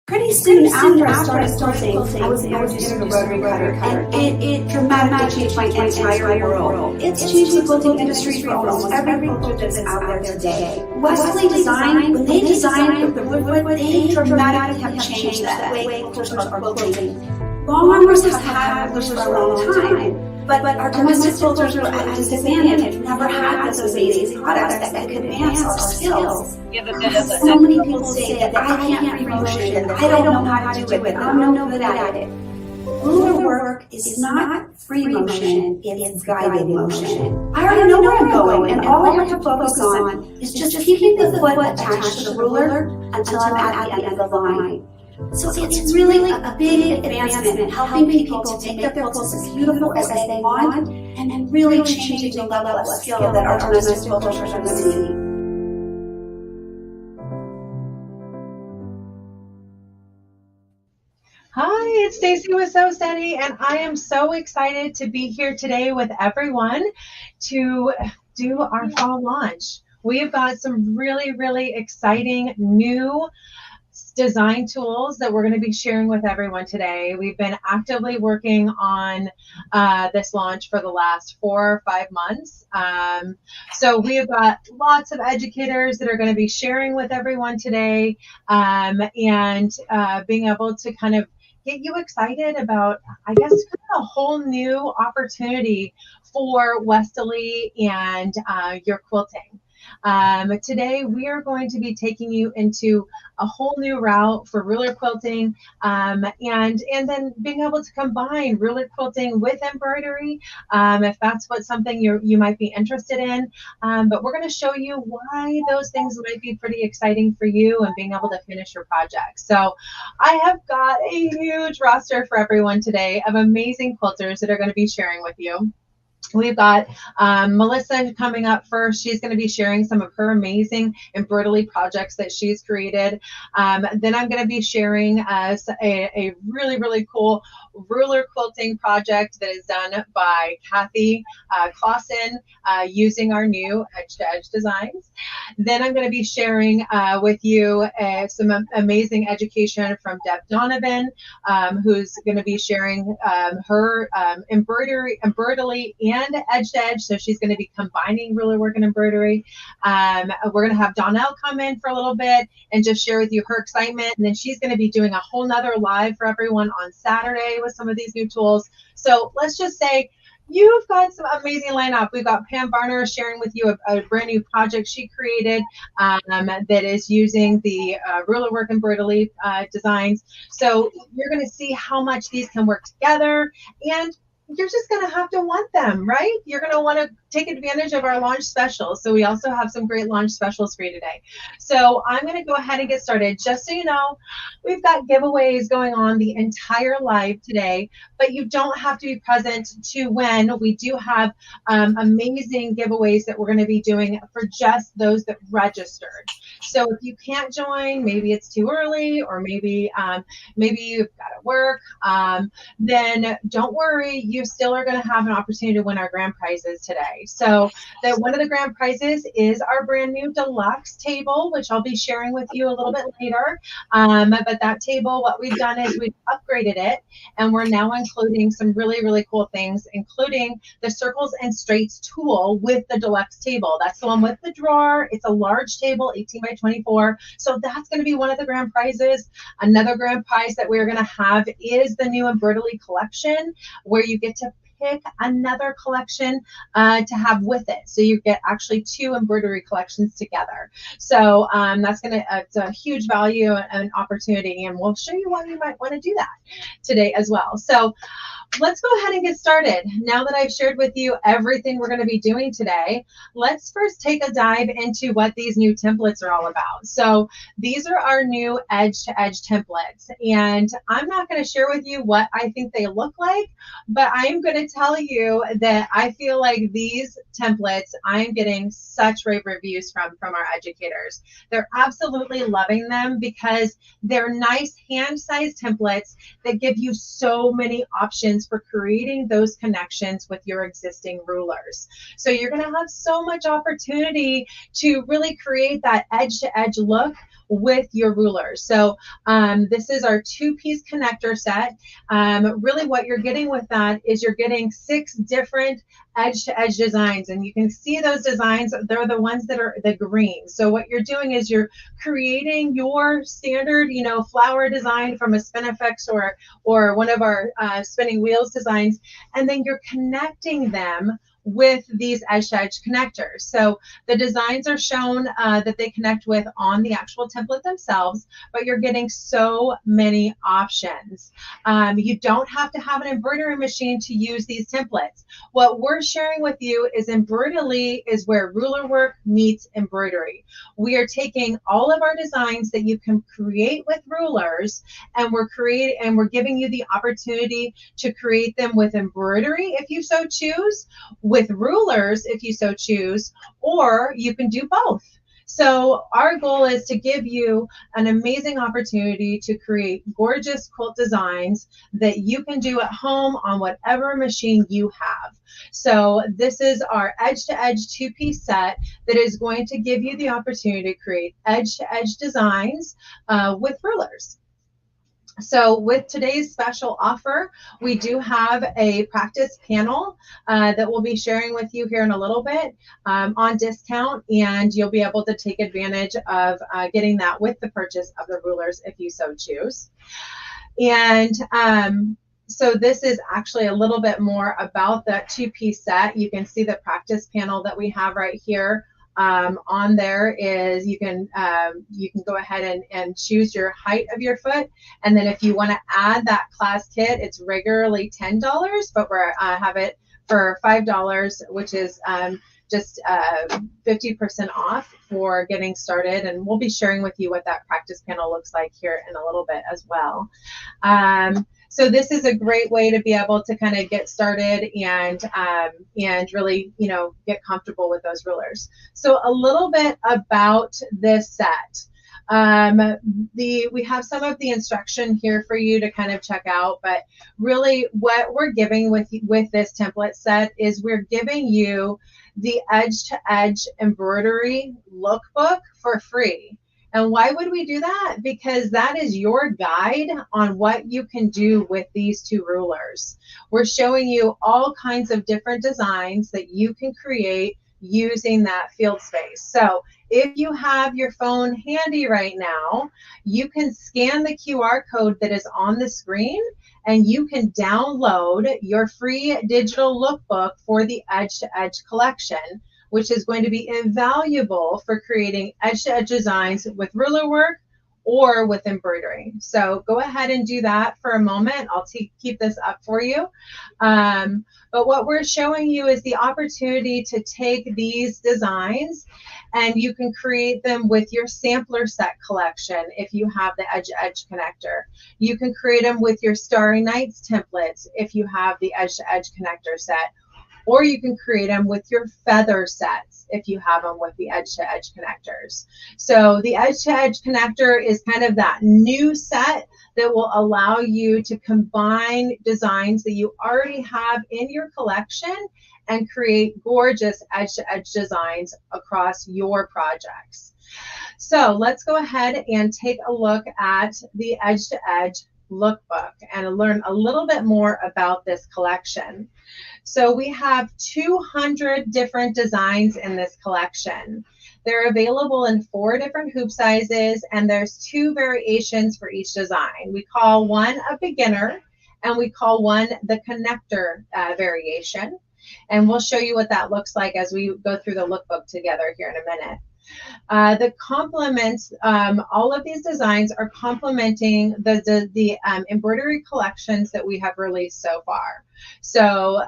Pretty soon after I started quilting, I was introduced to the rotary cutter, and it dramatically changed my entire world. It's changed the quilting industry for almost every quilter that's out there today. Wesley Design, when they designed the ruler, they dramatically have changed that way quilters are quilting. Farmers have had quilters for a long time, but our domestic quilters were at a disadvantage. We never had those amazing products that could advance our skills. So many people say that I can't free motion, that I don't know how to do it, that I'm no good at it. Ruler work is not free motion, it's guided motion. I already know where I'm going, and all I have to focus on is just keeping the foot attached to the ruler until I'm at the end of the line. So it's really a big advancement in helping people to make their quilts as beautiful as they want and really changing the level of skill that our domestic quilters are missing. Hi, it's Stacy with Sew Steady, and I am so excited to be here today with everyone to do our fall launch. We've got some really exciting new design tools that we're going to be sharing with everyone today. We've been actively working on this launch for the last 4 or 5 months. So we've got lots of educators that are going to be sharing with everyone today and being able to kind of get you excited about, I guess, kind of a whole new opportunity for Westerly and your quilting. Today we are going to be taking you into a whole new route for ruler quilting and then being able to combine ruler quilting with embroidery if that's something you might be interested in. But we're going to show you why those things might be pretty exciting for you and being able to finish your project. So I have got a huge roster for everyone today of amazing quilters that are going to be sharing with you. We've got Melissa coming up first. She's going to be sharing some of her amazing embroidery projects that she's created. Then I'm going to be sharing a really cool ruler quilting project that is done by Kathy CLAWSON using our new edge-to-edge designs. Then I'm going to be sharing with you some amazing education from Donovan, who's going to be sharing her embroidery and edge-to-edge. So she's going to be combining ruler work and embroidery. We're going to have Donnell come in for a little bit and just share with you her excitement. And then she's going to be doing a whole nother live for everyone on Saturday with some of these new tools. So let's just say you've got some amazing lineup. We've got Pam VARNER sharing with you a brand new project she created that is using the ruler work embroidery designs. So you're going to see how much these can work together, and you're just going to have to want them, right? You're going to want to take advantage of our launch specials. So we also have some great launch specials for you today. So I'm going to go ahead and get started. Just so you know, we've got giveaways going on the entire live today, but you don't have to be present to win. We do have amazing giveaways that we're going to be doing for just those that registered. So if you can't join, maybe it's too early, or maybe you've got to work, then don't worry. You still are going to have an opportunity to win our grand prizes today. So one of the grand prizes is our brand new deluxe table, which I'll be sharing with you a little bit later. But that table, what we've done is we've upgraded it, and we're now including some really cool things, including the circles and straights tool with the deluxe table. That's the one with the drawer. It's a large table, 18 by 24. So that's going to be one of the grand prizes. Another grand prize that we're going to have is the new embroidery collection, where you get to pick another collection to have with it. So you get actually 2 embroidery collections together. So it's a huge value and opportunity, and we'll show you why you might want to do that today as well. So let's go ahead and get started. Now that I've shared with you everything we're going to be doing today, let's first take a dive into what these new templates are all about. So these are our new edge-to-edge templates, and I'm not going to share with you what I think they look like, but I'm going to tell you that I feel like these templates, I'm getting such rave reviews from our educators. They're absolutely loving them because they're nice hand-sized templates that give you so many options for creating those connections with your existing rulers. So you're going to have so much opportunity to really create that edge-to-edge look with your rulers. So this is our 2-piece connector set. Really what you're getting with that is you're getting 6 different edge-to-edge designs, and you can see those designs. They're the ones that are the green. So what you're doing is you're creating your standard, you know, flower design from a Spinifex or one of our spinning wheels designs, and then you're connecting them with these edge-to-edge connectors. So the designs are shown that they connect with on the actual template themselves, but you're getting so many options. You don't have to have an embroidery machine to use these templates. What we're sharing with you is Embroidelee is where ruler work meets embroidery. We are taking all of our designs that you can create with rulers, and we're giving you the opportunity to create them with embroidery if you so choose, with rulers if you so choose, or you can do both. So our goal is to give you an amazing opportunity to create gorgeous quilt designs that you can do at home on whatever machine you have. So this is our edge-to-edge 2-piece set that is going to give you the opportunity to create edge-to-edge designs with rulers. So with today's special offer, we do have a practice panel that we'll be sharing with you here in a little bit on discount, and you'll be able to take advantage of getting that with the purchase of the rulers if you so choose. And so this is actually a little bit more about that 2-piece set. You can see the practice panel that we have right here. On there is you can go ahead and choose your height of your foot, and then if you want to add that class kit, it's regularly $10, but we're have it for $5, which is just 50% off for getting started, and we'll be sharing with you what that practice panel looks like here in a little bit as well. So this is a great way to be able to kind of get started and really, you know, get comfortable with those rulers. So a little bit about this set. We have some of the instruction here for you to kind of check out, but really what we're giving with this template set is we're giving you the edge-to-edge embroidery lookbook for free. And why would we do that? Because that is your guide on what you can do with these 2 rulers. We're showing you all kinds of different designs that you can create using that field space. So if you have your phone handy right now, you can scan the QR code that is on the screen, and you can download your free digital lookbook for the Edge-to-Edge collection, which is going to be invaluable for creating edge-to-edge designs with ruler work or with embroidery. So go ahead and do that for a moment. I'll keep this up for you. But what we're showing you is the opportunity to take these designs and you can create them with your sampler set collection if you have the edge-to-edge connector. You can create them with your Starry Nights templates if you have the edge-to-edge connector set. Or you can create them with your feather sets if you have them with the edge-to-edge connectors. So the edge-to-edge connector is kind of that new set that will allow you to combine designs that you already have in your collection and create gorgeous edge-to-edge designs across your projects. So let's go ahead and take a look at the edge-to-edge lookbook and learn a little bit more about this collection. So we have 200 different designs in this collection. They're available in 4 different hoop sizes, and there's 2 variations for each design. We call one a beginner, and we call one the connector variation. And we'll show you what that looks like as we go through the lookbook together here in a minute. The complements, all of these designs are complementing the embroidery collections that we have released so far. So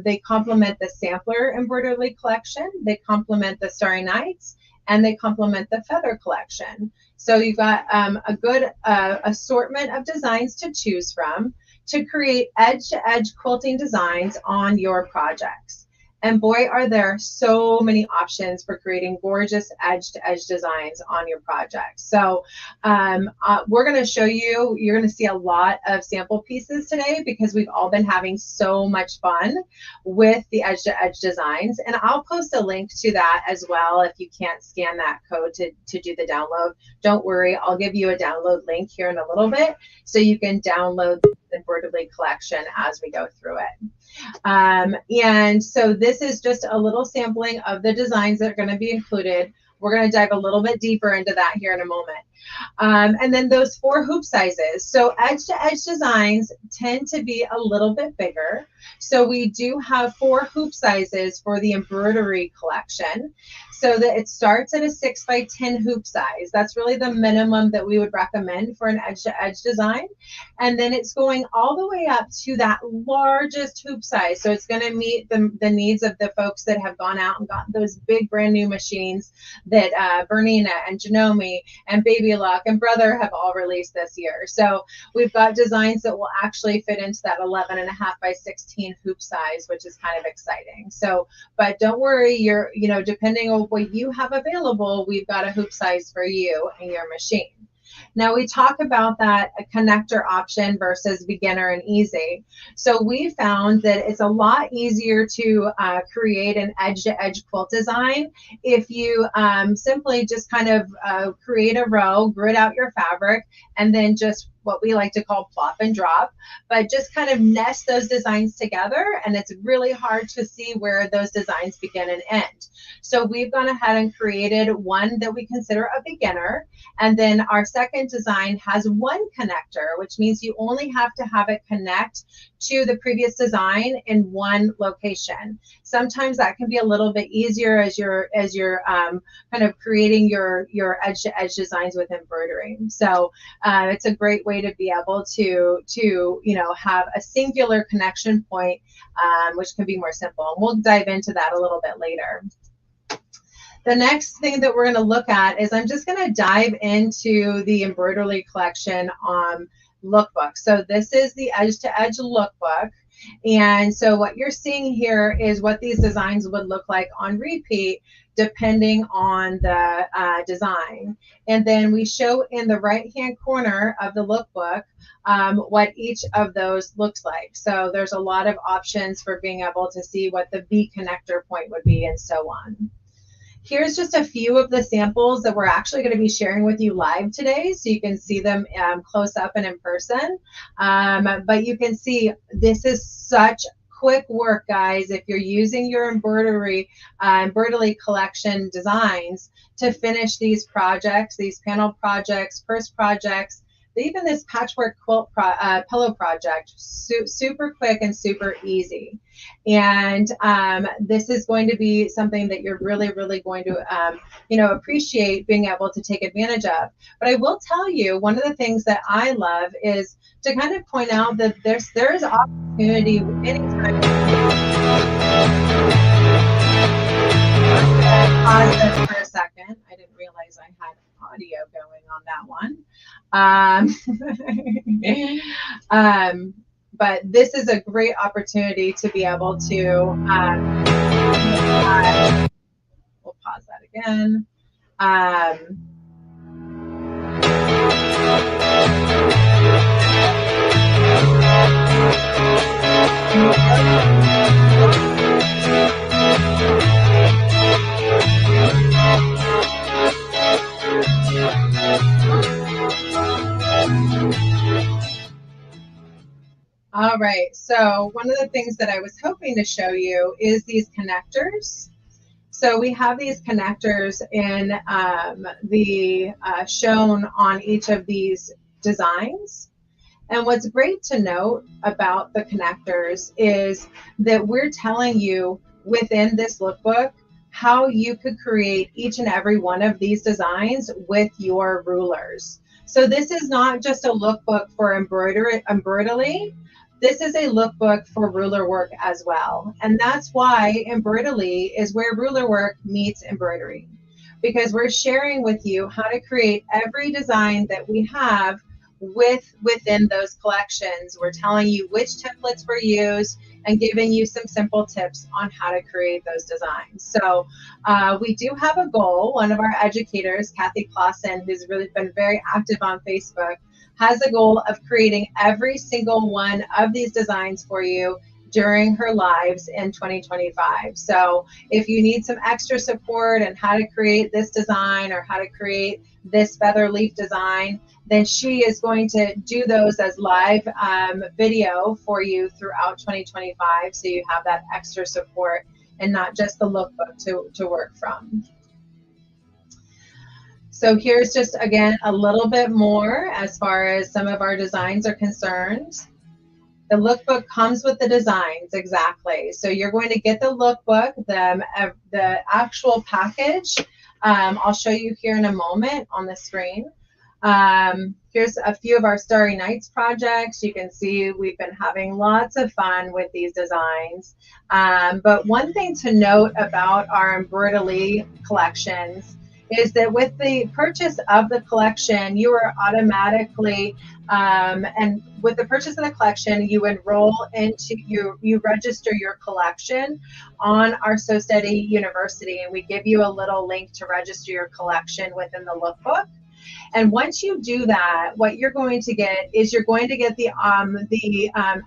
they complement the sampler embroidery collection, they complement the Starry Nights, and they complement the feather collection. So you've got a good assortment of designs to choose from to create edge-to-edge quilting designs on your projects. And boy, are there so many options for creating gorgeous edge-to-edge designs on your project. So we're going to show you, you're going to see a lot of sample pieces today because we've all been having so much fun with the edge-to-edge designs. And I'll post a link to that as well if you can't scan that code to do the download. Don't worry, I'll give you a download link here in a little bit so you can download the Embroidery collection as we go through it. And so this is just a little sampling of the designs that are going to be included. We're going to dive a little bit deeper into that here in a moment. And then those 4 hoop sizes. So edge-to-edge designs tend to be a little bit bigger. So we do have 4 hoop sizes for the embroidery collection. So that it starts at a 6x10 hoop size. That's really the minimum that we would recommend for an edge-to-edge design. And then it's going all the way up to that largest hoop size. So it's going to meet the needs of the folks that have gone out and got those big brand new machines that Bernina and Janome and Baby Luck and Brother have all released this year. So we've got designs that will actually fit into that 11.5x16 hoop size, which is kind of exciting. So, but don't worry, depending on what you have available, we've got a hoop size for you and your machine. Now we talk about that connector option versus beginner and easy. So we found that it's a lot easier to create an edge-to-edge quilt design if you simply just kind of create a row, grid out your fabric, and then just what we like to call plop and drop, but just kind of nest those designs together, and it's really hard to see where those designs begin and end. So we've gone ahead and created one that we consider a beginner, and then our second design has 1 connector, which means you only have to have it connect to the previous design in 1 location. Sometimes that can be a little bit easier as you're kind of creating your edge-to-edge designs with embroidery. So it's a great way to be able to have a singular connection point, which can be more simple. And we'll dive into that a little bit later. The next thing that we're going to look at is I'm just going to dive into the Embroidery collection lookbook. So this is the edge-to-edge lookbook. And so what you're seeing here is what these designs would look like on repeat depending on the design. And then we show in the right-hand corner of the lookbook what each of those looks like. So there's a lot of options for being able to see what the V connector point would be and so on. Here's just a few of the samples that we're actually going to be sharing with you live today, so you can see them close up and in person. But you can see this is such quick work, guys, if you're using your Embroidery collection designs to finish these projects, these panel projects, purse projects, even this patchwork quilt pillow project, super quick and super easy. And this is going to be something that you're really, really going to appreciate being able to take advantage of. But I will tell you, one of the things that I love is to kind of point out that there's opportunity anytime. Pause this for a second. I didn't realize I had audio going on that one. But this is a great opportunity to be able to, we'll pause that again. All right, so one of the things that I was hoping to show you is these connectors. So we have these connectors in shown on each of these designs. And what's great to note about the connectors is that we're telling you within this lookbook how you could create each and every one of these designs with your rulers. So this is not just a lookbook for embroidery. This is a lookbook for ruler work as well. And that's why Embroidery is where ruler work meets embroidery, because we're sharing with you how to create every design that we have within those collections. We're telling you which templates were used and giving you some simple tips on how to create those designs. So we do have a goal. One of our educators, Kathy CLAWSON, who's really been very active on Facebook, has a goal of creating every single one of these designs for you during her lives in 2025. So if you need some extra support on how to create this design or how to create this feather leaf design, then she is going to do those as live video for you throughout 2025, so you have that extra support and not just the lookbook to work from. So here's just, again, a little bit more as far as some of our designs are concerned. The lookbook comes with the designs, exactly. So you're going to get the lookbook, the actual package. I'll show you here in a moment on the screen. Here's a few of our Starry Nights projects. You can see we've been having lots of fun with these designs. But one thing to note about our Embroidery collections is that with the purchase of the collection, you are automatically, and with the purchase of the collection, you enroll into, you register your collection on our So Steady University, and we give you a little link to register your collection within the lookbook. And once you do that, what you're going to get is you're going to get the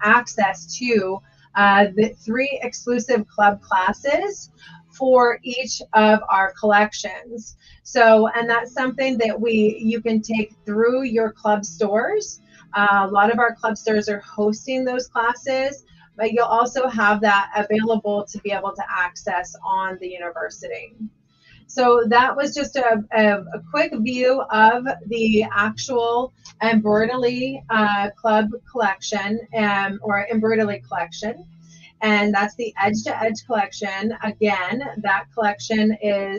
access to the 3 exclusive club classes for each of our collections. So, and that's something that you can take through your club stores. A lot of our club stores are hosting those classes, but you'll also have that available to be able to access on the university. So that was just a quick view of the actual Embroidery Club collection, or Embroidery collection. And that's the Edge to Edge collection. Again, that collection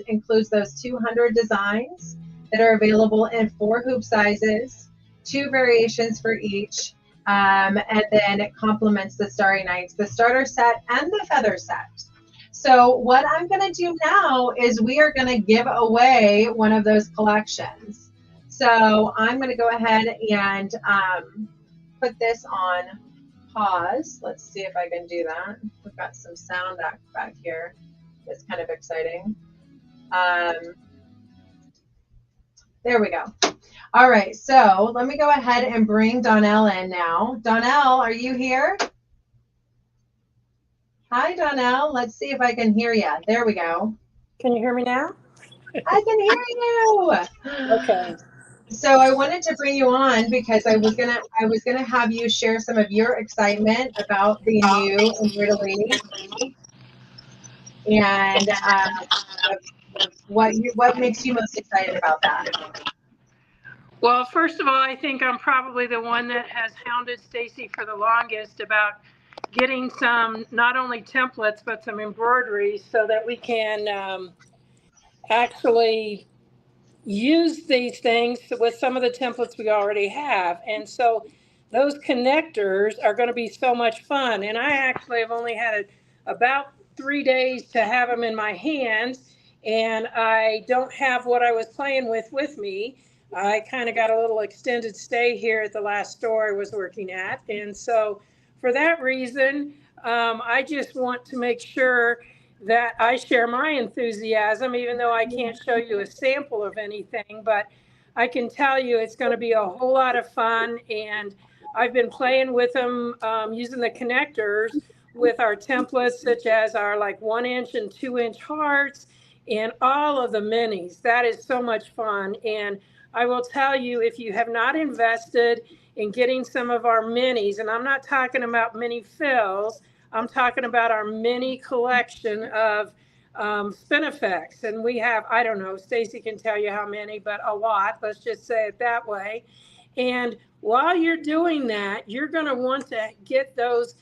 includes those 200 designs that are available in 4 hoop sizes, 2 variations for each, and then it complements the Starry Nights, the starter set, and the feather set. So what I'm going to do now is we are going to give away one of those collections. So I'm going to go ahead and put this on pause. Let's see if I can do that. We've got some sound back here. It's kind of exciting. There we go. All right, so let me go ahead and bring Donnell in now. Donnell, are you here? Hi, Donnell. Let's see if I can hear you. There we go. Can you hear me now? I can hear you. Okay. So I wanted to bring you on because I was gonna have you share some of your excitement about the new Embroidery and what makes you most excited about that. Well, first of all, I think I'm probably the one that has hounded Stacy for the longest about getting some, not only templates, but some embroidery so that we can actually use these things with some of the templates we already have. And so those connectors are going to be so much fun. And I actually have only had about 3 days to have them in my hands, and I don't have what I was playing with me. I kind of got a little extended stay here at the last store I was working at. And so for that reason, I just want to make sure that I share my enthusiasm, even though I can't show you a sample of anything, but I can tell you it's going to be a whole lot of fun. And I've been playing with them using the connectors with our templates, such as our like 1-inch and 2-inch hearts and all of the minis. That is so much fun. And I will tell you, if you have not invested in getting some of our minis, and I'm not talking about mini fills, I'm talking about our mini collection of spinifex. And we have, I don't know, Stacy can tell you how many, but a lot, let's just say it that way. And while you're doing that, you're going to want to get those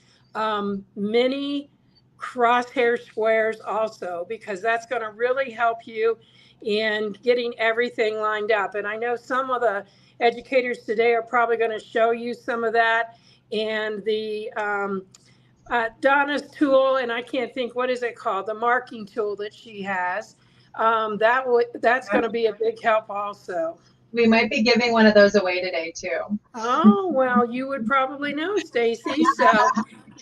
mini crosshair squares also, because that's going to really help you in getting everything lined up. And I know some of the educators today are probably going to show you some of that. And the Donna's tool, and I can't think, what is it called? The marking tool that she has. That's going to be a big help also. We might be giving one of those away today too. Oh, well, you would probably know, Stacy. So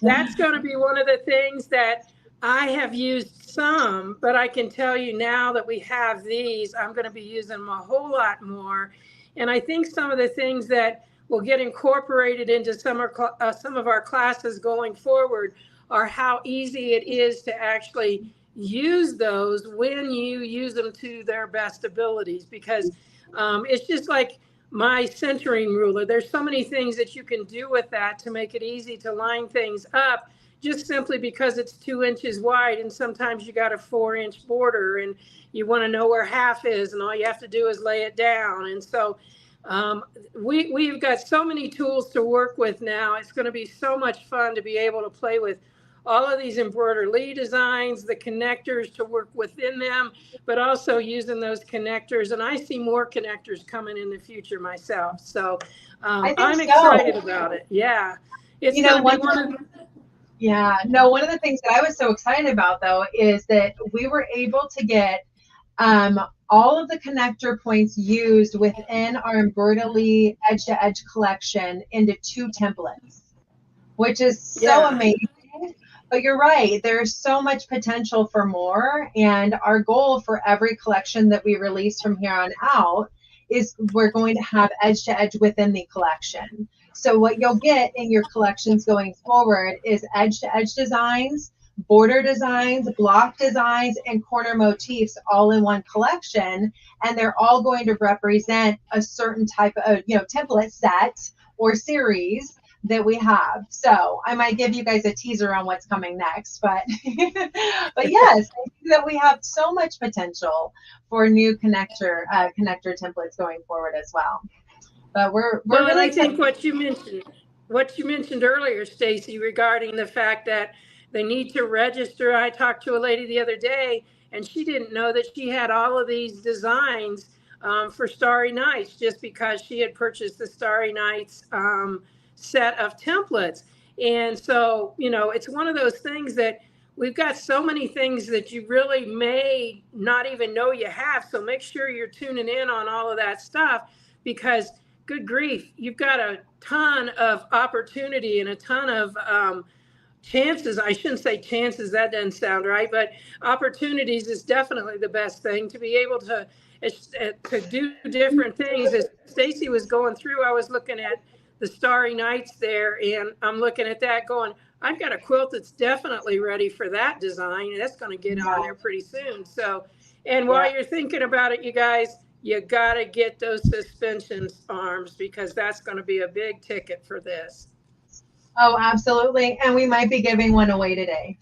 that's going to be one of the things that I have used some, but I can tell you now that we have these, I'm going to be using them a whole lot more. And I think some of the things that will get incorporated into some of our classes going forward are how easy it is to actually use those when you use them to their best abilities, because it's just like my centering ruler. There's so many things that you can do with that to make it easy to line things up, just simply because it's 2 inches wide, and sometimes you got a 4-inch border and you want to know where half is, and all you have to do is lay it down. And so we've got so many tools to work with now. It's going to be so much fun to be able to play with all of these Embroidery designs, the connectors to work within them, but also using those connectors. And I see more connectors coming in the future myself. So I'm excited about it. Yeah. It's going to be one of one of the things that I was so excited about, though, is that we were able to get all of the connector points used within our Embroidery edge-to-edge collection into 2 templates, which is so amazing. But you're right, there's so much potential for more. And our goal for every collection that we release from here on out is we're going to have edge-to-edge within the collection. So what you'll get in your collections going forward is edge-to-edge designs, border designs, block designs, and corner motifs all in one collection. And they're all going to represent a certain type of, template set or series that we have. So I might give you guys a teaser on what's coming next, but but yes, I think that we have so much potential for new connector templates going forward as well. But we're really, I think what you mentioned earlier, Stacy, regarding the fact that they need to register. I talked to a lady the other day, and she didn't know that she had all of these designs for Starry Nights, just because she had purchased the Starry Nights set of templates. And so, it's one of those things that we've got so many things that you really may not even know you have. So make sure you're tuning in on all of that stuff, because good grief, you've got a ton of opportunity and a ton of chances. I shouldn't say chances, that doesn't sound right, but opportunities is definitely the best thing to be able to do different things. As Stacy was going through, I was looking at the Starry Nights there, and I'm looking at that going, I've got a quilt that's definitely ready for that design, and that's going to get on there pretty soon. So, and while you're thinking about it, you guys, you got to get those suspension arms, because that's going to be a big ticket for this. Oh, absolutely. And we might be giving one away today.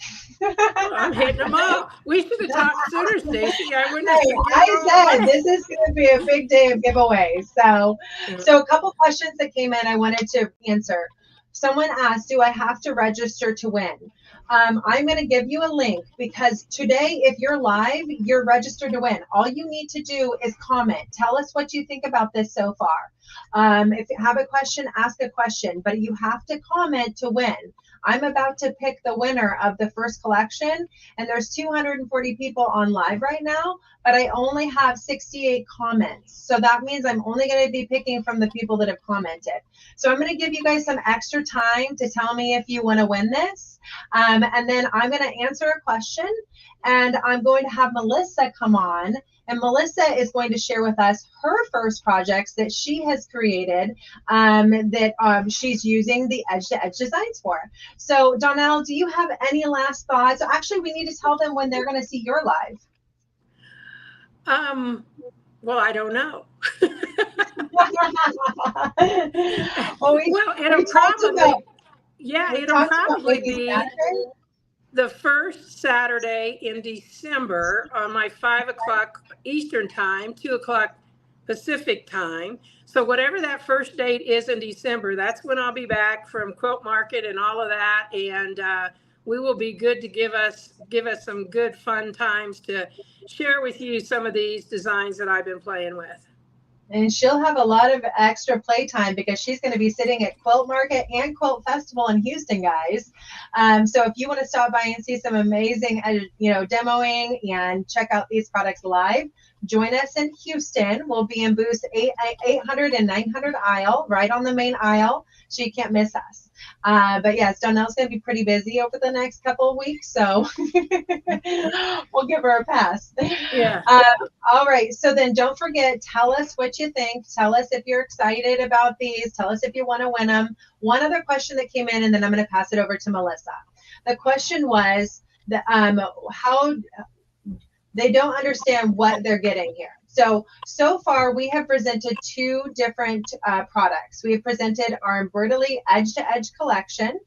I'm hitting them up. We should have talked sooner, Stacy. I said this is going to be a big day of giveaways. So a couple questions that came in I wanted to answer. Someone asked, do I have to register to win? I'm going to give you a link, because today, if you're live, you're registered to win. All you need to do is comment. Tell us what you think about this so far. If you have a question, ask a question, but you have to comment to win. I'm about to pick the winner of the first collection, and there's 240 people on live right now, but I only have 68 comments. So that means I'm only going to be picking from the people that have commented. So I'm going to give you guys some extra time to tell me if you want to win this. And then I'm going to answer a question, and I'm going to have Melissa come on. And Melissa is going to share with us her first projects that she has created that she's using the edge-to-edge designs for. So Donnell, do you have any last thoughts? Actually, we need to tell them when they're going to see your live. Well, I don't know. It'll probably be the first Saturday in December on my 5 o'clock Eastern time, 2 o'clock Pacific time. So whatever that first date is in December, that's when I'll be back from Quilt Market and all of that. And we will be good to give us some good fun times to share with you some of these designs that I've been playing with. And she'll have a lot of extra playtime because she's going to be sitting at Quilt Market and Quilt Festival in Houston, guys. So if you want to stop by and see some amazing, demoing and check out these products live, join us in Houston. We'll be in booth 800 and 900 aisle, right on the main aisle, so you can't miss us. But yes, Donnell's going to be pretty busy over the next couple of weeks, so we'll give her a pass. Yeah. All right, so then don't forget, tell us what you think. Tell us if you're excited about these. Tell us if you want to win them. One other question that came in, and then I'm going to pass it over to Melissa. The question was how they don't understand what they're getting here. So far, we have presented two different products. We have presented our Embroidery Edge-to-Edge collection,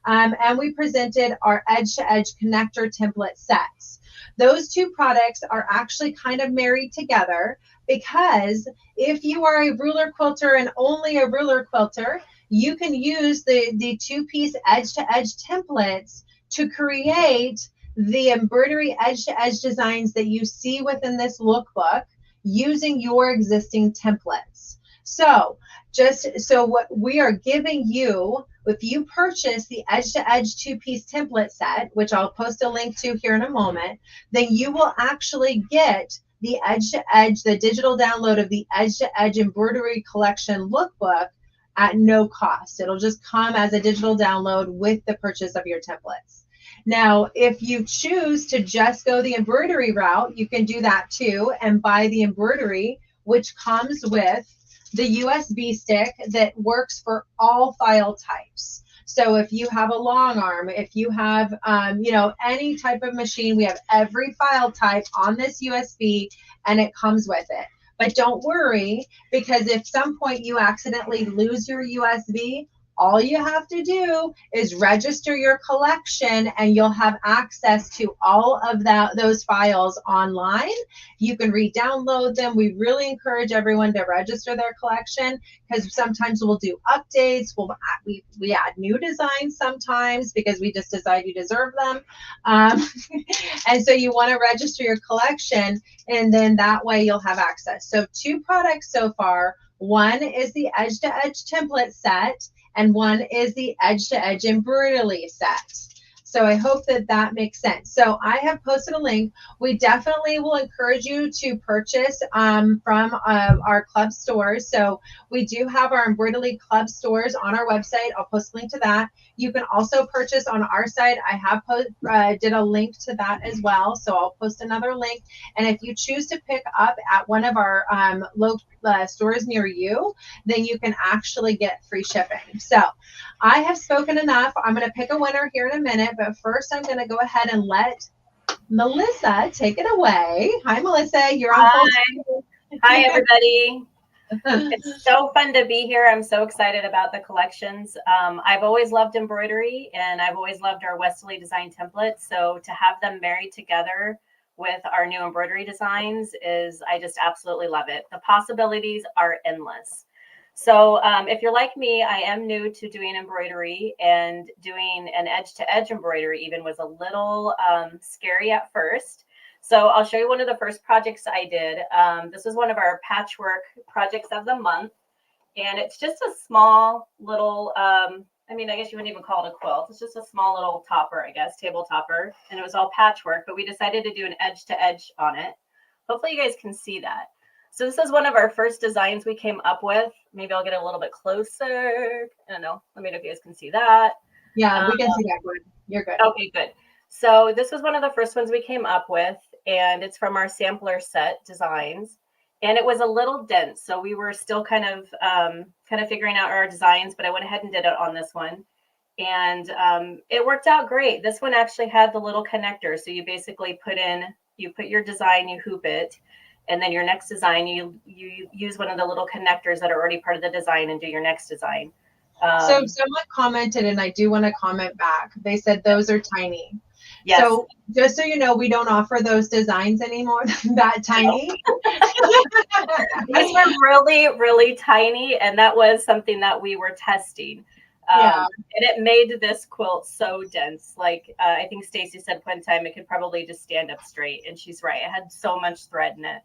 and we presented our Edge-to-Edge connector template sets. Those two products are actually kind of married together because if you are a ruler quilter and only a ruler quilter, you can use the two-piece edge-to-edge templates to create the embroidery edge-to-edge designs that you see within this lookbook using your existing templates. So what we are giving you, if you purchase the edge-to-edge two-piece template set, which I'll post a link to here in a moment, then you will actually get the edge-to-edge, the digital download of the edge-to-edge embroidery collection lookbook at no cost. It'll just come as a digital download with the purchase of your templates. Now, if you choose to just go the embroidery route, you can do that too and buy the embroidery, which comes with the USB stick that works for all file types. So if you have a long arm, if you have, any type of machine, we have every file type on this USB and it comes with it. But don't worry, because if some point you accidentally lose your USB, all you have to do is register your collection and you'll have access to all of those files online. You can re-download them. We really encourage everyone to register their collection because sometimes we'll do updates. We add new designs sometimes because we just decide you deserve them. And so you want to register your collection and then that way you'll have access. So two products so far. One is the edge-to-edge template set, and one is the edge-to-edge embroidery set. So I hope that makes sense. So I have posted a link. We definitely will encourage you to purchase from our club stores. So we do have our embroidery club stores on our website. I'll post a link to that. You can also purchase on our site. I have did a link to that as well. So I'll post another link. And if you choose to pick up at one of our local stores near you, then you can actually get free shipping. So I have spoken enough. I'm going to pick a winner here in a minute, but first I'm going to go ahead and let Melissa take it away. Hi, Melissa. You're on. Hi, everybody. It's so fun to be here. I'm so excited about the collections. I've always loved embroidery and I've always loved our Westerly design templates. So to have them married together with our new embroidery designs I just absolutely love it. The possibilities are endless. So if you're like me, I am new to doing embroidery, and doing an edge-to-edge embroidery even was a little scary at first. So I'll show you one of the first projects I did. This was one of our patchwork projects of the month, and it's just a small little, I guess you wouldn't even call it a quilt. It's just a small little topper, I guess, table topper, and it was all patchwork, but we decided to do an edge-to-edge on it. Hopefully you guys can see that. So this is one of our first designs we came up with. Maybe I'll get a little bit closer. I don't know. Let me know if you guys can see that. Yeah, we can see that. Good. You're good. Okay, good. So this was one of the first ones we came up with, and it's from our sampler set designs. And it was a little dense, so we were still kind of figuring out our designs, but I went ahead and did it on this one. And it worked out great. This one actually had the little connector. So you basically put your design, you hoop it, and then your next design, you use one of the little connectors that are already part of the design and do your next design. So someone commented, and I do want to comment back. They said those are tiny. Yes. So just so you know, we don't offer those designs anymore. That tiny. These were really, really tiny, and that was something that we were testing. And it made this quilt so dense. Like I think Stacy said one time, it could probably just stand up straight, and she's right. It had so much thread in it.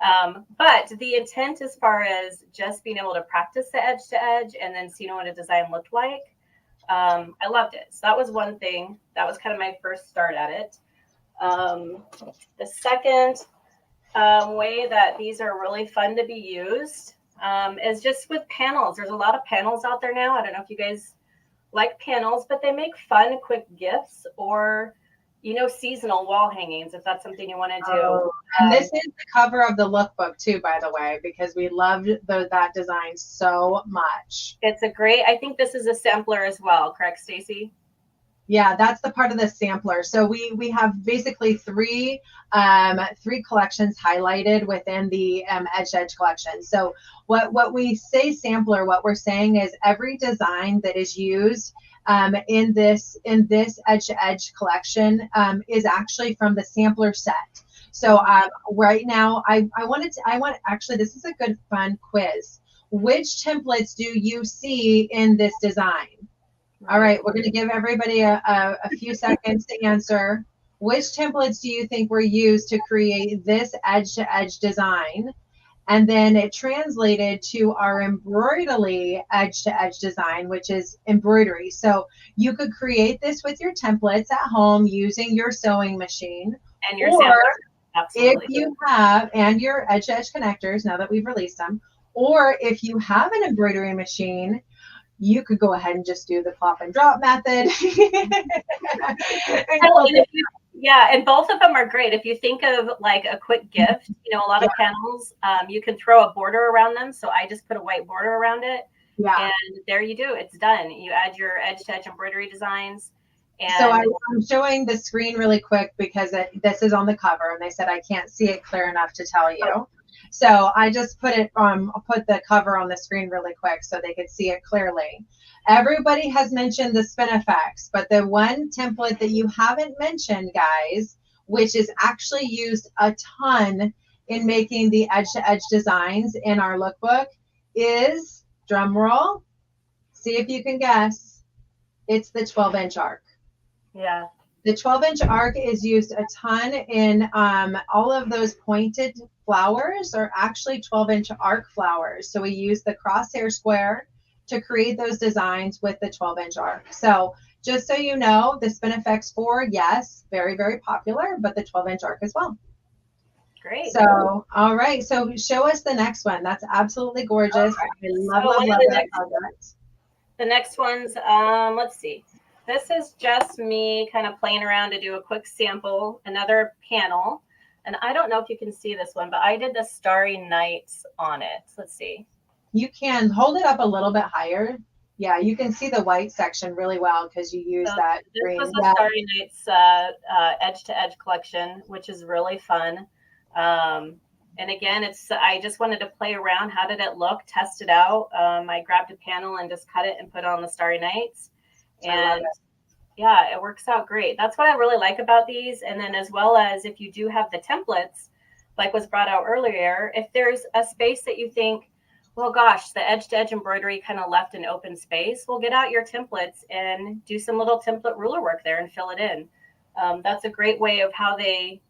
But the intent as far as just being able to practice the edge to edge and then seeing what a design looked like, I loved it. So that was one thing. That was kind of my first start at it. The second way that these are really fun to be used is just with panels. There's a lot of panels out there now. I don't know if you guys like panels, but they make fun, quick gifts or, you know, seasonal wall hangings, if that's something you want to do. And this is the cover of the lookbook too, by the way, because we loved that design so much. It's a great, I think this is a sampler as well, correct, Stacy? Yeah, that's the part of the sampler. So we have basically three collections highlighted within the Edge to Edge collection. So what we say sampler, what we're saying is every design that is used in this Edge to Edge collection is actually from the sampler set. So right now actually this is a good fun quiz. Which templates do you see in this design? All right, we're going to give everybody a few seconds to answer. Which templates do you think were used to create this edge-to-edge design? And then it translated to our Embroidery edge-to-edge design, which is embroidery. So you could create this with your templates at home using your sewing machine. And your sampler. Absolutely. If you have, and your edge-to-edge connectors, now that we've released them, or if you have an embroidery machine, you could go ahead and just do the plop and drop method. Yeah, and both of them are great. If you think of like a quick gift, you know, a lot of panels, you can throw a border around them. So I just put a white border around it. Yeah. And there you do. It's done. You add your edge-to-edge embroidery designs. And so I'm showing the screen really quick because this is on the cover, and they said I can't see it clear enough to tell you. Oh. So I just put the cover on the screen really quick so they could see it clearly. Everybody has mentioned the Spinifex, but the one template that you haven't mentioned, guys, which is actually used a ton in making the edge-to-edge designs in our lookbook, is, drum roll, see if you can guess, it's the 12-inch arc. Yeah. The 12-inch arc is used a ton in all of those pointed flowers are actually 12-inch arc flowers. So we use the crosshair square to create those designs with the 12-inch arc. So just so you know, the Spinifex 4, yes, very, very popular, but the 12-inch arc as well. Great. So, all right. So show us the next one. That's absolutely gorgeous. I love that project. The next one's, let's see. This is just me kind of playing around to do a quick sample, another panel. And I don't know if you can see this one, but I did the Starry Nights on it. Let's see. You can hold it up a little bit higher. Yeah, you can see the white section really well because you use that green. This was the Starry Nights edge-to-edge collection, which is really fun. And again, I just wanted to play around. How did it look? Test it out. I grabbed a panel and just cut it and put it on the Starry Nights. And yeah, it works out great. That's what I really like about these. And then as well as if you do have the templates, like was brought out earlier, if there's a space that you think, well, gosh, the edge-to-edge embroidery kind of left an open space, well, get out your templates and do some little template ruler work there and fill it in. That's a great way of how they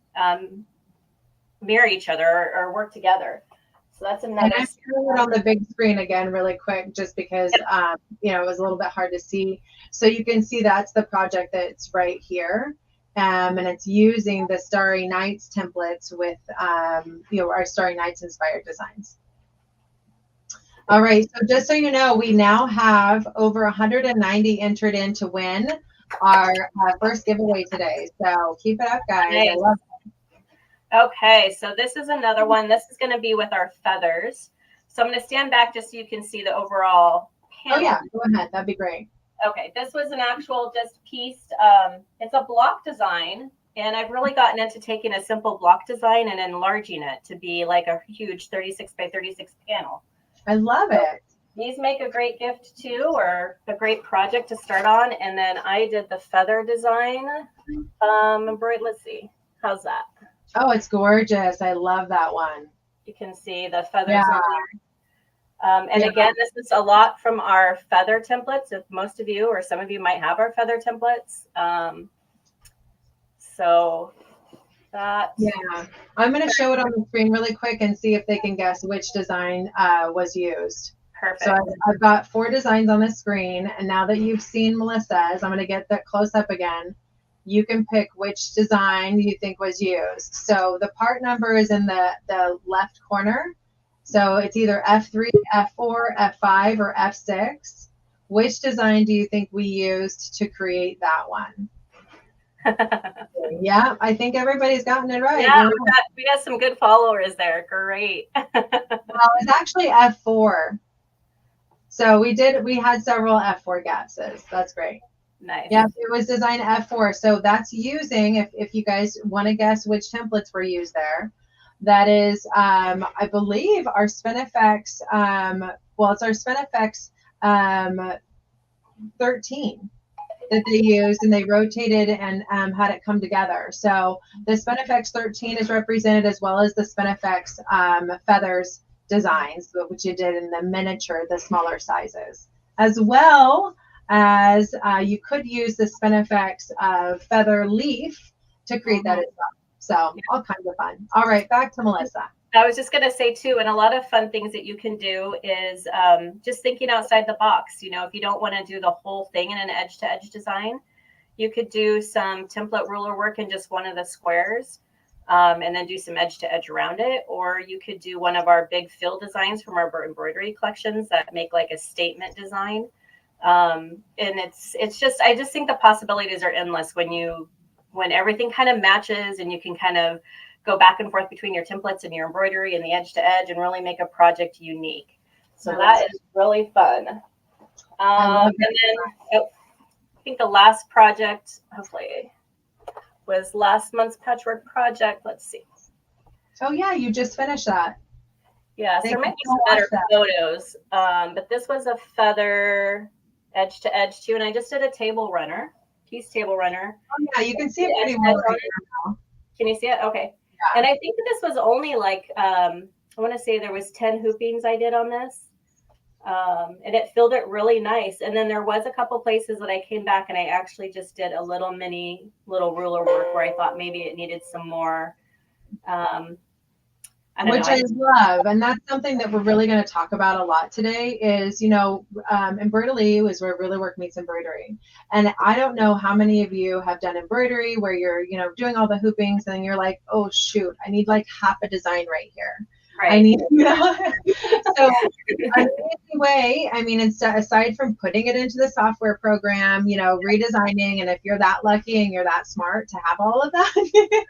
marry each other or work together. So that's another. And I'm showing it on the big screen again really quick just because you know, it was a little bit hard to see. So you can see that's the project that's right here. And it's using the Starry Nights templates with you know, our Starry Nights inspired designs. All right, so just so you know, we now have over 190 entered in to win our first giveaway today. So keep it up, guys. Nice. I love it. Okay, so this is another one. This is going to be with our feathers. So I'm going to stand back just so you can see the overall panel. Oh, yeah, go ahead. That'd be great. Okay, this was an actual just piece. It's a block design, and I've really gotten into taking a simple block design and enlarging it to be like a huge 36 by 36 panel. I love it. These make a great gift too, or a great project to start on. And then I did the feather design. Let's see, how's that? Oh, it's gorgeous. I love that one. You can see the feathers on there. And again, this is a lot from our feather templates. If most of you or some of you might have our feather templates. So that. Yeah, I'm going to show it on the screen really quick and see if they can guess which design was used. Perfect. So I've got 4 designs on the screen, and now that you've seen Melissa's, I'm going to get that close up again. You can pick which design you think was used. So the part number is in the left corner. So it's either F3, F4, F5, or F6. Which design do you think we used to create that one? Yeah, I think everybody's gotten it right. Yeah, we got some good followers there. Great. Well, it's actually F4. So we had several F4 guesses. That's great. Nice. Yeah, it was design F4. So that's using, if you guys want to guess which templates were used there, that is, I believe our Spinifex, well, it's our Spinifex 13 that they used, and they rotated and had it come together. So the Spinifex 13 is represented, as well as the Spinifex feathers designs, which you did in the miniature, the smaller sizes, as well as you could use the Spinifex feather leaf to create that as well. So all kinds of fun. All right, back to Melissa. I was just going to say too, and a lot of fun things that you can do is just thinking outside the box. You know, if you don't want to do the whole thing in an edge-to-edge design, you could do some template ruler work in just one of the squares, and then do some edge-to-edge around it. Or you could do one of our big fill designs from our embroidery collections that make like a statement design. And it's just, I just think the possibilities are endless when everything kind of matches, and you can kind of go back and forth between your templates and your embroidery and the edge to edge and really make a project unique. So that is really fun. And then I think the last project, hopefully, was last month's patchwork project. Let's see. Oh yeah, you just finished that. Yeah, so there might be some better photos. But this was a feather edge to edge too. And I just did a table runner, piece table runner. Oh yeah, you can see it pretty well right now. Can you see it? Okay. Yeah. And I think that this was only like, I want to say there was 10 hoopings I did on this. And it filled it really nice. And then there was a couple places that I came back and I actually just did a little ruler work where I thought maybe it needed some more, I love. And that's something that we're really going to talk about a lot today is, Embroidelee is where really work meets embroidery. And I don't know how many of you have done embroidery where you're, doing all the hoopings and then you're like, oh shoot, I need like half a design right here. Right. I need, so an easy way, it's aside from putting it into the software program, redesigning, and if you're that lucky and you're that smart to have all of that,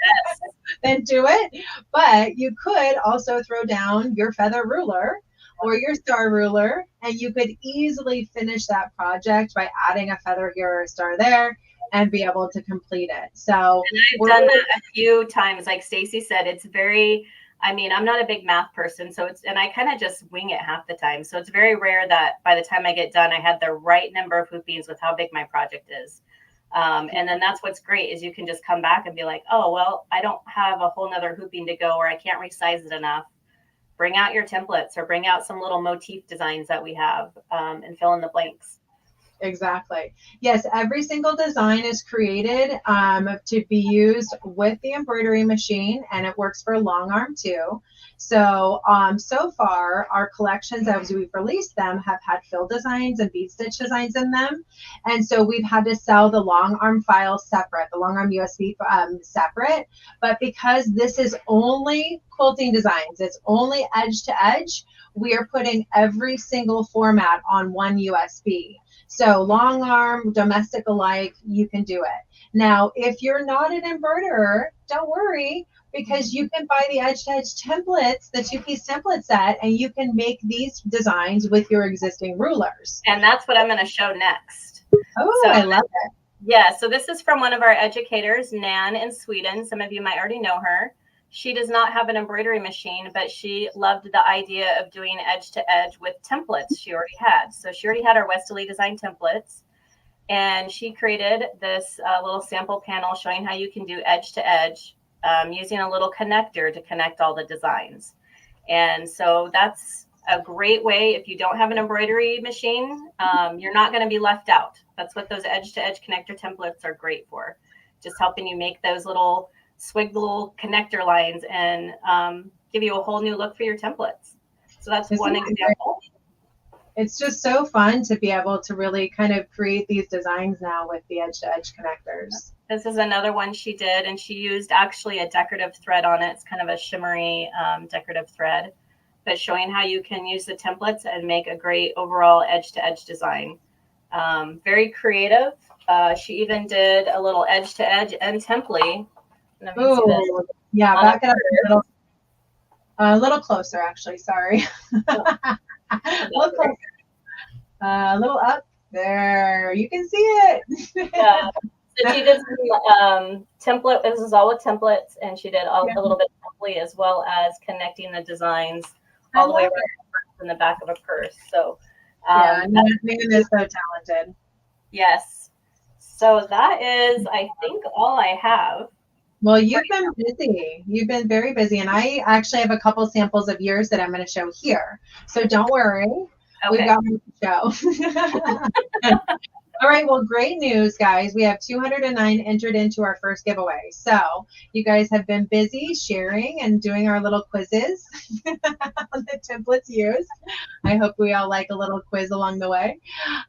then do it. But you could also throw down your feather ruler or your star ruler, and you could easily finish that project by adding a feather here or a star there and be able to complete it. So and I've done that a few times. Like Stacy said, it's very, I'm not a big math person, and I kind of just wing it half the time. So it's very rare that by the time I get done, I had the right number of hoopings with how big my project is. And then that's what's great is you can just come back and be like, oh, well, I don't have a whole nother hooping to go, or I can't resize it enough. Bring out your templates or bring out some little motif designs that we have, and fill in the blanks. Exactly. Yes, every single design is created to be used with the embroidery machine, and it works for long arm too. So so far, our collections as we've released them have had fill designs and bead stitch designs in them. And so we've had to sell the long arm files separate, the long arm USB separate. But because this is only quilting designs, it's only edge to edge, we are putting every single format on one USB. So long arm, domestic alike, you can do it. Now, if you're not an embroiderer, don't worry, because you can buy the edge-to-edge templates, the 2-piece template set, and you can make these designs with your existing rulers. And that's what I'm going to show next. Oh, so, I love it. Yeah, so this is from one of our educators, Nan in Sweden. Some of you might already know her. She does not have an embroidery machine, but she loved the idea of doing edge to edge with templates she already had. So she already had our Westerly design templates, and she created this little sample panel showing how you can do edge to edge using a little connector to connect all the designs. And so that's a great way. If you don't have an embroidery machine, you're not going to be left out. That's what those edge to edge connector templates are great for. Just helping you make those little swig the little connector lines and give you a whole new look for your templates. So that's one example. It's just so fun to be able to really kind of create these designs now with the edge-to-edge connectors. This is another one she did, and she used actually a decorative thread on it. It's kind of a shimmery decorative thread, but showing how you can use the templates and make a great overall edge-to-edge design. Very creative. She even did a little edge-to-edge and template. Oh, yeah, back it up a little closer, actually. Sorry. A little up there. You can see it. Yeah. So she did some template. This is all with templates, and she did a little bit of template as well as connecting the designs all the way around in the back of a purse. So Megan is so talented. Yes. So that is, I think, all I have. Well, you've been busy. You've been very busy. And I actually have a couple samples of yours that I'm going to show here. So don't worry. Okay. We've got more to show. All right. Well, great news, guys. We have 209 entered into our first giveaway. So you guys have been busy sharing and doing our little quizzes on the templates used. I hope we all like a little quiz along the way.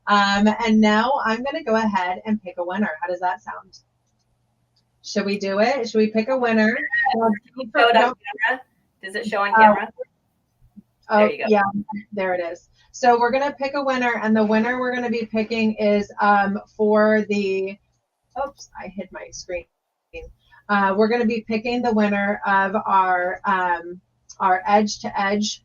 And now I'm going to go ahead and pick a winner. How does that sound? Should we do it? Should we pick a winner? Show it on camera. Does it show on camera? Oh, there you go. Yeah, there it is. So we're going to pick a winner, and the winner we're going to be picking is for the, oops, I hid my screen. We're going to be picking the winner of our edge-to-edge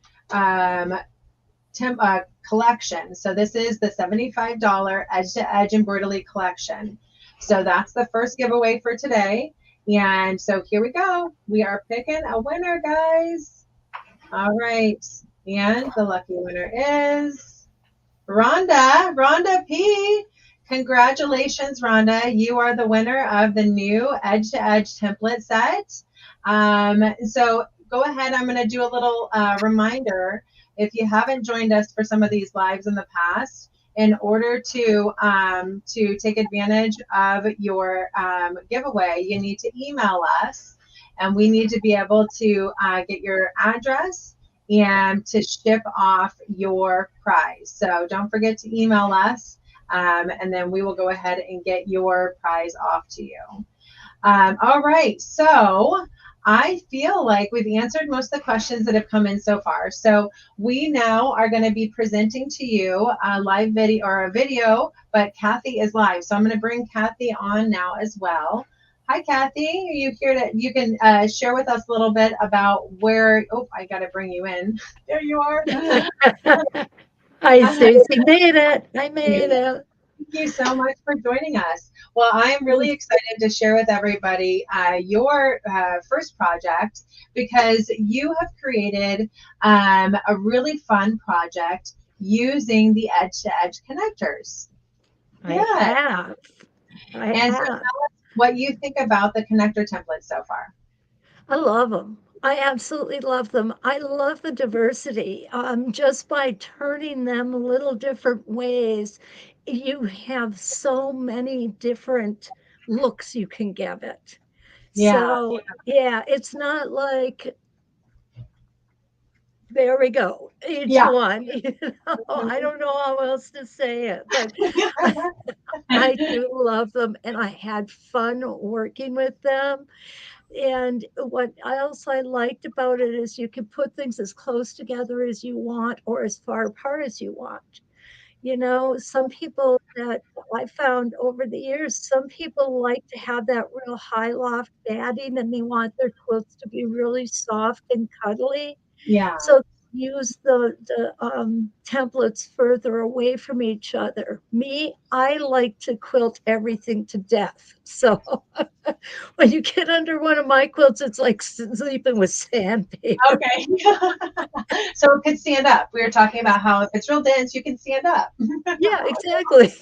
collection. So this is the $75 edge-to-edge embroidery collection. So that's the first giveaway for today. And so here we go. We are picking a winner, guys. All right. And the lucky winner is Rhonda P. Congratulations, Rhonda. You are the winner of the new edge-to-edge template set. So go ahead. I'm going to do a little reminder. If you haven't joined us for some of these lives in the past, in order to take advantage of your giveaway, you need to email us, and we need to be able to get your address and to ship off your prize. So don't forget to email us, and then we will go ahead and get your prize off to you. All right, so I feel like we've answered most of the questions that have come in so far. So we now are going to be presenting to you a live video or a video, but Kathy is live. So I'm going to bring Kathy on now as well. Hi, Kathy. Are you here to, you can share with us a little bit about where, oh, I got to bring you in. There you are. Hi, Stacy. Made it. I made it. Thank you so much for joining us. Well, I am really excited to share with everybody your first project, because you have created a really fun project using the edge-to-edge connectors. I have. So tell us what you think about the connector templates so far. I love them. I absolutely love them. I love the diversity. Just by turning them a little different ways, you have so many different looks you can give it. Yeah. So, yeah, it's not like, there we go, each one. You know, I don't know how else to say it, but I do love them, and I had fun working with them. And what else I liked about it is you can put things as close together as you want or as far apart as you want. You know, some people that I found over the years, some people like to have that real high loft batting, and they want their quilts to be really soft and cuddly. Yeah. So use the templates further away from each other. Me, I like to quilt everything to death. So when you get under one of my quilts, it's like sleeping with sandpaper. Okay. So it could stand up. We were talking about how if it's real dense, you can stand up. Yeah, exactly.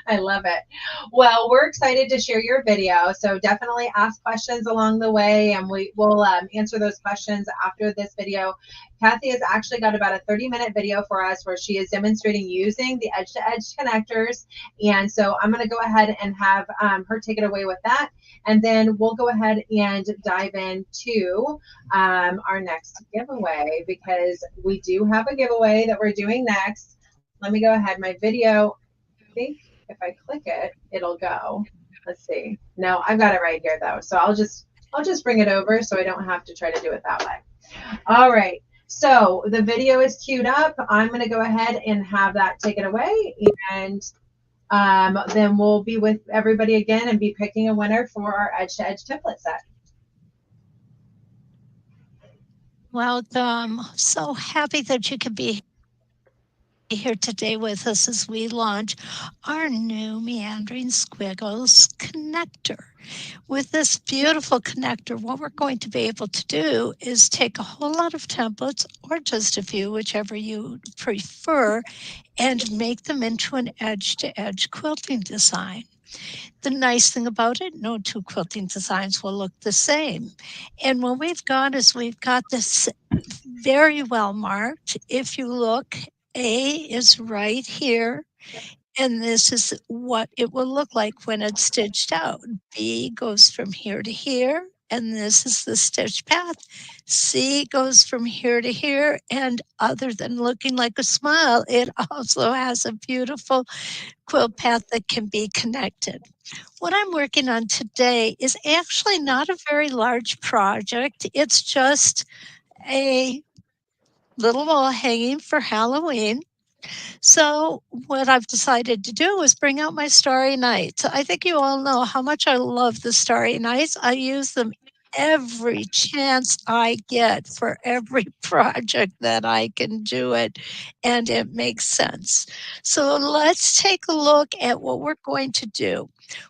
I love it. Well, we're excited to share your video. So definitely ask questions along the way, and we will answer those questions after this video. Kathy has actually got about a 30-minute video for us where she is demonstrating using the edge-to-edge connectors. And so I'm going to go ahead and have her take it away with that. And then we'll go ahead and dive into our next giveaway, because we do have a giveaway that we're doing next. Let me go ahead. My video, I think if I click it, it'll go. Let's see. No, I've got it right here though. So I'll just bring it over so I don't have to try to do it that way. All right. So the video is queued up. I'm going to go ahead and have that take it away, and then we'll be with everybody again and be picking a winner for our edge-to-edge template set. Welcome. So happy that you could be here today with us as we launch our new Meandering Squiggles connector. With this beautiful connector, what we're going to be able to do is take a whole lot of templates, or just a few, whichever you prefer, and make them into an edge-to-edge quilting design. The nice thing about it, no two quilting designs will look the same. And what we've got is we've got this very well marked. If you look, A is right here, and this is what it will look like when it's stitched out. B goes from here to here, and this is the stitch path. C goes from here to here, and other than looking like a smile, it also has a beautiful quilt path that can be connected. What I'm working on today is actually not a very large project. It's just a little wall hanging for Halloween. So what I've decided to do is bring out my Starry Nights. I think you all know how much I love the Starry Nights. I use them every chance I get for every project that I can do it, and it makes sense. So let's take a look at what we're going to do.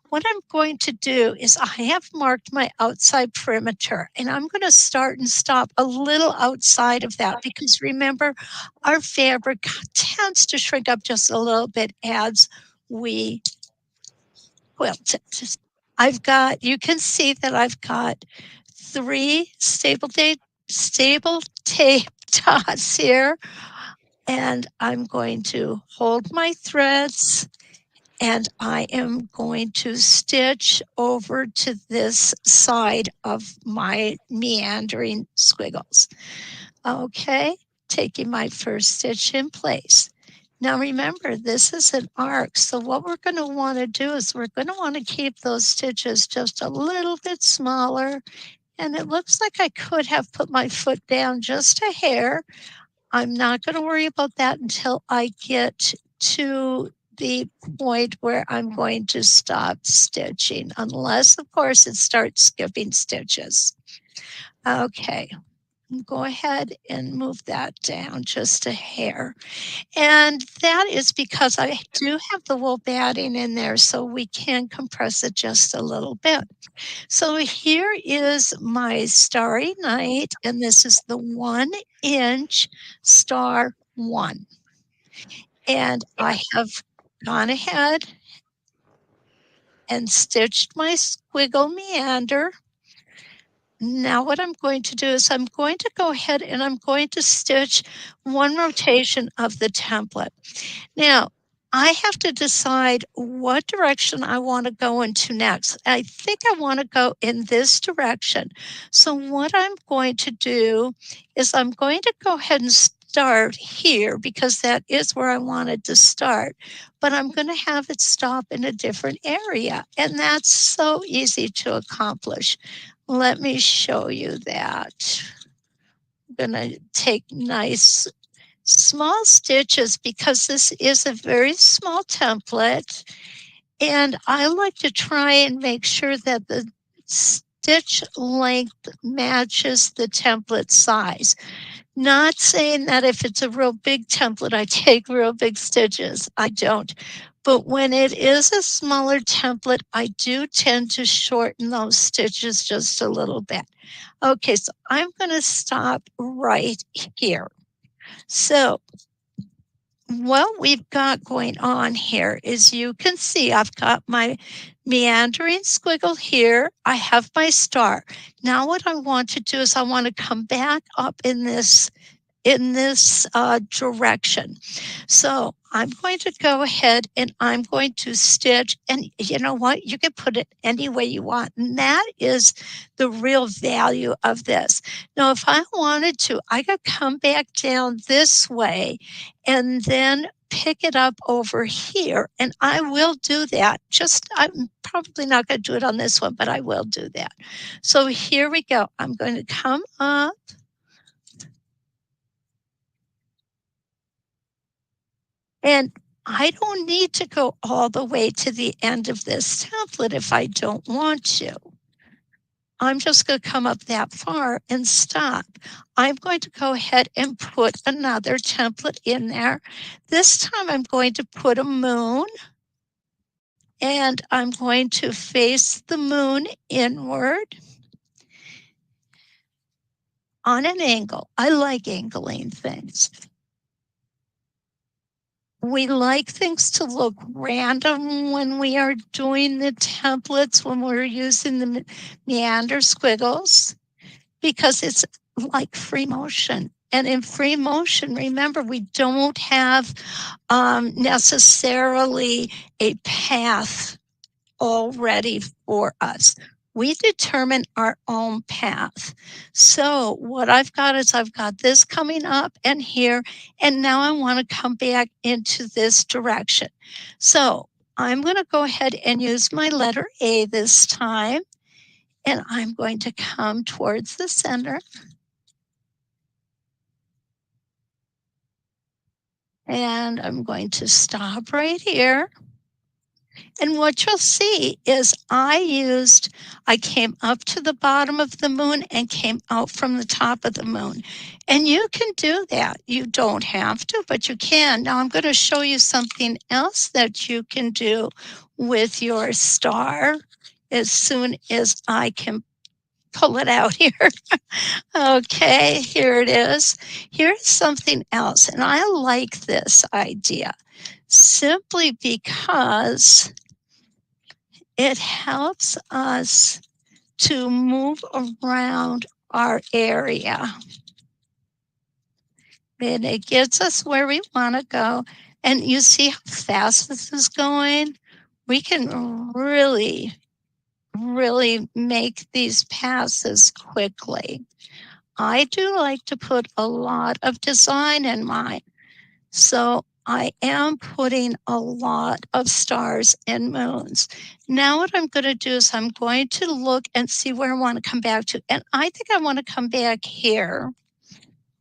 What I'm going to do is I have marked my outside perimeter, and I'm going to start and stop a little outside of that, because remember, our fabric tends to shrink up just a little bit as we quilt it. You can see that I've got 3 staple tape dots here, and I'm going to hold my threads, and I am going to stitch over to this side of my meandering squiggles. Okay, taking my first stitch in place. Now remember, this is an arc, so what we're going to want to do is we're going to want to keep those stitches just a little bit smaller. And it looks like I could have put my foot down just a hair. I'm not going to worry about that until I get to the point where I'm going to stop stitching, unless, of course, it starts skipping stitches. Okay, go ahead and move that down just a hair. And that is because I do have the wool batting in there, so we can compress it just a little bit. So here is my Starry Night, and this is the 1-inch star 1. And I have gone ahead and stitched my squiggle meander. Now what I'm going to do is I'm going to go ahead and I'm going to stitch 1 rotation of the template. Now, I have to decide what direction I want to go into next. I think I want to go in this direction. So what I'm going to do is I'm going to go ahead and start here, because that is where I wanted to start. But I'm going to have it stop in a different area. And that's so easy to accomplish. Let me show you that. I'm going to take nice small stitches, because this is a very small template, and I like to try and make sure that the stitch length matches the template size. Not saying that if it's a real big template, I take real big stitches. I don't. But when it is a smaller template, I do tend to shorten those stitches just a little bit. Okay, so I'm going to stop right here. So what we've got going on here is you can see I've got my meandering squiggle here. I have my star. Now what I want to do is I want to come back up in this direction. So I'm going to go ahead and I'm going to stitch, and you know what? You can put it any way you want. And that is the real value of this. Now, if I wanted to, I could come back down this way and then pick it up over here. And I will do that. I'm probably not going to do it on this one, but I will do that. So here we go. I'm going to come up. And I don't need to go all the way to the end of this template if I don't want to. I'm just going to come up that far and stop. I'm going to go ahead and put another template in there. This time I'm going to put a moon, and I'm going to face the moon inward on an angle. I like angling things. We like things to look random when we are doing the templates, when we're using the meander squiggles, because it's like free motion. And in free motion, remember, we don't have necessarily a path already for us. We determine our own path. So what I've got is I've got this coming up and here, and now I want to come back into this direction. So I'm going to go ahead and use my letter A this time, and I'm going to come towards the center. And I'm going to stop right here. And what you'll see is I came up to the bottom of the moon and came out from the top of the moon. And you can do that. You don't have to, but you can. Now I'm going to show you something else that you can do with your star as soon as I can pull it out here. Okay, here it is. Here's something else, and I like this idea simply because it helps us to move around our area. And it gets us where we want to go. And you see how fast this is going? We can really make these passes quickly. I do like to put a lot of design in mine. So I am putting a lot of stars and moons. Now what I'm going to do is I'm going to look and see where I want to come back to. And I think I want to come back here.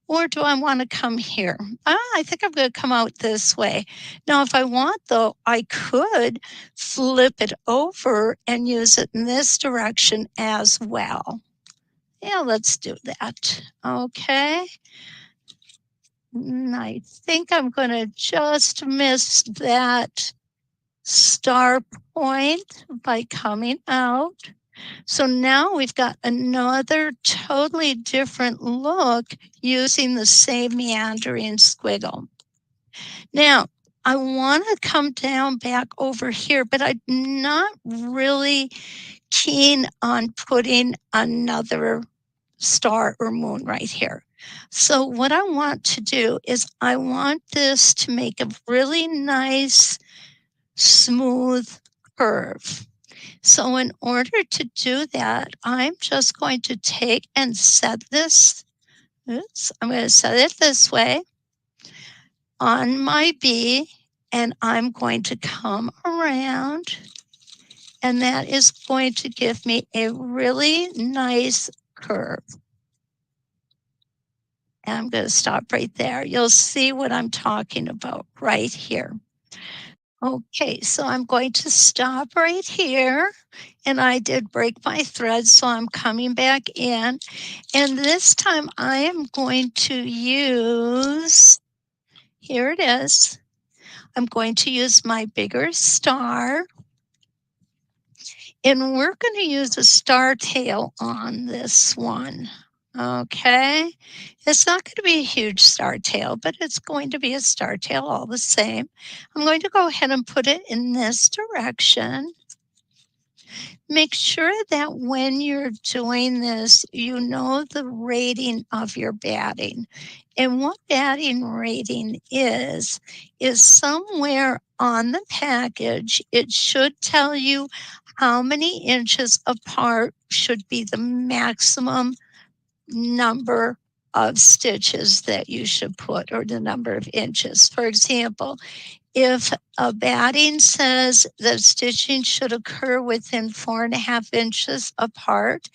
Or do I want to come here? I think I'm going to come out this way. Now, if I want, though, I could flip it over and use it in this direction as well. Yeah, let's do that. Okay. I think I'm going to just miss that star point by coming out. So now we've got another totally different look using the same meandering squiggle. Now, I want to come down back over here, but I'm not really keen on putting another star or moon right here. So what I want to do is I want this to make a really nice, smooth curve. So in order to do that, I'm just going to take and set this. I'm going to set it this way on my B, and I'm going to come around, and that is going to give me a really nice curve. And I'm going to stop right there. You'll see what I'm talking about right here. Okay, so I'm going to stop right here. And I did break my thread, so I'm coming back in. And this time I am going to use, here it is. I'm going to use my bigger star. And we're going to use a star tail on this one. Okay, it's not going to be a huge star tail, but it's going to be a star tail all the same. I'm going to go ahead and put it in this direction. Make sure that when you're doing this, you know the rating of your batting. And what batting rating is somewhere on the package, it should tell you how many inches apart should be the maximum number of stitches that you should put, or the number of inches. For example, if a batting says that stitching should occur within 4.5 inches apart,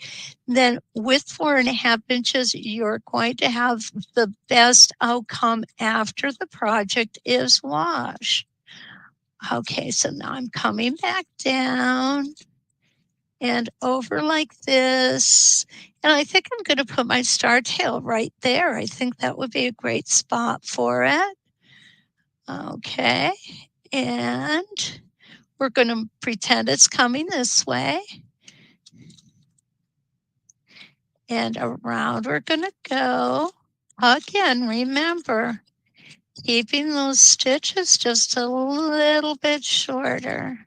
then with 4.5 inches, you're going to have the best outcome after the project is washed. Okay, so now I'm coming back down and over like this. And I think I'm going to put my star tail right there. I think that would be a great spot for it. Okay, and we're going to pretend it's coming this way. And around we're going to go. Again, remember, keeping those stitches just a little bit shorter.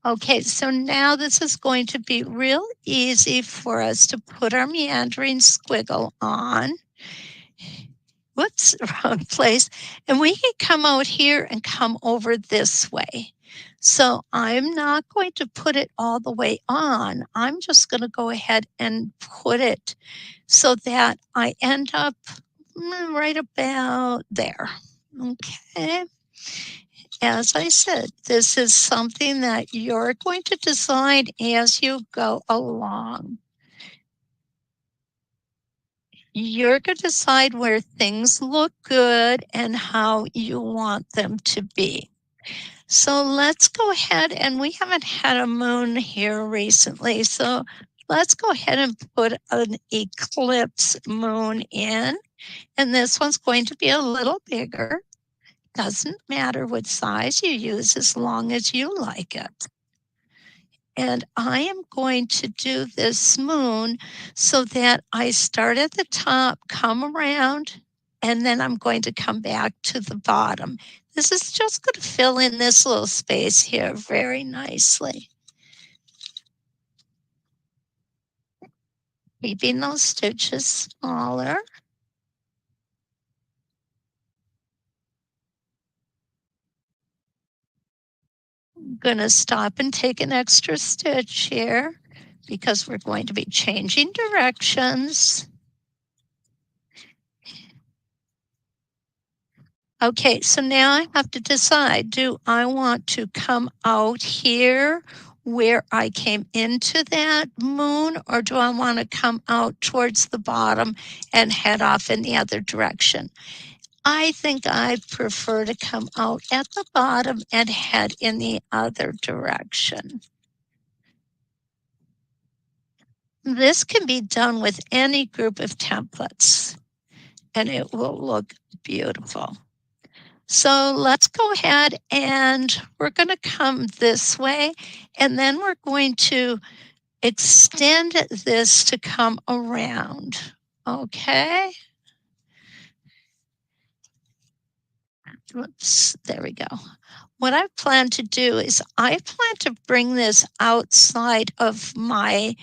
Okay, so now this is going to be real easy for us to put our meandering squiggle on. Whoops, wrong place. And we can come out here and come over this way. So I'm not going to put it all the way on. I'm just going to go ahead and put it so that I end up right about there. Okay. As I said, this is something that you're going to design as you go along. You're going to decide where things look good and how you want them to be. So let's go ahead, and we haven't had a moon here recently, so let's go ahead and put an eclipse moon in. And this one's going to be a little bigger. Doesn't matter what size you use as long as you like it. And I am going to do this moon so that I start at the top, come around, and then I'm going to come back to the bottom. This is just going to fill in this little space here very nicely. Keeping those stitches smaller. I'm going to stop and take an extra stitch here because we're going to be changing directions. Okay, so now I have to decide, do I want to come out here where I came into that moon, or do I want to come out towards the bottom and head off in the other direction? I think I prefer to come out at the bottom and head in the other direction. This can be done with any group of templates, and it will look beautiful. So let's go ahead and we're going to come this way, and then we're going to extend this to come around. Okay. Whoops, there we go. What I plan to do is I plan to bring this outside of my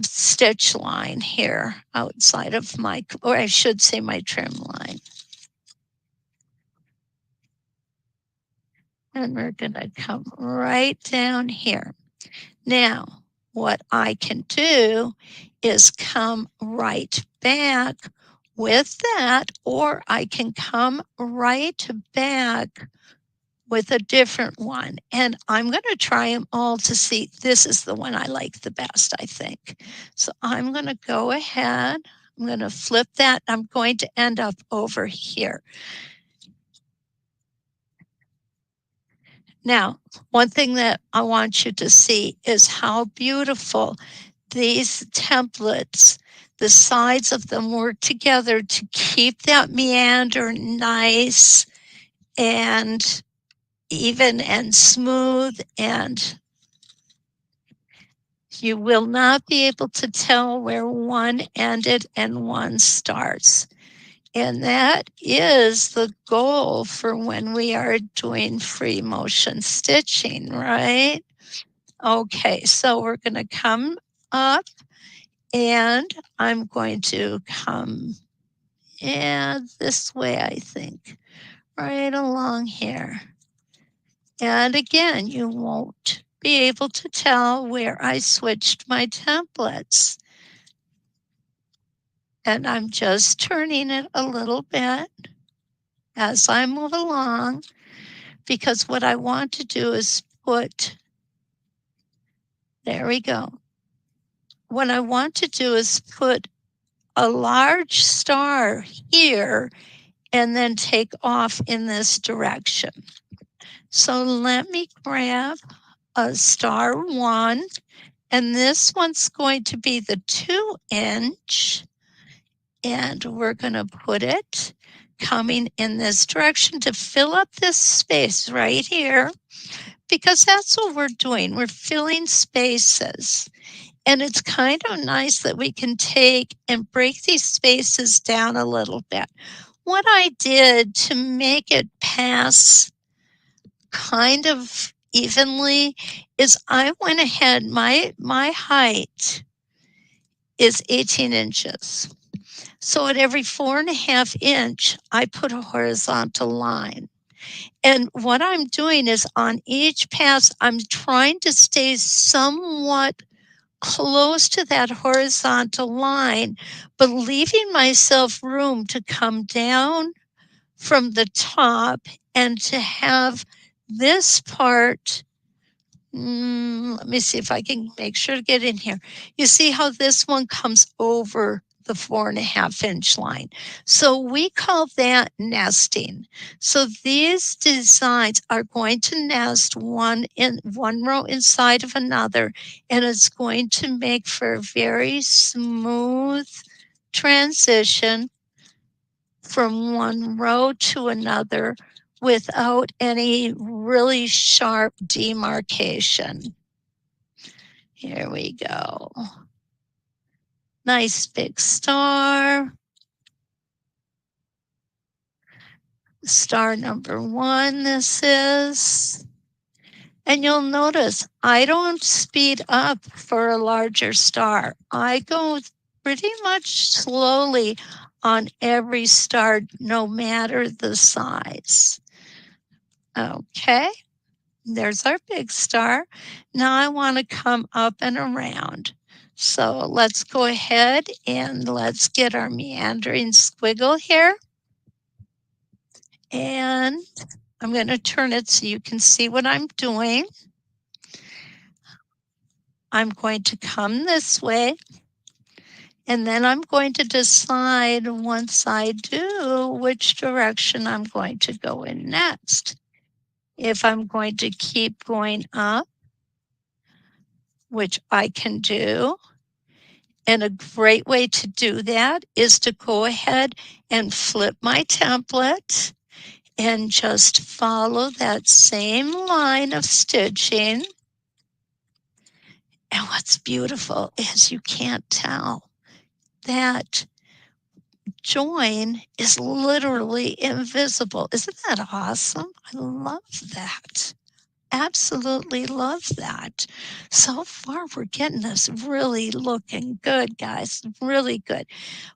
stitch line here, outside of my, or I should say my trim line. And we're going to come right down here. Now, what I can do is come right back with that, or I can come right back with a different one. And I'm going to try them all to see. This is the one I like the best, I think. So I'm going to go ahead. I'm going to flip that. I'm going to end up over here. Now, one thing that I want you to see is how beautiful these templates, the sides of them work together to keep that meander nice and even and smooth. And You will not be able to tell where one ended and one starts. And that is the goal for when we are doing free motion stitching, right? Okay, so we're going to come up and I'm going to come this way, I think, right along here. And again, you won't be able to tell where I switched my templates. And I'm just turning it a little bit as I move along, because what I want to do is put, there we go. What I want to do is put a large star here and then take off in this direction. So let me grab a star 1, and this one's going to be the 2-inch, and we're going to put it coming in this direction to fill up this space right here, because that's what we're doing. We're filling spaces. And it's kind of nice that we can take and break these spaces down a little bit. What I did to make it pass kind of evenly is I went ahead, my height is 18 inches. So at every 4.5 inch, I put a horizontal line. And what I'm doing is on each pass, I'm trying to stay somewhat close to that horizontal line, but leaving myself room to come down from the top and to have this part. Let me see if I can make sure to get in here. You see how this one comes over the 4.5 inch line. So we call that nesting. So these designs are going to nest one row inside of another, and it's going to make for a very smooth transition from one row to another without any really sharp demarcation. Here we go. Nice big star. Star number 1, this is. And you'll notice I don't speed up for a larger star. I go pretty much slowly on every star, no matter the size. Okay, there's our big star. Now I want to come up and around. So let's go ahead and let's get our meandering squiggle here. And I'm going to turn it so you can see what I'm doing. I'm going to come this way. And then I'm going to decide once I do which direction I'm going to go in next. If I'm going to keep going up, which I can do. And a great way to do that is to go ahead and flip my template and just follow that same line of stitching. And what's beautiful is you can't tell that join is literally invisible. Isn't that awesome? I love that. Absolutely love that. So far, we're getting this really looking good, guys. Really good.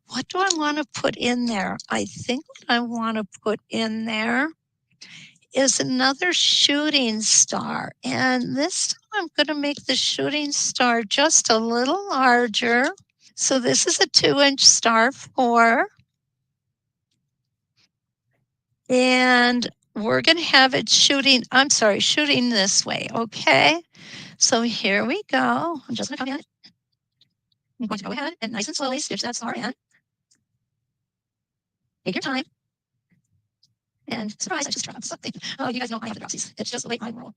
What do I want to put in there? I think what I want to put in there is another shooting star. And this time I'm going to make the shooting star just a little larger. So this is a 2-inch star 4. And we're going to have it shooting this way, okay? So here we go. I'm just going to come in. I'm going to go ahead and nice and slowly stitch that star in. Take your time. And surprise, I just dropped something. Oh, you guys know I have to drop these. It's just the way I roll.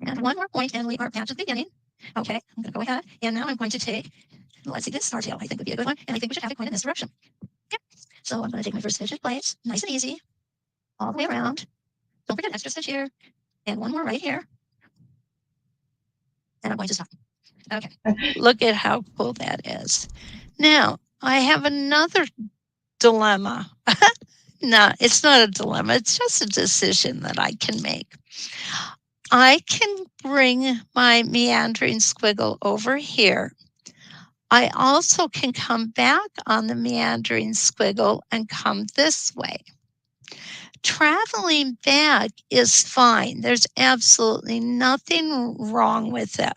And one more point, and we are at the beginning. Okay, I'm going to go ahead, and now I'm going to take, let's see, this star tail I think would be a good one, and I think we should have it point in this direction. Yep. So I'm going to take my first stitch in place, nice and easy, all the way around. Don't forget extra stitch here, and one more right here. And I'm going to stop. Okay, look at how cool that is. Now, I have another dilemma. No, it's not a dilemma. It's just a decision that I can make. I can bring my meandering squiggle over here. I also can come back on the meandering squiggle and come this way. Traveling back is fine. There's absolutely nothing wrong with it.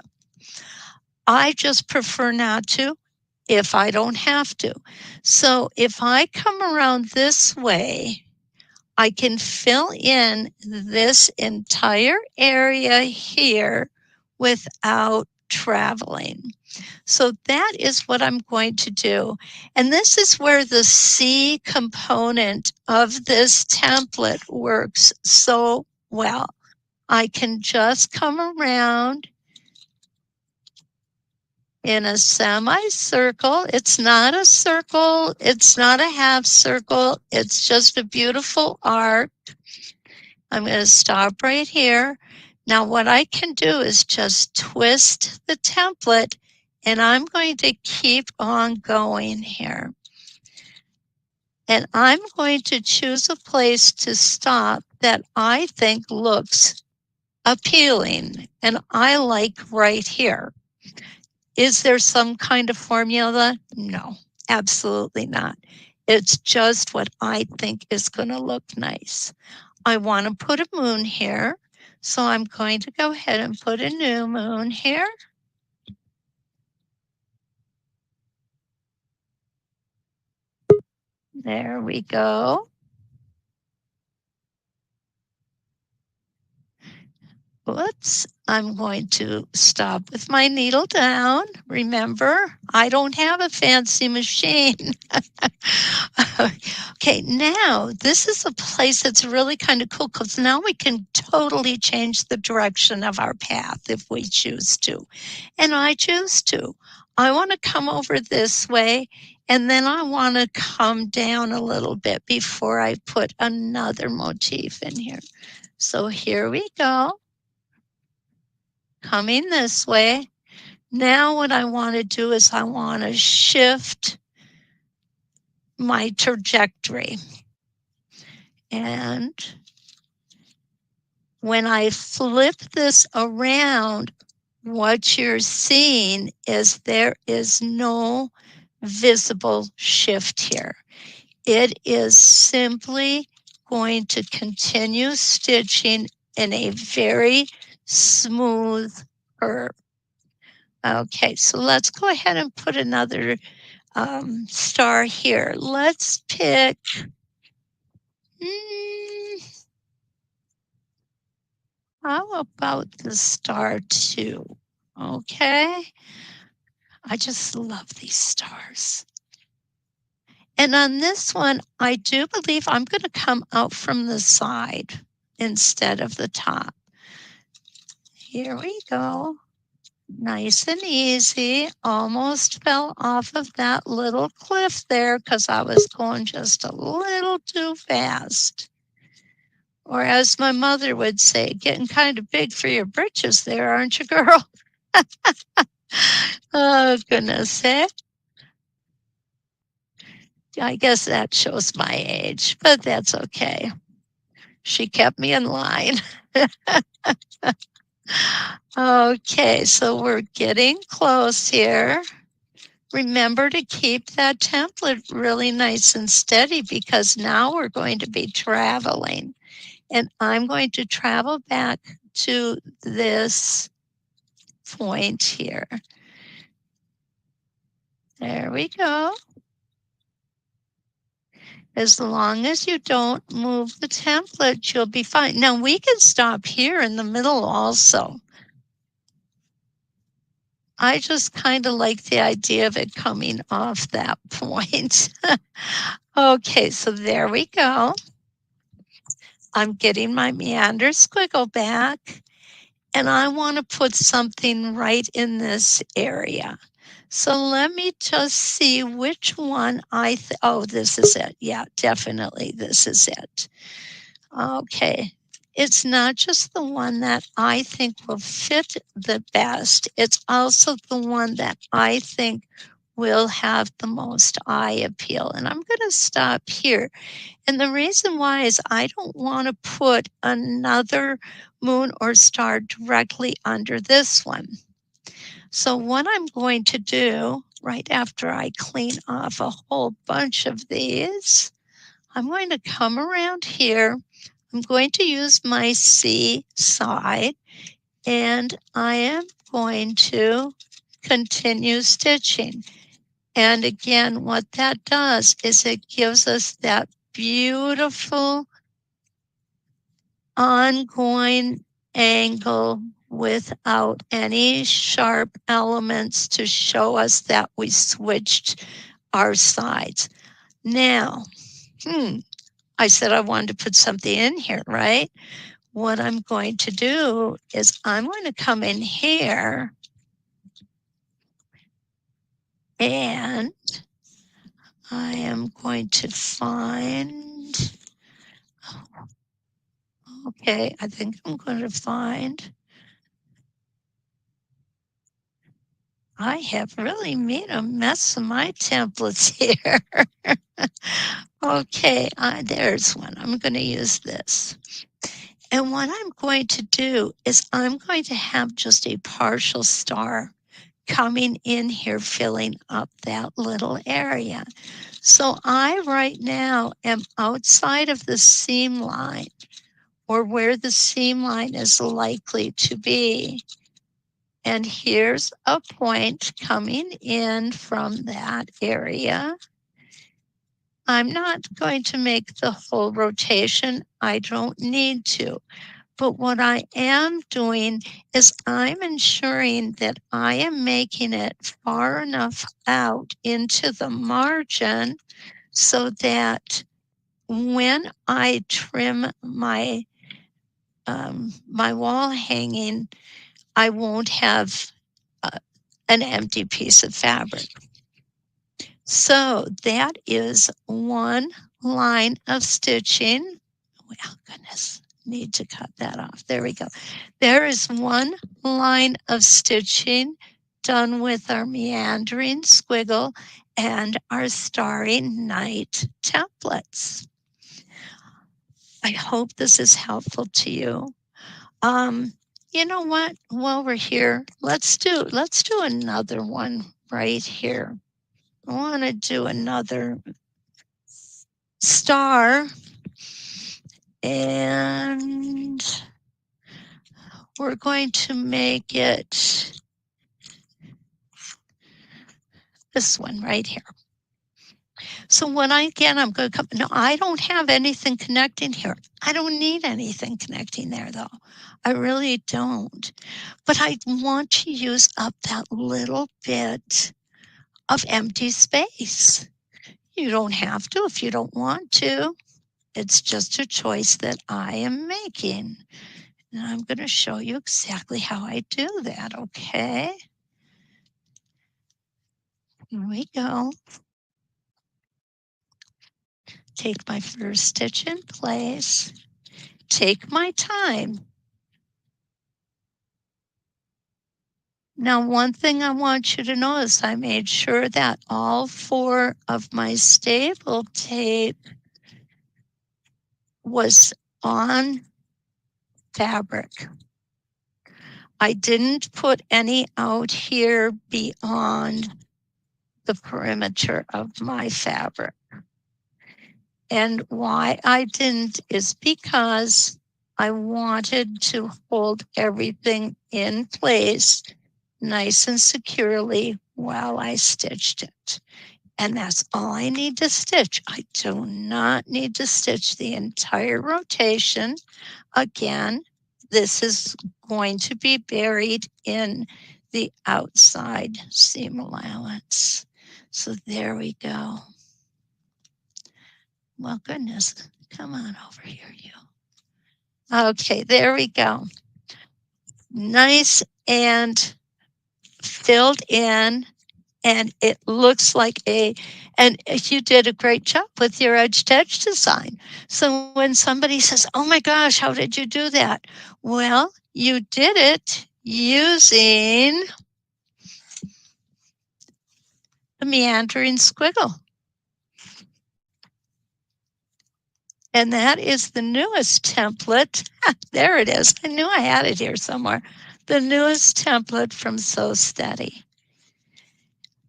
I just prefer not to if I don't have to. So if I come around this way, I can fill in this entire area here without traveling. So that is what I'm going to do. And this is where the C component of this template works so well. I can just come around in a semicircle. It's not a circle. It's not a half circle. It's just a beautiful arc. I'm going to stop right here. Now what I can do is just twist the template, and I'm going to keep on going here. And I'm going to choose a place to stop that I think looks appealing, and I like right here. Is there some kind of formula? No, absolutely not. It's just what I think is going to look nice. I want to put a moon here, so I'm going to go ahead and put a new moon here. There we go. Oops, I'm going to stop with my needle down. Remember, I don't have a fancy machine. Okay, now this is a place that's really kind of cool because now we can totally change the direction of our path if we choose to. And I choose to. I want to come over this way, and then I want to come down a little bit before I put another motif in here. So here we go. Coming this way. Now what I want to do is I want to shift my trajectory. And when I flip this around, what you're seeing is there is no visible shift here. It is simply going to continue stitching in a very smooth curve. Okay, so let's go ahead and put another star here. Let's pick, how about the star 2? Okay, I just love these stars. And on this one, I do believe I'm going to come out from the side instead of the top. Here we go. Nice and easy. Almost fell off of that little cliff there because I was going just a little too fast. Or as my mother would say, getting kind of big for your britches there, aren't you, girl? Oh, goodness sake. I guess that shows my age, but that's okay. She kept me in line. Okay, so we're getting close here. Remember to keep that template really nice and steady because now we're going to be traveling. And I'm going to travel back to this point here. There we go. As long as you don't move the template, you'll be fine. Now we can stop here in the middle also. I just kind of like the idea of it coming off that point. Okay, so there we go. I'm getting my meander squiggle back, and I want to put something right in this area. So let me just see which one oh, this is it. Yeah, definitely this is it. Okay, it's not just the one that I think will fit the best, it's also the one that I think will have the most eye appeal. And I'm going to stop here. And the reason why is I don't want to put another moon or star directly under this one. So what I'm going to do right after I clean off a whole bunch of these, I'm going to come around here. I'm going to use my C side, and I am going to continue stitching. And again, what that does is it gives us that beautiful ongoing angle without any sharp elements to show us that we switched our sides. Now, I said I wanted to put something in here, right? What I'm going to do is I'm going to come in here and I am going to find, okay, I think I'm going to find, I have really made a mess of my templates here. Okay, there's one. I'm going to use this. And what I'm going to do is I'm going to have just a partial star coming in here, filling up that little area. So I right now am outside of the seam line, or where the seam line is likely to be. And here's a point coming in from that area. I'm not going to make the whole rotation. I don't need to. But what I am doing is I'm ensuring that I am making it far enough out into the margin so that when I trim my my wall hanging, I won't have an empty piece of fabric. So that is one line of stitching. Oh goodness, need to cut that off. There we go. There is one line of stitching done with our meandering squiggle and our starry night templates. I hope this is helpful to you. You know what? While we're here, let's do another one right here. I want to do another star, and we're going to make it this one right here. So when I'm going to come, no, I don't have anything connecting here. I don't need anything connecting there though. I really don't. But I want to use up that little bit of empty space. You don't have to if you don't want to. It's just a choice that I am making. And I'm going to show you exactly how I do that, okay? Here we go. Take my first stitch in place. Take my time. Now, one thing I want you to know is I made sure that all 4 of my staple tape was on fabric. I didn't put any out here beyond the perimeter of my fabric. And why I didn't is because I wanted to hold everything in place nice and securely while I stitched it. And that's all I need to stitch. I do not need to stitch the entire rotation. Again, this is going to be buried in the outside seam allowance. So there we go. Well, goodness, come on over here, you. Okay, there we go. Nice and filled in. and it looks like and you did a great job with your edge to edge design. So when somebody says, oh my gosh, how did you do that? Well, you did it using a meandering squiggle. And that is the newest template. There it is. I knew I had it here somewhere. The newest template from So Steady.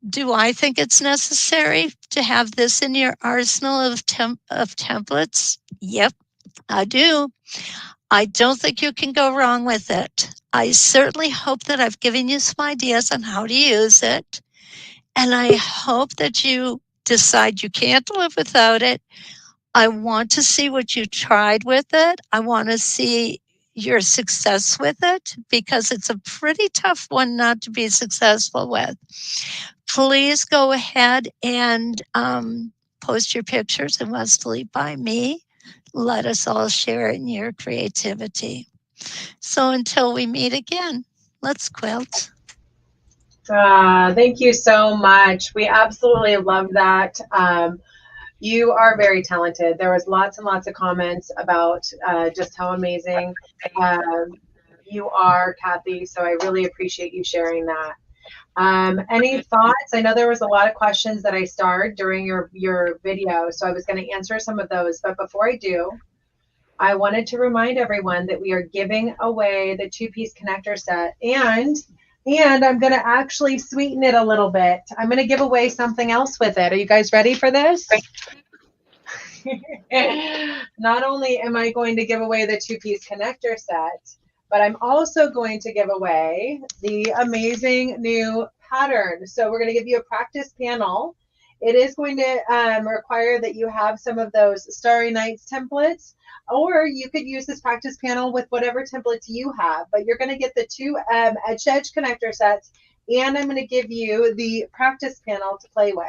Do I think it's necessary to have this in your arsenal of templates? Yep, I do. I don't think you can go wrong with it. I certainly hope that I've given you some ideas on how to use it. And I hope that you decide you can't live without it. I want to see what you tried with it. I want to see your success with it, because it's a pretty tough one not to be successful with. Please go ahead and post your pictures in Westerly by me. Let us all share in your creativity. So until we meet again, let's quilt. Thank you so much. We absolutely love that. You are very talented. There was lots and lots of comments about just how amazing you are, Kathy. So I really appreciate you sharing that. Any thoughts? I know there was a lot of questions that I starred during your video, so I was going to answer some of those. But before I do, I wanted to remind everyone that we are giving away the 2-piece connector set, and I'm going to actually sweeten it a little bit. I'm going to give away something else with it. Are you guys ready for this? Not only am I going to give away the 2-piece connector set, but I'm also going to give away the amazing new pattern. So we're going to give you a practice panel. It is going to require that you have some of those Starry Nights templates, or you could use this practice panel with whatever templates you have, but you're going to get the 2 edge-to-edge connector sets, and I'm going to give you the practice panel to play with.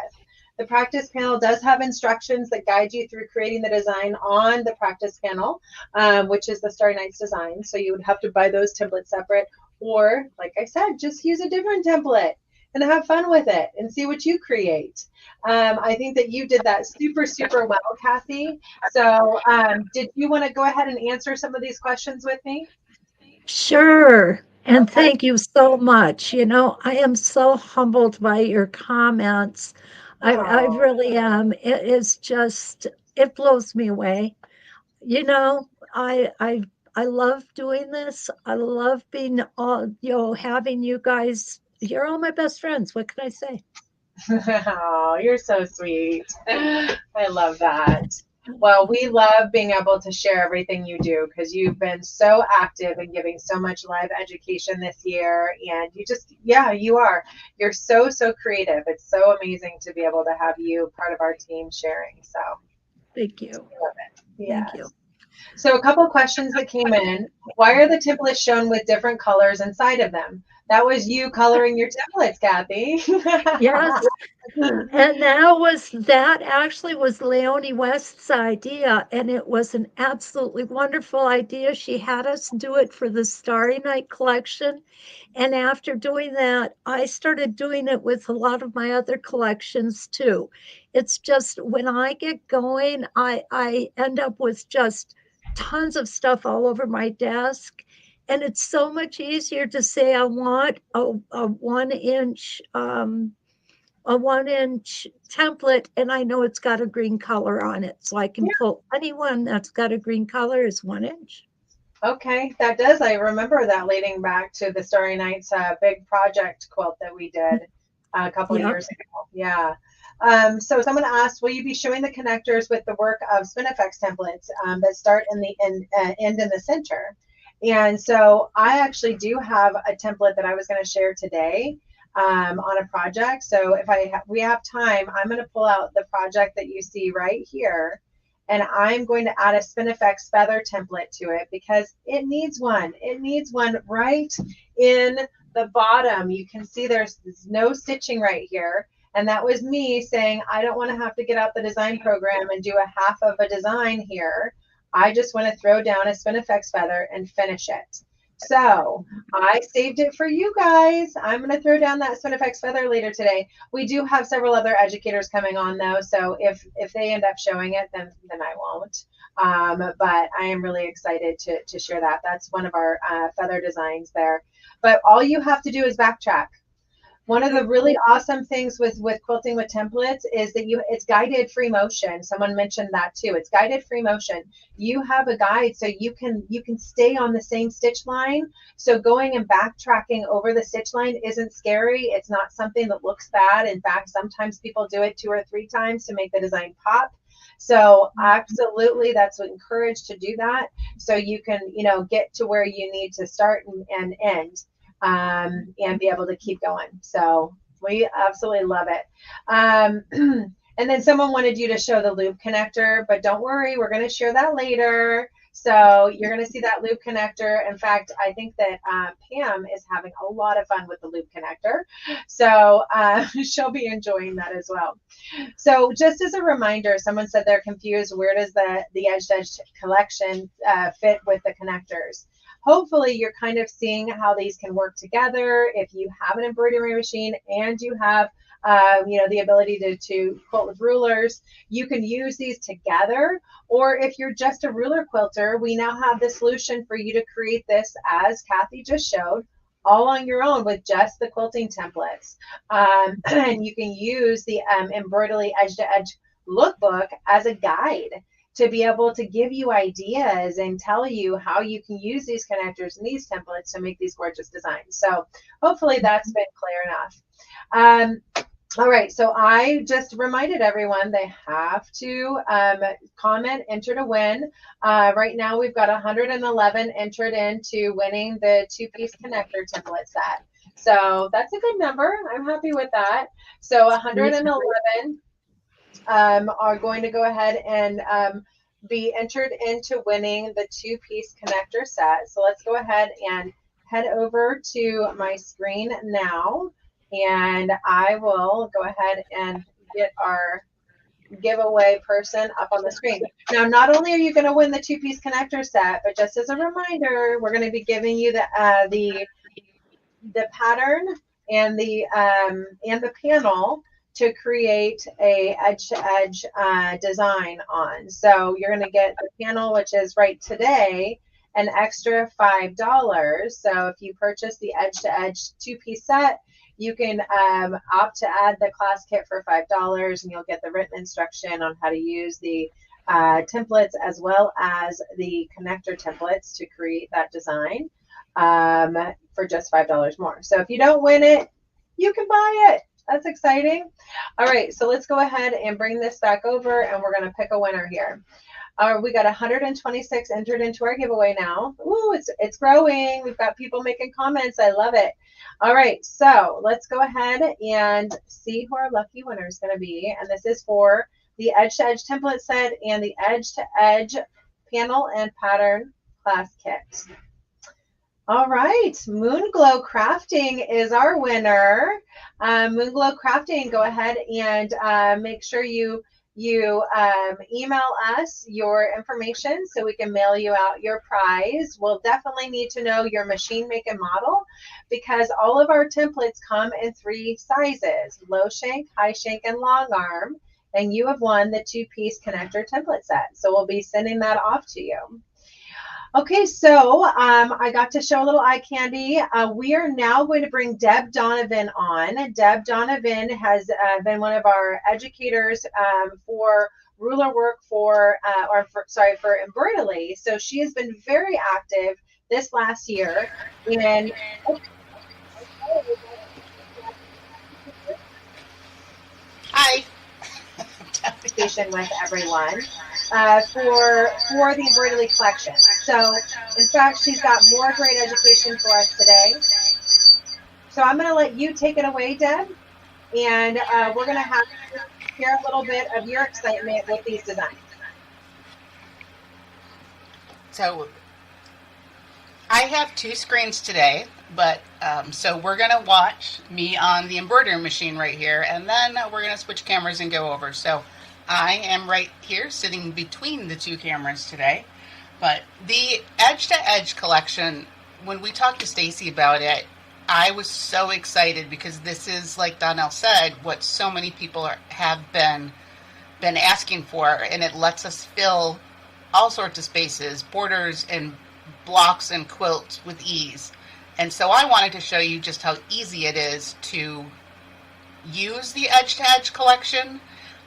The practice panel does have instructions that guide you through creating the design on the practice panel, which is the Starry Nights design. So you would have to buy those templates separate, or like I said, just use a different template and have fun with it and see what you create. I think that you did that super, super well, Kathy. So did you want to go ahead and answer some of these questions with me? Sure. And thank you so much. You know, I am so humbled by your comments. I really am. It is just, it blows me away. You know, I love doing this. I love being all, having you guys. You're all my best friends. What can I say? Oh, you're so sweet. I love that. Well, we love being able to share everything you do, because you've been so active and giving so much live education this year. And you just, yeah, you are. You're so, so creative. It's so amazing to be able to have you part of our team sharing. So Thank you. love it. Yes. Thank you. So a couple of questions that came in. Why are the templates shown with different colors inside of them? That was you coloring your templates, Kathy. Yes. And that actually was Leonie West's idea, and it was an absolutely wonderful idea. She had us do it for the Starry Night collection. And after doing that, I started doing it with a lot of my other collections too. It's just when I get going, I end up with just tons of stuff all over my desk. And it's so much easier to say I want a 1-inch a 1-inch template, and I know it's got a green color on it. So I can pull anyone that's got a green color is 1 inch. Okay, that does. I remember that leading back to the Starry Nights big project quilt that we did a couple of years ago. Yeah. So someone asked, will you be showing the connectors with the work of Spinifex templates that start in the end in the center? And so I actually do have a template that I was going to share today on a project. So if we have time, I'm going to pull out the project that you see right here, and I'm going to add a Spinifex feather template to it, because it needs one. It needs one right in the bottom. You can see there's no stitching right here. And that was me saying, I don't want to have to get out the design program and do a half of a design here. I just want to throw down a Spinifex feather and finish it. So I saved it for you guys. I'm going to throw down that Spinifex feather later today. We do have several other educators coming on though. So if they end up showing it, then I won't. But I am really excited to share that. That's one of our feather designs there. But all you have to do is backtrack. One of the really awesome things with quilting with templates is that it's guided free motion. Someone mentioned that too. It's guided free motion. You have a guide so you can stay on the same stitch line. So going and backtracking over the stitch line isn't scary. It's not something that looks bad. In fact, sometimes people do it 2 or 3 times to make the design pop. So absolutely, that's encouraged to do that. So you can, get to where you need to start and end. And be able to keep going. So we absolutely love it. And then someone wanted you to show the loop connector, but don't worry, we're going to share that later. So you're going to see that loop connector. In fact, I think that Pam is having a lot of fun with the loop connector. So she'll be enjoying that as well. So just as a reminder, someone said they're confused. Where does the Edge to Edge collection fit with the connectors? Hopefully you're kind of seeing how these can work together. If you have an embroidery machine and you have the ability to quilt with rulers, you can use these together. Or if you're just a ruler quilter, we now have the solution for you to create this, as Kathy just showed, all on your own with just the quilting templates. And you can use the Embroidery Edge to Edge lookbook as a guide to be able to give you ideas and tell you how you can use these connectors and these templates to make these gorgeous designs. So hopefully that's been clear enough. All right, so I just reminded everyone they have to comment, enter to win. Right now we've got 111 entered into winning the 2-piece connector template set. So that's a good number. I'm happy with that. So 111 are going to go ahead and be entered into winning the 2-piece connector set. So let's go ahead and head over to my screen now, and I will go ahead and get our giveaway person up on the screen. Now, not only are you going to win the 2-piece connector set, but just as a reminder, we're going to be giving you the pattern and the panel to create a edge-to-edge design on. So you're going to get the panel, which is right today, an extra $5. So if you purchase the edge-to-edge 2-piece set, you can opt to add the class kit for $5, and you'll get the written instruction on how to use the templates as well as the connector templates to create that design for just $5 more. So if you don't win it, you can buy it. That's exciting. All right, so let's go ahead and bring this back over, and we're going to pick a winner here. We got 126 entered into our giveaway now. Ooh, it's growing. We've got people making comments. I love it. All right, so let's go ahead and see who our lucky winner is going to be. And this is for the Edge to Edge template set and the Edge to Edge panel and pattern class kit. All right, Moonglow Crafting is our winner. Moonglow Crafting, go ahead and make sure you email us your information so we can mail you out your prize. We'll definitely need to know your machine, make, and model, because all of our templates come in 3 sizes: low shank, high shank, and long arm. And you have won the 2-piece connector template set. So we'll be sending that off to you. Okay, so I got to show a little eye candy. We are now going to bring Deb Donovan on. Deb Donovan has been one of our educators for ruler work for Embroidery. So she has been very active this last year. And hi. With everyone for the Embroidery collection. So in fact, she's got more great education for us today. So I'm going to let you take it away, Deb, and we're going to have you share a little bit of your excitement with these designs. So I have 2 screens today, but so we're going to watch me on the embroidery machine right here, and then we're going to switch cameras and go over. So I am right here sitting between the 2 cameras today, but the Edge to Edge collection when we talked to Stacy about it, I was so excited because this is, like Donnell said, what so many people have been asking for, and it lets us fill all sorts of spaces, borders and blocks and quilts with ease. And so I wanted to show you just how easy it is to use the Edge to Edge collection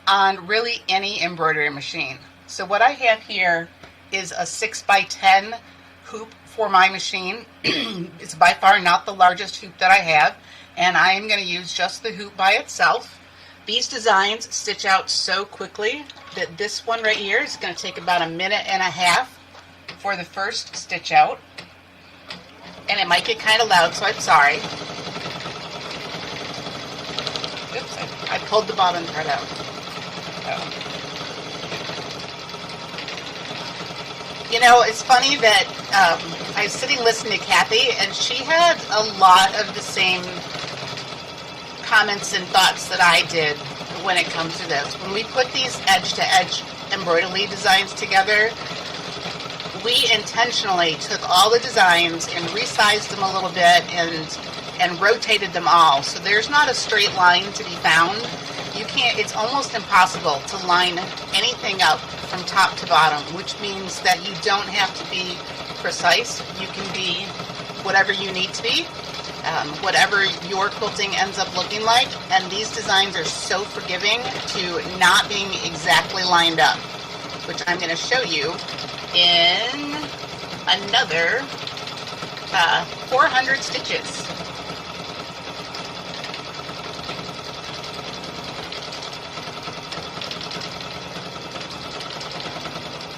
on really any embroidery machine. So what I have here is a 6x10 hoop for my machine. It's by far not the largest hoop that I have, and I am going to use just the hoop by itself. These designs stitch out so quickly that this one right here is going to take about 1.5 minutes for the first stitch out. And it might get kind of loud, so I'm sorry. Oops, I pulled the bottom thread out. Oh. You know, it's funny that I was sitting listening to Kathy, and she had a lot of the same comments and thoughts that I did when it comes to this. When we put these edge-to-edge embroidery designs together, we intentionally took all the designs and resized them a little bit and rotated them all. So there's not a straight line to be found. You can't, it's almost impossible to line anything up from top to bottom, which means that you don't have to be precise. You can be whatever you need to be, whatever your quilting ends up looking like. And these designs are so forgiving to not being exactly lined up, which I'm going to show you in another 400 stitches.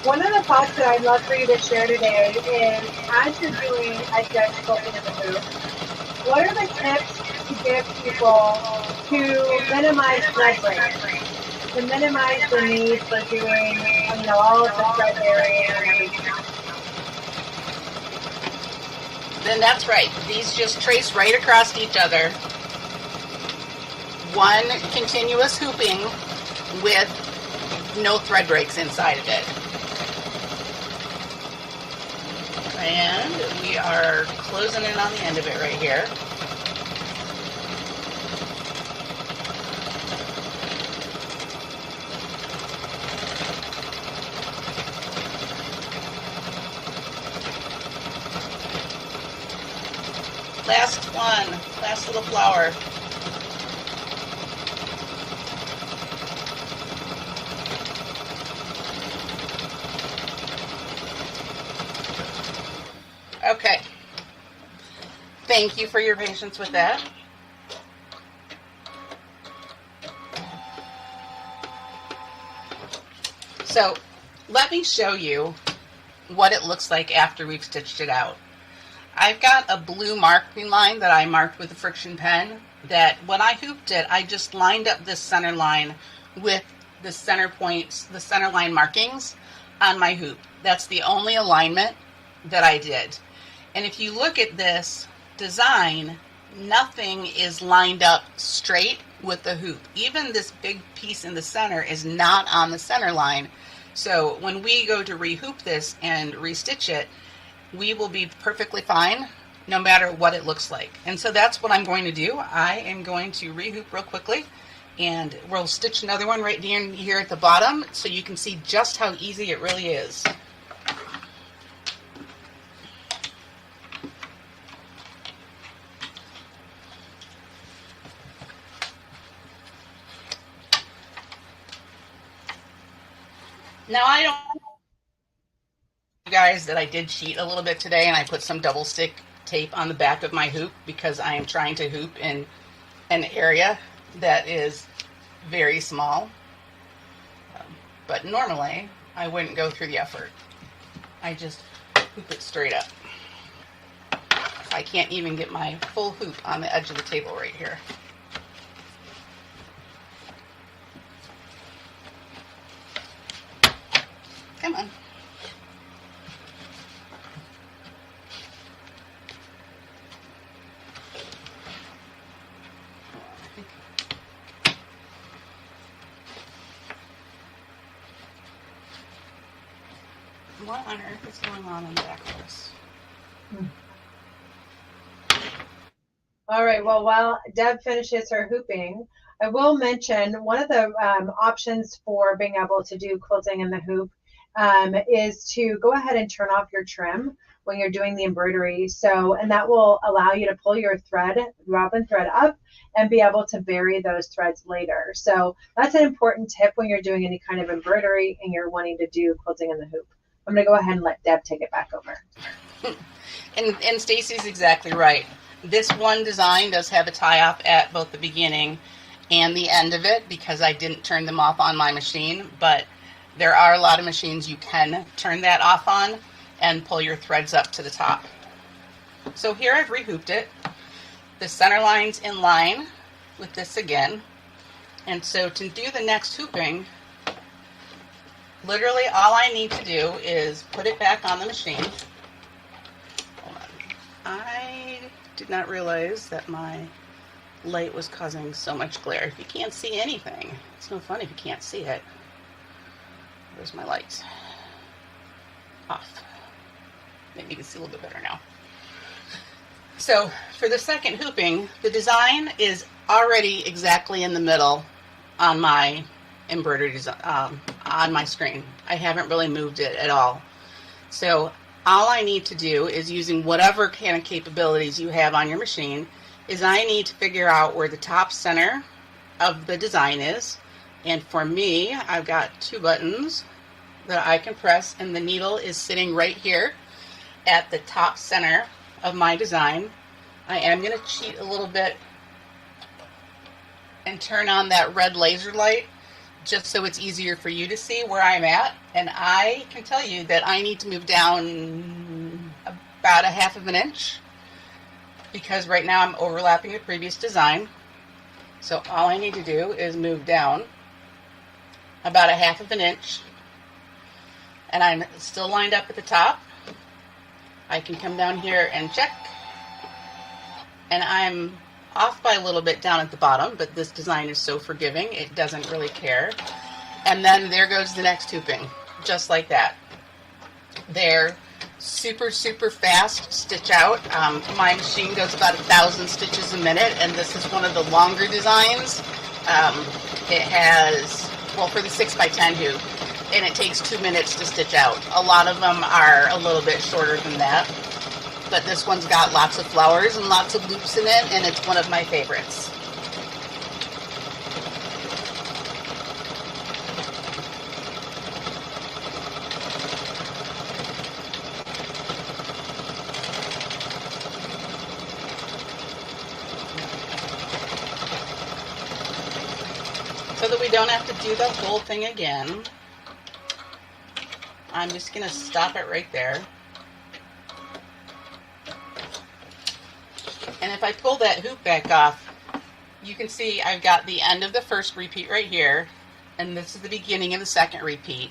One of the thoughts that I'd love for you to share today is, as you're doing a Edge quilting in the hoop, what are the tips to give people to minimize thread break, to minimize the need for doing, you know, all of the thread area and everything else? Then that's right. These just trace right across each other. One continuous hooping with no thread breaks inside of it. And we are closing in on the end of it right here. Last one, last little flower. Okay. Thank you for your patience with that. So let me show you what it looks like after we've stitched it out. I've got a blue marking line that I marked with a friction pen that when I hooped it, I just lined up this center line with the center points, the center line markings on my hoop. That's the only alignment that I did. And if you look at this design, nothing is lined up straight with the hoop. Even this big piece in the center is not on the center line. So when we go to rehoop this and restitch it, we will be perfectly fine no matter what it looks like. And so that's what I'm going to do. I am going to rehoop real quickly, and we'll stitch another one right down here at the bottom so you can see just how easy it really is. Now I don't you guys that I did cheat a little bit today, and I put some double stick tape on the back of my hoop because I am trying to hoop in an area that is very small. But normally I wouldn't go through the effort. I just hoop it straight up. I can't even get my full hoop on the edge of the table right here. Come on. What on earth is going on in the back of this? All right. Well, while Deb finishes her hooping, I will mention one of the options for being able to do quilting in the hoop is to go ahead and turn off your trim when you're doing the embroidery. So, and that will allow you to pull your thread, robin thread up and be able to bury those threads later. So that's an important tip when you're doing any kind of embroidery and you're wanting to do quilting in the hoop. I'm going to go ahead and let Deb take it back over. And Stacy's exactly right. This one design does have a tie-off at both the beginning and the end of it because I didn't turn them off on my machine, but there are a lot of machines you can turn that off on and pull your threads up to the top. So here I've rehooped it. The center line's in line with this again. And so to do the next hooping, literally all I need to do is put it back on the machine. Hold on. I did not realize that my light was causing so much glare. If you can't see anything, it's no fun if you can't see it. Where's my light? Off. Maybe you can see a little bit better now. So for the second hooping, the design is already exactly in the middle on my embroidery design, on my screen. I haven't really moved it at all. So all I need to do is, using whatever kind of capabilities you have on your machine, is I need to figure out where the top center of the design is. And for me, I've got two buttons that I can press, and the needle is sitting right here at the top center of my design. I am going to cheat a little bit and turn on that red laser light just so it's easier for you to see where I'm at. And I can tell you that I need to move down about a half of an inch because right now I'm overlapping the previous design. So all I need to do is move down about a half of an inch, and I'm still lined up at the top. I can come down here and check, and I'm off by a little bit down at the bottom, but this design is so forgiving, it doesn't really care. And then there goes the next hooping, just like that. They're super, super fast stitch out. My machine goes about 1,000 stitches a minute, and this is one of the longer designs. It has, well, for the 6x10 hoop, and it takes 2 minutes to stitch out. A lot of them are a little bit shorter than that, but this one's got lots of flowers and lots of loops in it, and it's one of my favorites. So that we don't have to do the whole thing again, I'm just going to stop it right there. And if I pull that hoop back off, you can see I've got the end of the first repeat right here, and this is the beginning of the second repeat.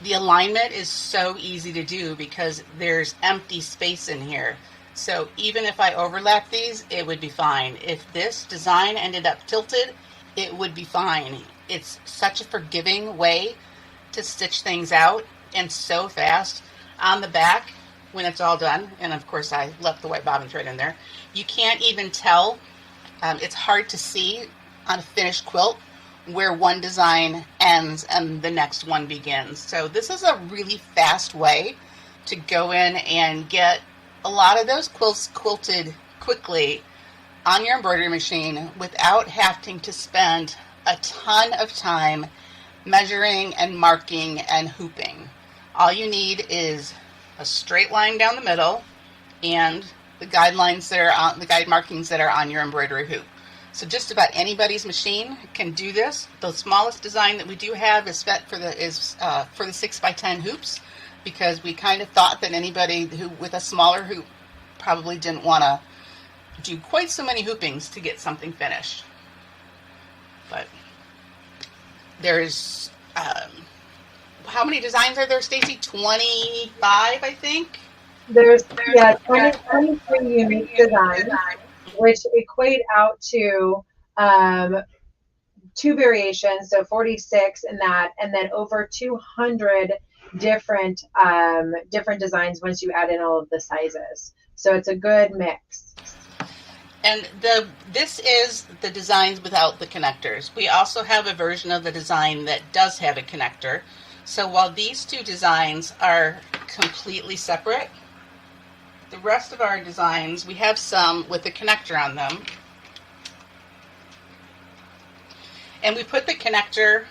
The alignment is so easy to do because there's empty space in here. So even if I overlap these, it would be fine. If this design ended up tilted, it would be fine. It's such a forgiving way to stitch things out, and so fast. On the back, when it's all done, and of course I left the white bobbin thread in there, you can't even tell. It's hard to see on a finished quilt where one design ends and the next one begins. So this is a really fast way to go in and get a lot of those quilts quilted quickly on your embroidery machine without having to spend a ton of time measuring and marking and hooping. All you need is a straight line down the middle and the guidelines that are on the guide markings that are on your embroidery hoop. So just about anybody's machine can do this. The smallest design that we do have is for the 6x10 hoops, because we kind of thought that anybody who with a smaller hoop probably didn't want to do quite so many hoopings to get something finished. But there's how many designs are there, Stacy? 25, I think. There's 23 unique designs, which equate out to 2 variations, so 46 in that, and then over 200 different designs once you add in all of the sizes. So it's a good mix. And this is the designs without the connectors. We also have a version of the design that does have a connector. So while these two designs are completely separate, the rest of our designs, we have some with a connector on them. And we put the connector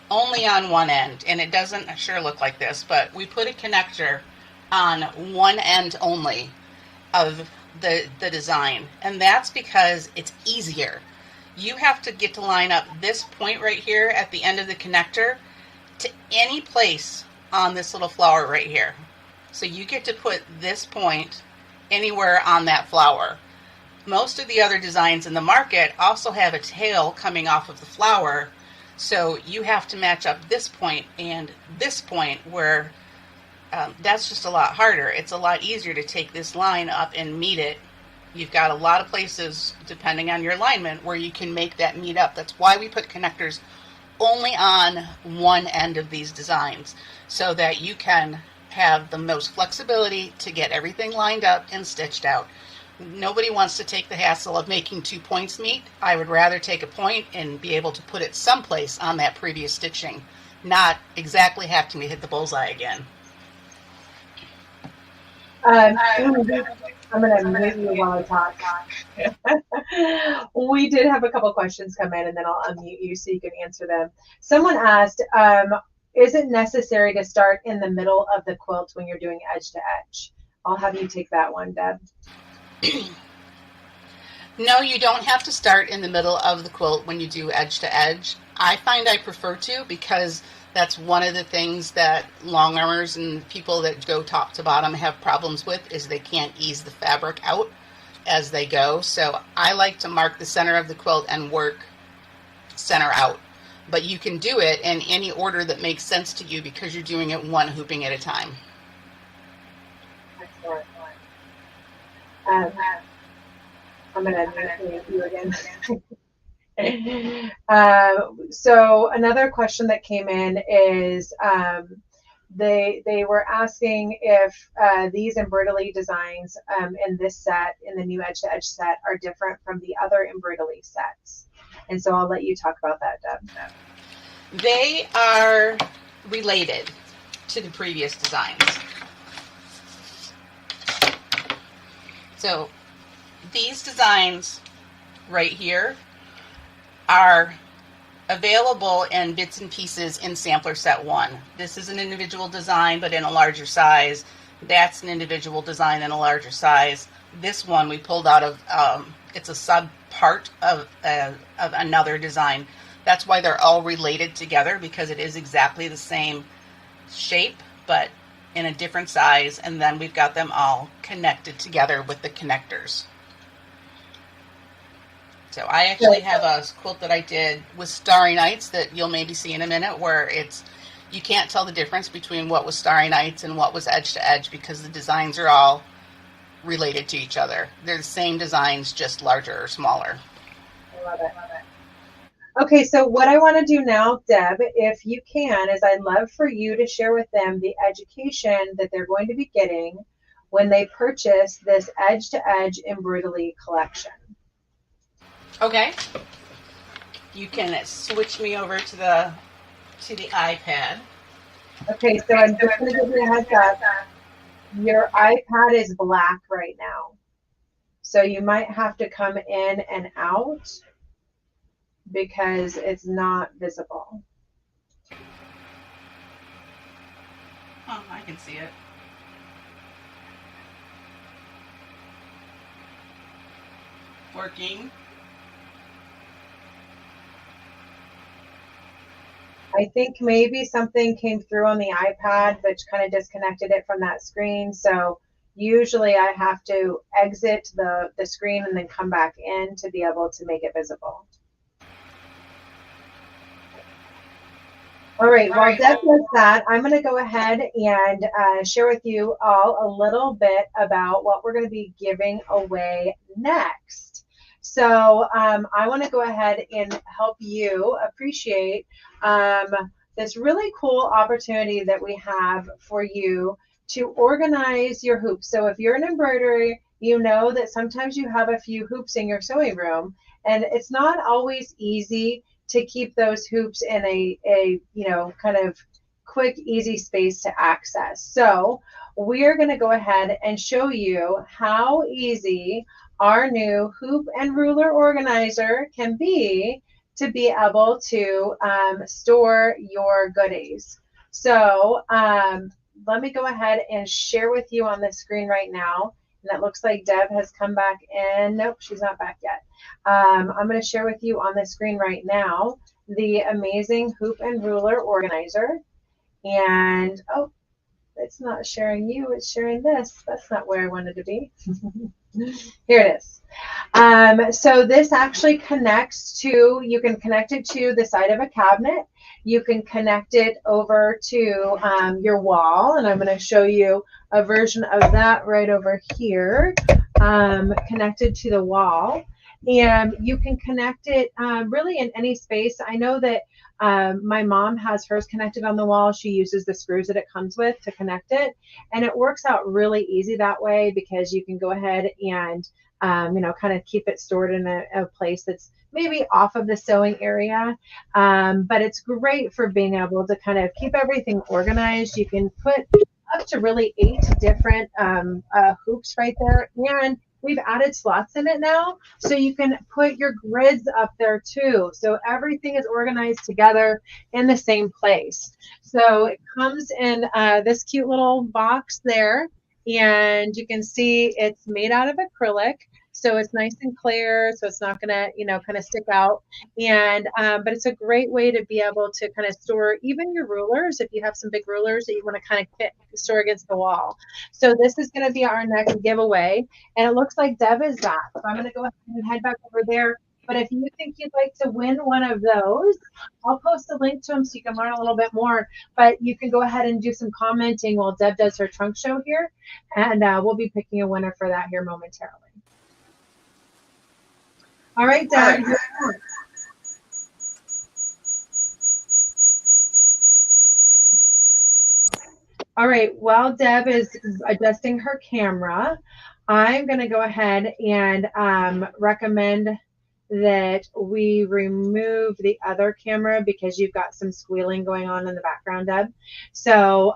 only on one end, and it doesn't sure look like this, but we put a connector on one end only of the design, and that's because it's easier. You have to get to line up this point right here at the end of the connector to any place on this little flower right here. So you get to put this point anywhere on that flower. Most of the other designs in the market also have a tail coming off of the flower, so you have to match up this point and this point, where that's just a lot harder. It's a lot easier to take this line up and meet it. You've got a lot of places, depending on your alignment, where you can make that meet up. That's why we put connectors only on one end of these designs, so that you can have the most flexibility to get everything lined up and stitched out. Nobody wants to take the hassle of making 2 points meet. I would rather take a point and be able to put it someplace on that previous stitching, not exactly have to hit the bullseye again. I'm going to mute you while I talk. We did have a couple questions come in, and then I'll unmute you so you can answer them. Someone asked, is it necessary to start in the middle of the quilt when you're doing edge to edge? I'll have you take that one, Deb. No, you don't have to start in the middle of the quilt when you do edge to edge. I find I prefer to, because that's one of the things that long armers and people that go top to bottom have problems with, is they can't ease the fabric out as they go. So I like to mark the center of the quilt and work center out. But you can do it in any order that makes sense to you, because you're doing it one hooping at a time. Excellent. I'm going to mute you again. So another question that came in is they were asking if these Embroidery designs in this set, in the new edge to edge set, are different from the other Embroidery sets. And so I'll let you talk about that, Deb. They are related to the previous designs. So these designs right here are available in bits and pieces in sampler set 1. This is an individual design, but in a larger size. That's an individual design in a larger size. This one we pulled out of, it's a sub part of another design. That's why they're all related together, because it is exactly the same shape, but in a different size. And then we've got them all connected together with the connectors. So I actually have a quilt that I did with Starry Nights that you'll maybe see in a minute, where you can't tell the difference between what was Starry Nights and what was edge to edge, because the designs are all related to each other. They're the same designs, just larger or smaller. I love it. Okay, so what I want to do now, Deb, if you can, is I'd love for you to share with them the education that they're going to be getting when they purchase this edge to edge Embroidery collection. Okay. You can switch me over to the iPad. Okay, so I'm just going to give you a heads up. Your iPad is black right now, so you might have to come in and out because it's not visible. Oh, I can see it. Working. I think maybe something came through on the iPad which kind of disconnected it from that screen. So usually I have to exit the screen and then come back in to be able to make it visible. All right, while Deb does that, I'm going to go ahead and share with you all a little bit about what we're going to be giving away next. So I want to go ahead and help you appreciate this really cool opportunity that we have for you to organize your hoops. So if you're an embroiderer, you know that sometimes you have a few hoops in your sewing room, and it's not always easy to keep those hoops in a you know, kind of quick, easy space to access. So we're going to go ahead and show you how easy our new hoop and ruler organizer can be to be able to store your goodies. So let me go ahead and share with you on the screen right now. And it looks like Deb has come back in. Nope, she's not back yet. I'm going to share with you on the screen right now the amazing hoop and ruler organizer. And oh, it's not sharing you, it's sharing this. That's not where I wanted to be. Here it is. So this actually connects to, you can connect it to the side of a cabinet. You can connect it over to your wall, and I'm going to show you a version of that right over here, connected to the wall. And you can connect it really in any space. I know that my mom has hers connected on the wall. She uses the screws that it comes with to connect it. And it works out really easy that way, because you can go ahead and, you know, kind of keep it stored in a place that's maybe off of the sewing area. But it's great for being able to kind of keep everything organized. You can put up to really 8 different hoops right there. And we've added slots in it now, so you can put your grids up there too. So everything is organized together in the same place. So it comes in this cute little box there, and you can see it's made out of acrylic. So it's nice and clear, so it's not gonna, you know, kind of stick out. And but it's a great way to be able to kind of store even your rulers, if you have some big rulers that you want to kind of store against the wall. So this is going to be our next giveaway, and it looks like Deb is back. So I'm going to go ahead and head back over there. But if you think you'd like to win one of those, I'll post a link to them so you can learn a little bit more. But you can go ahead and do some commenting while Deb does her trunk show here, and we'll be picking a winner for that here momentarily. All right, Deb. All right, while Deb is adjusting her camera, I'm going to go ahead and recommend that we remove the other camera, because you've got some squealing going on in the background, Deb. So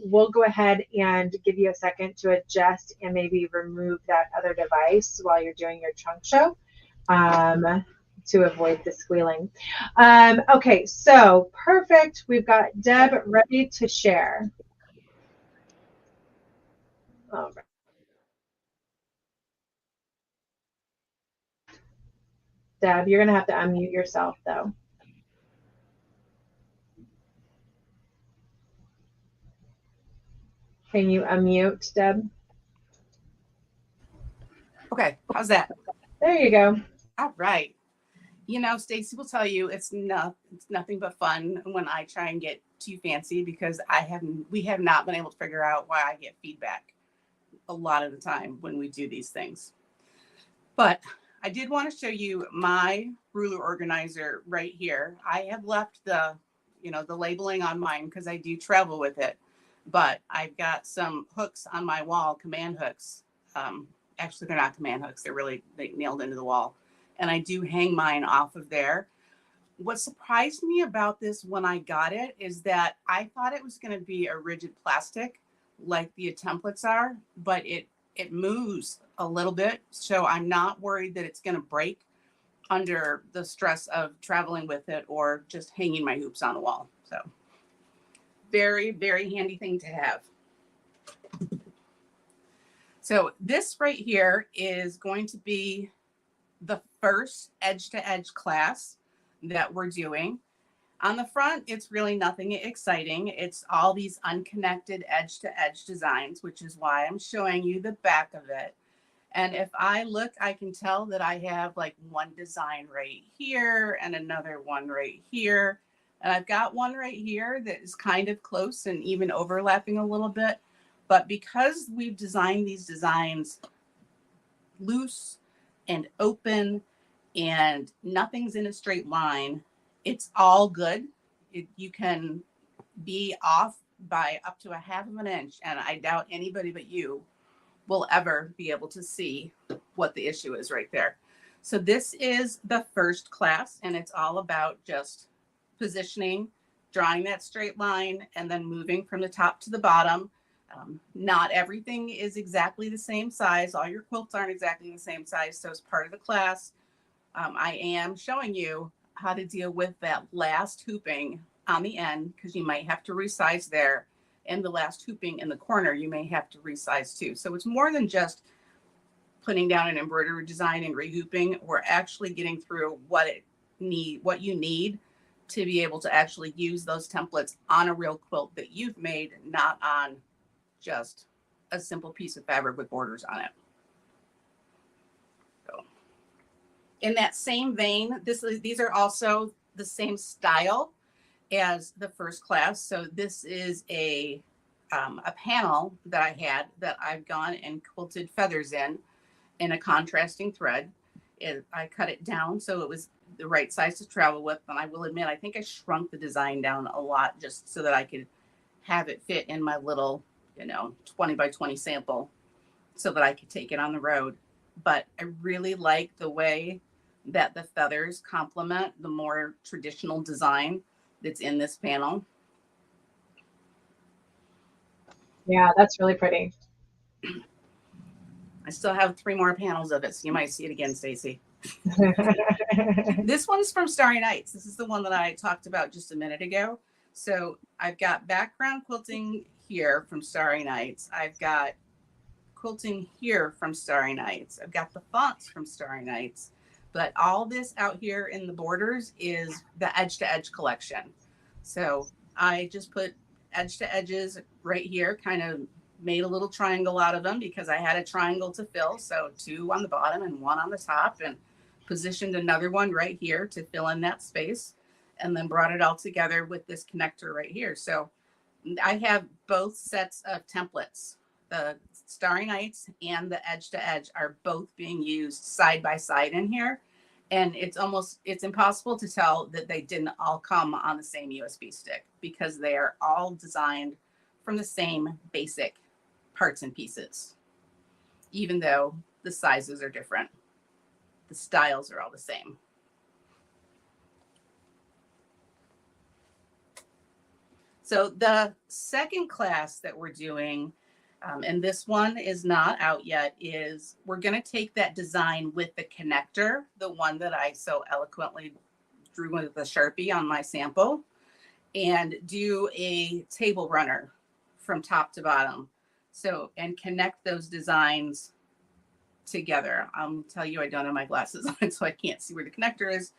we'll go ahead and give you a second to adjust and maybe remove that other device while you're doing your trunk show, to avoid the squealing. Okay, so perfect. We've got Deb ready to share. All right. Deb, you're going to have to unmute yourself, though. Can you unmute, Deb? Okay, how's that? There you go. All right. You know, Stacy will tell you it's nothing but fun when I try and get too fancy, because we have not been able to figure out why I get feedback a lot of the time when we do these things. But I did want to show you my ruler organizer right here. I have left the labeling on mine because I do travel with it, but I've got some hooks on my wall, command hooks. Actually, they're not command hooks. They nailed into the wall. And I do hang mine off of there. What surprised me about this when I got it is that I thought it was going to be a rigid plastic like the templates are, but it moves a little bit. So I'm not worried that it's going to break under the stress of traveling with it or just hanging my hoops on the wall. So very, very handy thing to have. So this right here is going to be the first edge-to-edge class that we're doing. On the front, it's really nothing exciting. It's all these unconnected edge-to-edge designs, which is why I'm showing you the back of it. And if I look, I can tell that I have like one design right here and another one right here. And I've got one right here that is kind of close and even overlapping a little bit. But because we've designed these designs loose and open and nothing's in a straight line, it's all good. You can be off by up to 1/2 of an inch, and I doubt anybody but you will ever be able to see what the issue is right there. So this is the first class, and it's all about just positioning, drawing that straight line, and then moving from the top to the bottom. Not everything is exactly the same size. All your quilts aren't exactly the same size. So as part of the class, I am showing you how to deal with that last hooping on the end, because you might have to resize there. And the last hooping in the corner, you may have to resize too. So it's more than just putting down an embroidery design and rehooping. We're actually getting through what you need to be able to actually use those templates on a real quilt that you've made, not on just a simple piece of fabric with borders on it. So in that same vein, these are also the same style as the first class. So this is a panel that I had that I've gone and quilted feathers in a contrasting thread. I cut it down so it was the right size to travel with. And I will admit, I think I shrunk the design down a lot just so that I could have it fit in my little, 20 by 20 sample so that I could take it on the road. But I really like the way that the feathers complement the more traditional design that's in this panel. Yeah, that's really pretty. I still have 3 more panels of it, so you might see it again, Stacy. This one's from Starry Nights. This is the one that I talked about just a minute ago. So I've got background quilting here from Starry Nights. I've got quilting here from Starry Nights. I've got the fonts from Starry Nights. But all this out here in the borders is the edge to edge collection. So I just put edge to edges right here, kind of made a little triangle out of them because I had a triangle to fill. So 2 on the bottom and 1 on the top, and positioned another one right here to fill in that space, and then brought it all together with this connector right here. So I have both sets of templates. The Starry Nights and the edge to edge are both being used side by side in here. And it's impossible to tell that they didn't all come on the same USB stick, because they are all designed from the same basic parts and pieces. Even though the sizes are different, the styles are all the same. So the second class that we're doing, and this one is not out yet, is we're going to take that design with the connector, the one that I so eloquently drew with the Sharpie on my sample, and do a table runner from top to bottom. So, and connect those designs together. I'll tell you, I don't have my glasses on, so I can't see where the connector is.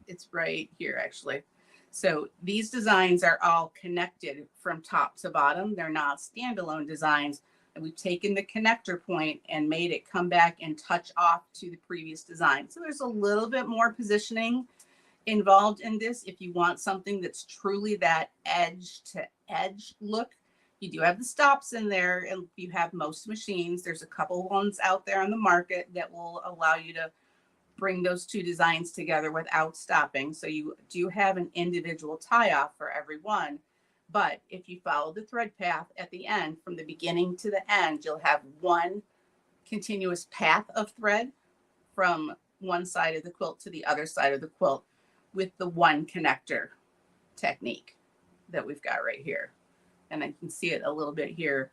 It's right here, actually. So these designs are all connected from top to bottom. They're not standalone designs. And we've taken the connector point and made it come back and touch off to the previous design. So there's a little bit more positioning involved in this. If you want something that's truly that edge to edge look, you do have the stops in there, and you have most machines. There's a couple ones out there on the market that will allow you to bring those 2 designs together without stopping. So you do have an individual tie off for every one. But if you follow the thread path at the end, from the beginning to the end, you'll have one continuous path of thread from one side of the quilt to the other side of the quilt, with the one connector technique that we've got right here. And I can see it a little bit here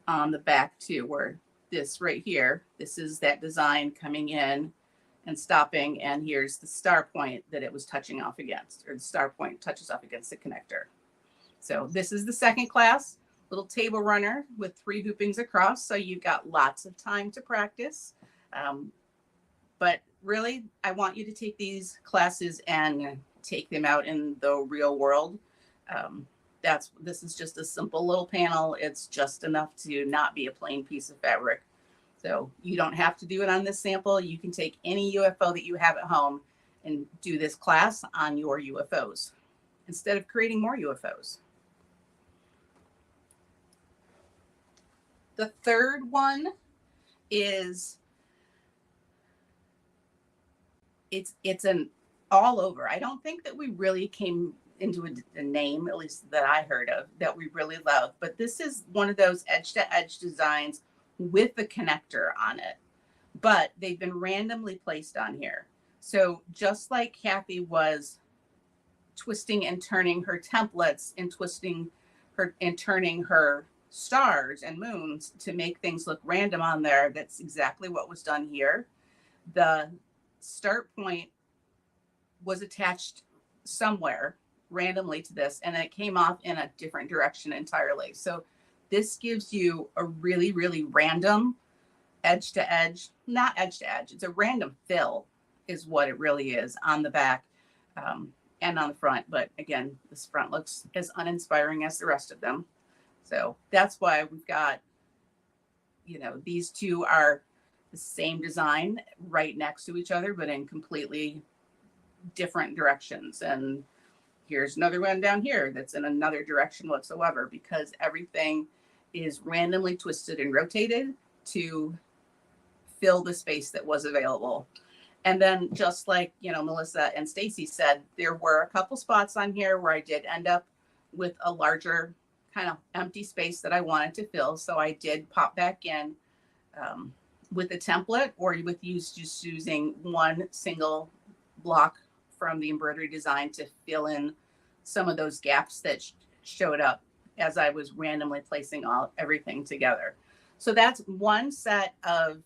on the back too, where this right here, this is that design coming in and stopping, and here's the star point that it was touching off against, or the star point touches off against the connector. So this is the second class, little table runner with 3 hoopings across. So you've got lots of time to practice. But really, I want you to take these classes and take them out in the real world. This is just a simple little panel. It's just enough to not be a plain piece of fabric. So you don't have to do it on this sample. You can take any UFO that you have at home and do this class on your UFOs instead of creating more UFOs. The third one is, it's an all over. I don't think that we really came into a name, at least that I heard of, that we really love. But this is one of those edge to edge designs with the connector on it, but they've been randomly placed on here. So just like Kathy was twisting and turning her templates and twisting her and turning her stars and moons to make things look random on there, that's exactly what was done here. The start point was attached somewhere randomly to this, and it came off in a different direction entirely. So this gives you a really, really random edge to edge, not edge to edge. It's a random fill is what it really is on the back and on the front. But again, this front looks as uninspiring as the rest of them. So that's why we've got, you know, these two are the same design right next to each other, but in completely different directions. And here's another one down here that's in another direction whatsoever, because everything is randomly twisted and rotated to fill the space that was available. And then just like, you know, Melissa and Stacy said, there were a couple spots on here where I did end up with a larger kind of empty space that I wanted to fill. So I did pop back in with a template, or with just using one single block from the embroidery design to fill in some of those gaps that showed up as I was randomly placing everything together. So that's one set of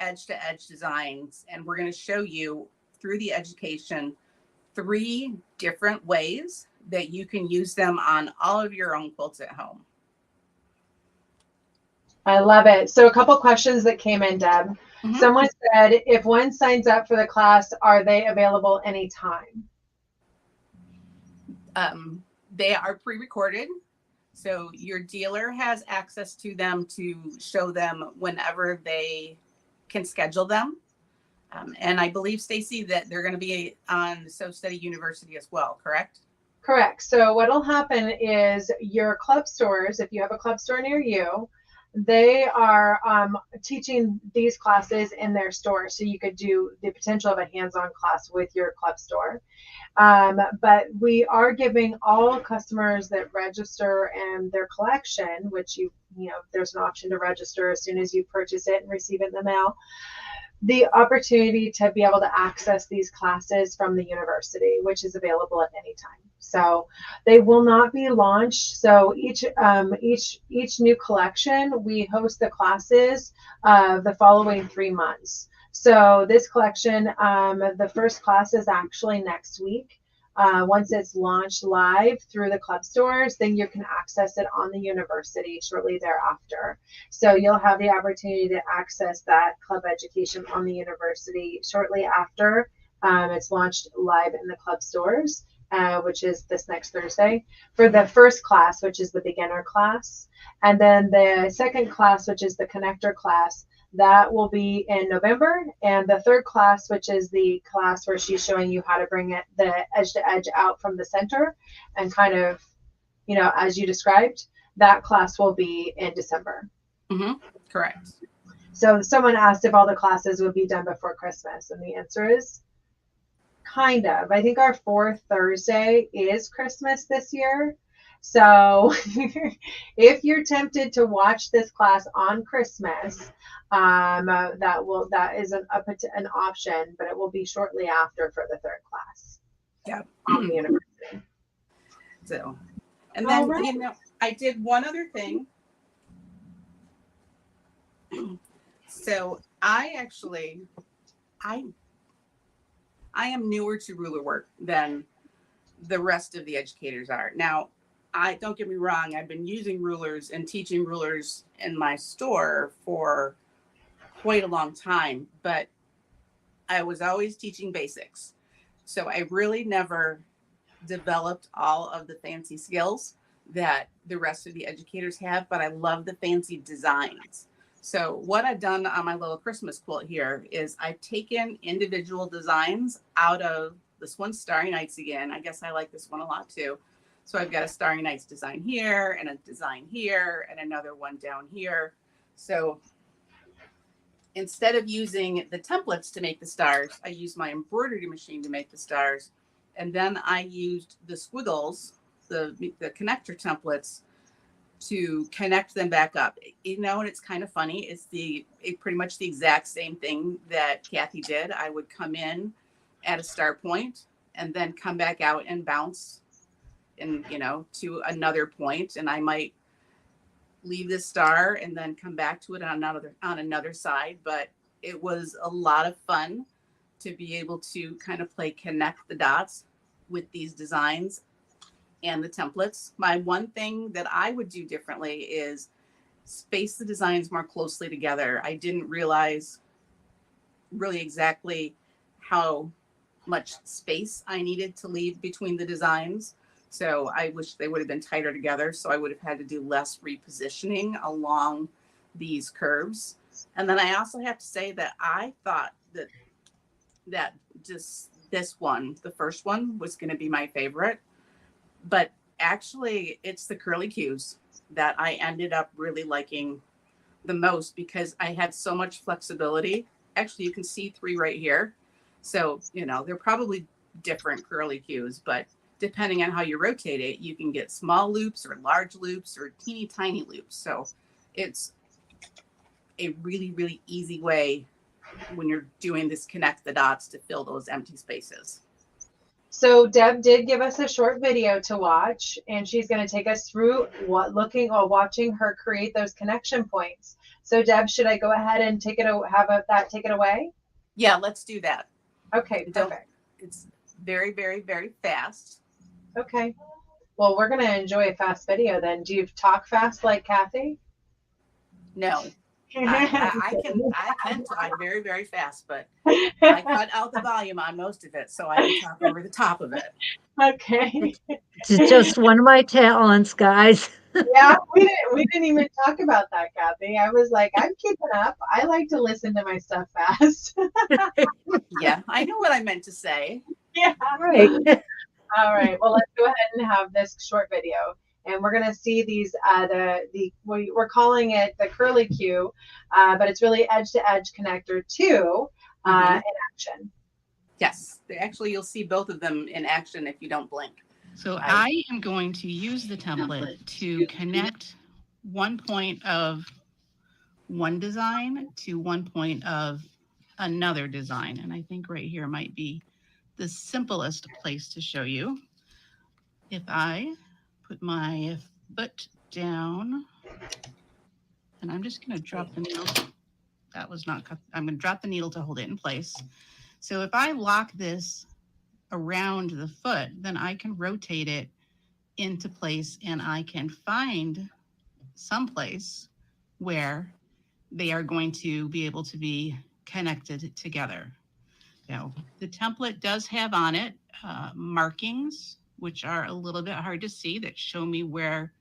edge to edge designs. And we're going to show you through the education 3 different ways that you can use them on all of your own quilts at home. I love it. So a couple questions that came in, Deb. Mm-hmm. Someone said, if one signs up for the class, are they available anytime? They are pre-recorded. So your dealer has access to them to show them whenever they can schedule them. And I believe, Stacy, that they're going to be on Sew Steady University as well, correct? Correct. So what'll happen is your club stores, if you have a club store near you, they are teaching these classes in their store. So you could do the potential of a hands-on class with your club store. But we are giving all customers that register and their collection, which you know, there's an option to register as soon as you purchase it and receive it in the mail, the opportunity to be able to access these classes from the university, which is available at any time. So they will not be launched. So each new collection, we host the classes the following 3 months. So this collection, the first class is actually next week. Once it's launched live through the club stores, then you can access it on the university shortly thereafter. So you'll have the opportunity to access that club education on the university shortly after it's launched live in the club stores, which is this next Thursday, for the first class, which is the beginner class. And then the second class, which is the connector class, that will be in November. And the third class, which is the class where she's showing you how to bring it, the edge to edge out from the center and kind of, you know, as you described, that class will be in December. Mm-hmm. Correct. So someone asked if all the classes would be done before Christmas. And the answer is kind of. I think our 4th Thursday is Christmas this year. So if you're tempted to watch this class on Christmas, that is an option, but it will be shortly after for the 3rd class. Yeah. On the university. So, and then, right. you know, I did one other thing. So I am newer to ruler work than the rest of the educators are. Now, don't get me wrong, I've been using rulers and teaching rulers in my store for quite a long time, but I was always teaching basics. So I really never developed all of the fancy skills that the rest of the educators have, but I love the fancy designs. So what I've done on my little Christmas quilt here is I've taken individual designs out of this one, Starry Nights again. I guess I like this one a lot too. So I've got a Starry Nights design here and a design here and another one down here. So instead of using the templates to make the stars, I used my embroidery machine to make the stars. And then I used the squiggles, the connector templates, to connect them back up. You know, and it's kind of funny. It's pretty much the exact same thing that Kathy did. I would come in at a start point and then come back out and bounce and, you know, to another point. And I might leave this star and then come back to it on another side. But it was a lot of fun to be able to kind of play connect the dots with these designs and the templates. My one thing that I would do differently is space the designs more closely together. I didn't realize really exactly how much space I needed to leave between the designs. So I wish they would have been tighter together. So I would have had to do less repositioning along these curves. And then I also have to say that I thought that just this one, the first one, was going to be my favorite. But actually, it's the curly cues that I ended up really liking the most because I had so much flexibility. Actually, you can see 3 right here. So, you know, they're probably different curly cues, but depending on how you rotate it, you can get small loops or large loops or teeny tiny loops. So it's a really, really easy way when you're doing this connect the dots to fill those empty spaces. So Deb did give us a short video to watch, and she's going to take us through watching her create those connection points. So Deb, should I go ahead and take it away? Yeah, let's do that. Okay, perfect. It's very, very, very fast. Okay. Well, we're going to enjoy a fast video then. Do you talk fast like Kathy? No. I can talk very, very fast, but I cut out the volume on most of it, so I can talk over the top of it. Okay. It's just one of my talents, guys. Yeah, we didn't even talk about that, Kathy. I was like, I'm keeping up. I like to listen to my stuff fast. Yeah, I know what I meant to say. Yeah. Right. All right. Well, let's go ahead and have this short video. And we're going to see these, we're calling it the curly cue, but it's really edge-to-edge connector 2 in action. Yes, actually you'll see both of them in action if you don't blink. So I am going to use the template to connect one point of one design to one point of another design. And I think right here might be the simplest place to show you. If I put my foot down, and I'm just going to drop the needle. That was not cut. I'm going to drop the needle to hold it in place. So if I lock this around the foot, then I can rotate it into place and I can find some place where they are going to be able to be connected together. Now, the template does have on it markings, which are a little bit hard to see, that show me where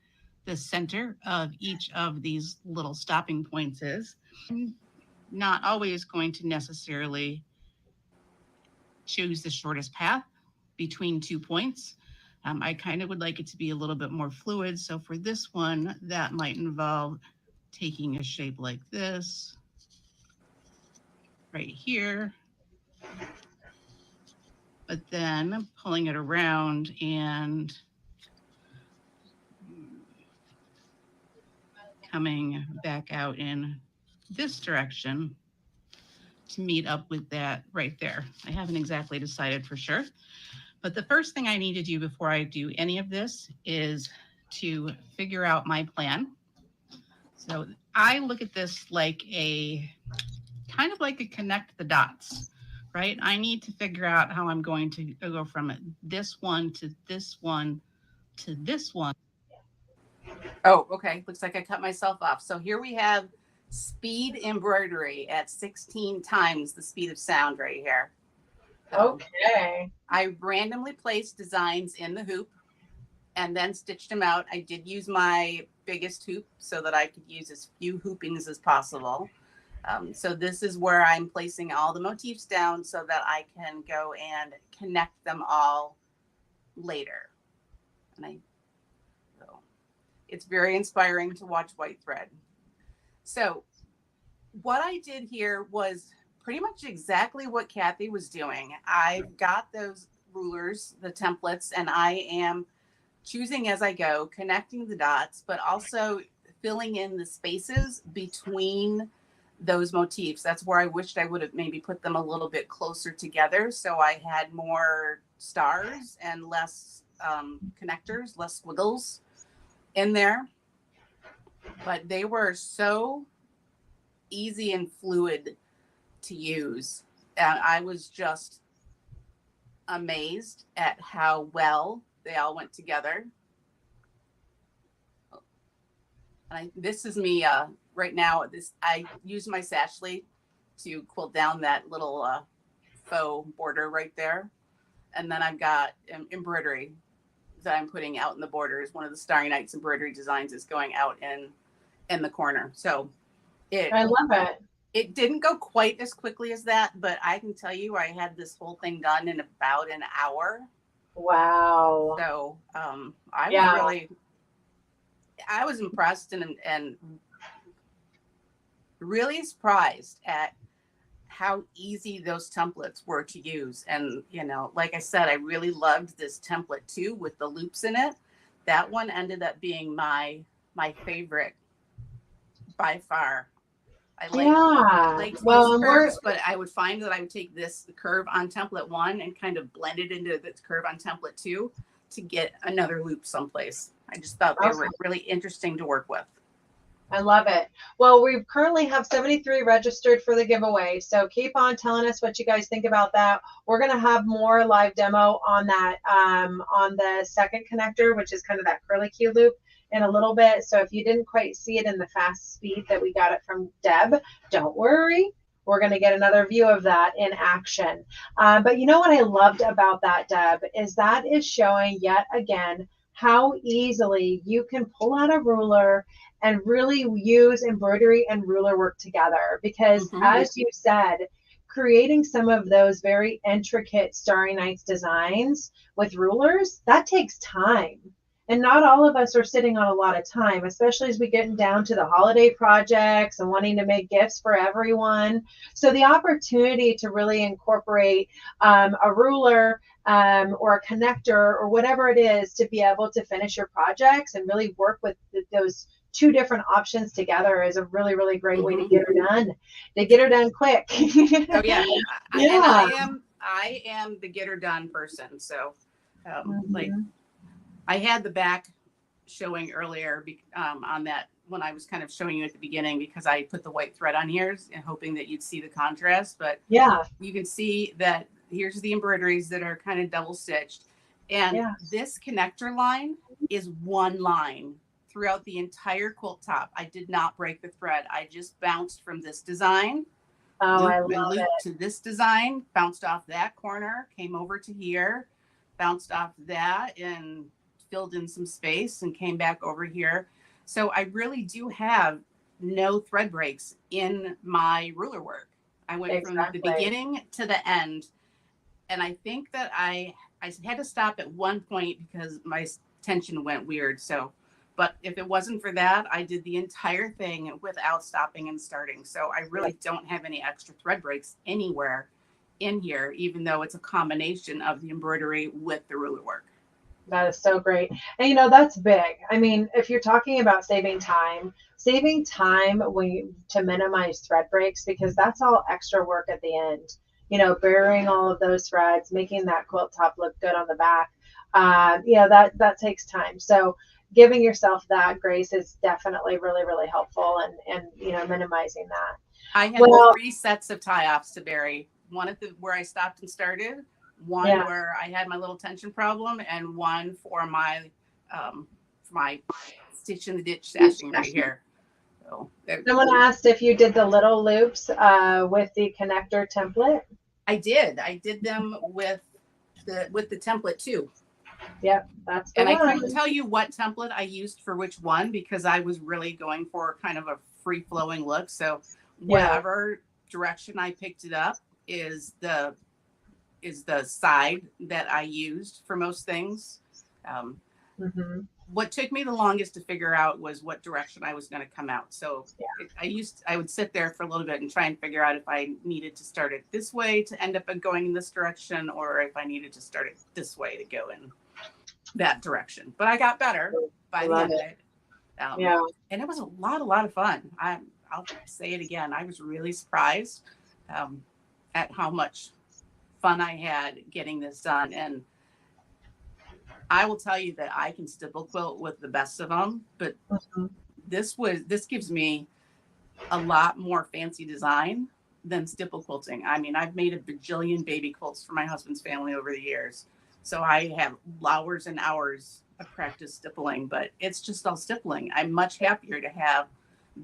the center of each of these little stopping points is. I'm not always going to necessarily choose the shortest path between 2 points. I kind of would like it to be a little bit more fluid. So for this one, that might involve taking a shape like this right here, but then pulling it around and coming back out in this direction to meet up with that right there. I haven't exactly decided for sure, but the first thing I need to do before I do any of this is to figure out my plan. So I look at this like kind of like a connect the dots, right? I need to figure out how I'm going to go from this one to this one to this one. Oh, okay. Looks like I cut myself off. So here we have speed embroidery at 16 times the speed of sound right here. Okay. I randomly placed designs in the hoop and then stitched them out. I did use my biggest hoop so that I could use as few hoopings as possible. So this is where I'm placing all the motifs down so that I can go and connect them all later. And so it's very inspiring to watch white thread. So what I did here was pretty much exactly what Kathy was doing. I've got those rulers, the templates, and I am choosing as I go, connecting the dots, but also filling in the spaces between those motifs. That's where I wished I would have maybe put them a little bit closer together, so I had more stars and less connectors, less squiggles in there. But they were so easy and fluid to use. And I was just amazed at how well they all went together. And this is me right now. I use my sashly to quilt down that little faux border right there. And then I've got embroidery that I'm putting out in the borders. One of the Starry Nights embroidery designs is going out in the corner. So I love it. It didn't go quite as quickly as that, but I can tell you I had this whole thing done in about an hour. Wow. So I was impressed and really surprised at how easy those templates were to use. And, you know, like I said, I really loved this template too with the loops in it. That one ended up being my favorite by far. I liked these curves, but I would find that I would take this curve on template 1 and kind of blend it into this curve on template 2 to get another loop someplace. I just thought they were really interesting to work with. I love it. Well, we currently have 73 registered for the giveaway. So keep on telling us what you guys think about that. We're going to have more live demo on that, on the second connector, which is kind of that curly Q loop in a little bit. So if you didn't quite see it in the fast speed that we got it from Deb, don't worry. We're going to get another view of that in action. But you know what I loved about that, Deb, is that is showing yet again how easily you can pull out a ruler and really use embroidery and ruler work together. Because as you said, creating some of those very intricate Starry Nights designs with rulers, that takes time. And not all of us are sitting on a lot of time, especially as we get down to the holiday projects and wanting to make gifts for everyone. So the opportunity to really incorporate a ruler or a connector or whatever it is to be able to finish your projects and really work with those two different options together is a really, really great way to get her done, quick. Oh yeah. I am the get her done person. So like I had the back showing earlier on that when I was kind of showing you at the beginning, because I put the white thread on here and hoping that you'd see the contrast. But yeah, you can see that here's the embroideries that are kind of double stitched. And this connector line is one line throughout the entire quilt top. I did not break the thread. I just bounced from this design. Looped to this design, bounced off that corner, came over to here, bounced off that and filled in some space and came back over here. So I really do have no thread breaks in my ruler work. I went from the beginning to the end. And I think that I had to stop at one point because my tension went weird. So, but if it wasn't for that, I did the entire thing without stopping and starting. So I really don't have any extra thread breaks anywhere in here, even though it's a combination of the embroidery with the ruler work. That is so great. And you know, that's big. I mean, if you're talking about saving time to minimize thread breaks, because that's all extra work at the end, you know, burying all of those threads, making that quilt top look good on the back. That takes time. So giving yourself that grace is definitely really, really helpful and you know, minimizing that. I had 3 sets of tie-offs to bury. One at where I stopped and started, one where I had my little tension problem, and one for my stitch in the ditch stashing right here. So someone asked if you did the little loops with the connector template. I did them with the template too. Yep, that's the one. I couldn't tell you what template I used for which one because I was really going for kind of a free flowing look. So whatever direction I picked it up is the side that I used for most things. What took me the longest to figure out was what direction I was going to come out. So I would sit there for a little bit and try and figure out if I needed to start it this way to end up going in this direction, or if I needed to start it this way to go in. that direction. But I got better by the end of it. Yeah. And it was a lot of fun. I'll say it again. I was really surprised at how much fun I had getting this done. And I will tell you that I can stipple quilt with the best of them, but this gives me a lot more fancy design than stipple quilting. I mean, I've made a bajillion baby quilts for my husband's family over the years. So I have hours and hours of practice stippling, but it's just all stippling. I'm much happier to have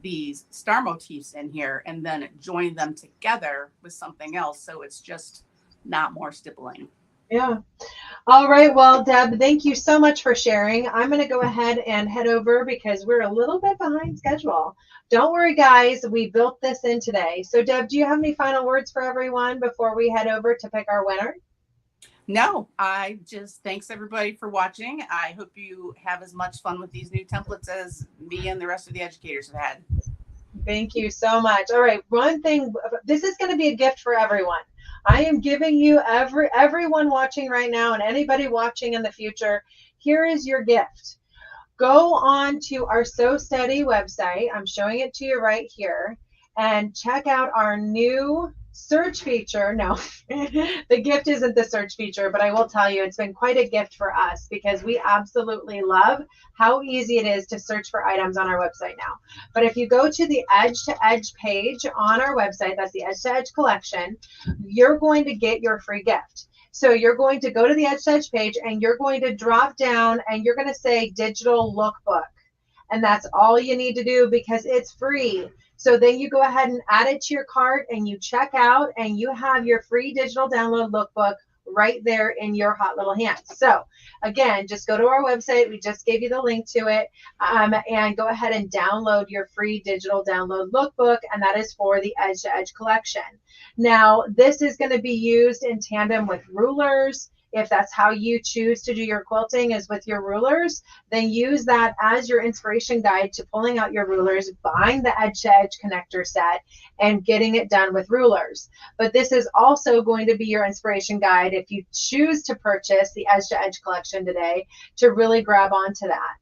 these star motifs in here and then join them together with something else. So it's just not more stippling. Yeah. All right. Well, Deb, thank you so much for sharing. I'm going to go ahead and head over because we're a little bit behind schedule. Don't worry, guys. We built this in today. So, Deb, do you have any final words for everyone before we head over to pick our winner? No, thanks everybody for watching. I hope you have as much fun with these new templates as me and the rest of the educators have had. Thank you so much. All right. One thing, this is going to be a gift for everyone. I am giving you everyone watching right now and anybody watching in the future, here is your gift. Go on to our So Steady website. I'm showing it to you right here and check out our new search feature. No, the gift isn't the search feature, but I will tell you it's been quite a gift for us because we absolutely love how easy it is to search for items on our website now. But if you go to the Edge to Edge page on our website, that's the Edge to Edge collection, you're going to get your free gift. So you're going to go to the Edge to Edge page and you're going to drop down and you're going to say digital lookbook. And that's all you need to do because it's free. So then you go ahead and add it to your cart and you check out and you have your free digital download lookbook right there in your hot little hands. So again, just go to our website. We just gave you the link to it and go ahead and download your free digital download lookbook. And that is for the Edge to Edge collection. Now, this is going to be used in tandem with rulers. If that's how you choose to do your quilting is with your rulers, then use that as your inspiration guide to pulling out your rulers, buying the Edge to Edge connector set, and getting it done with rulers. But this is also going to be your inspiration guide if you choose to purchase the Edge to Edge collection today to really grab onto that.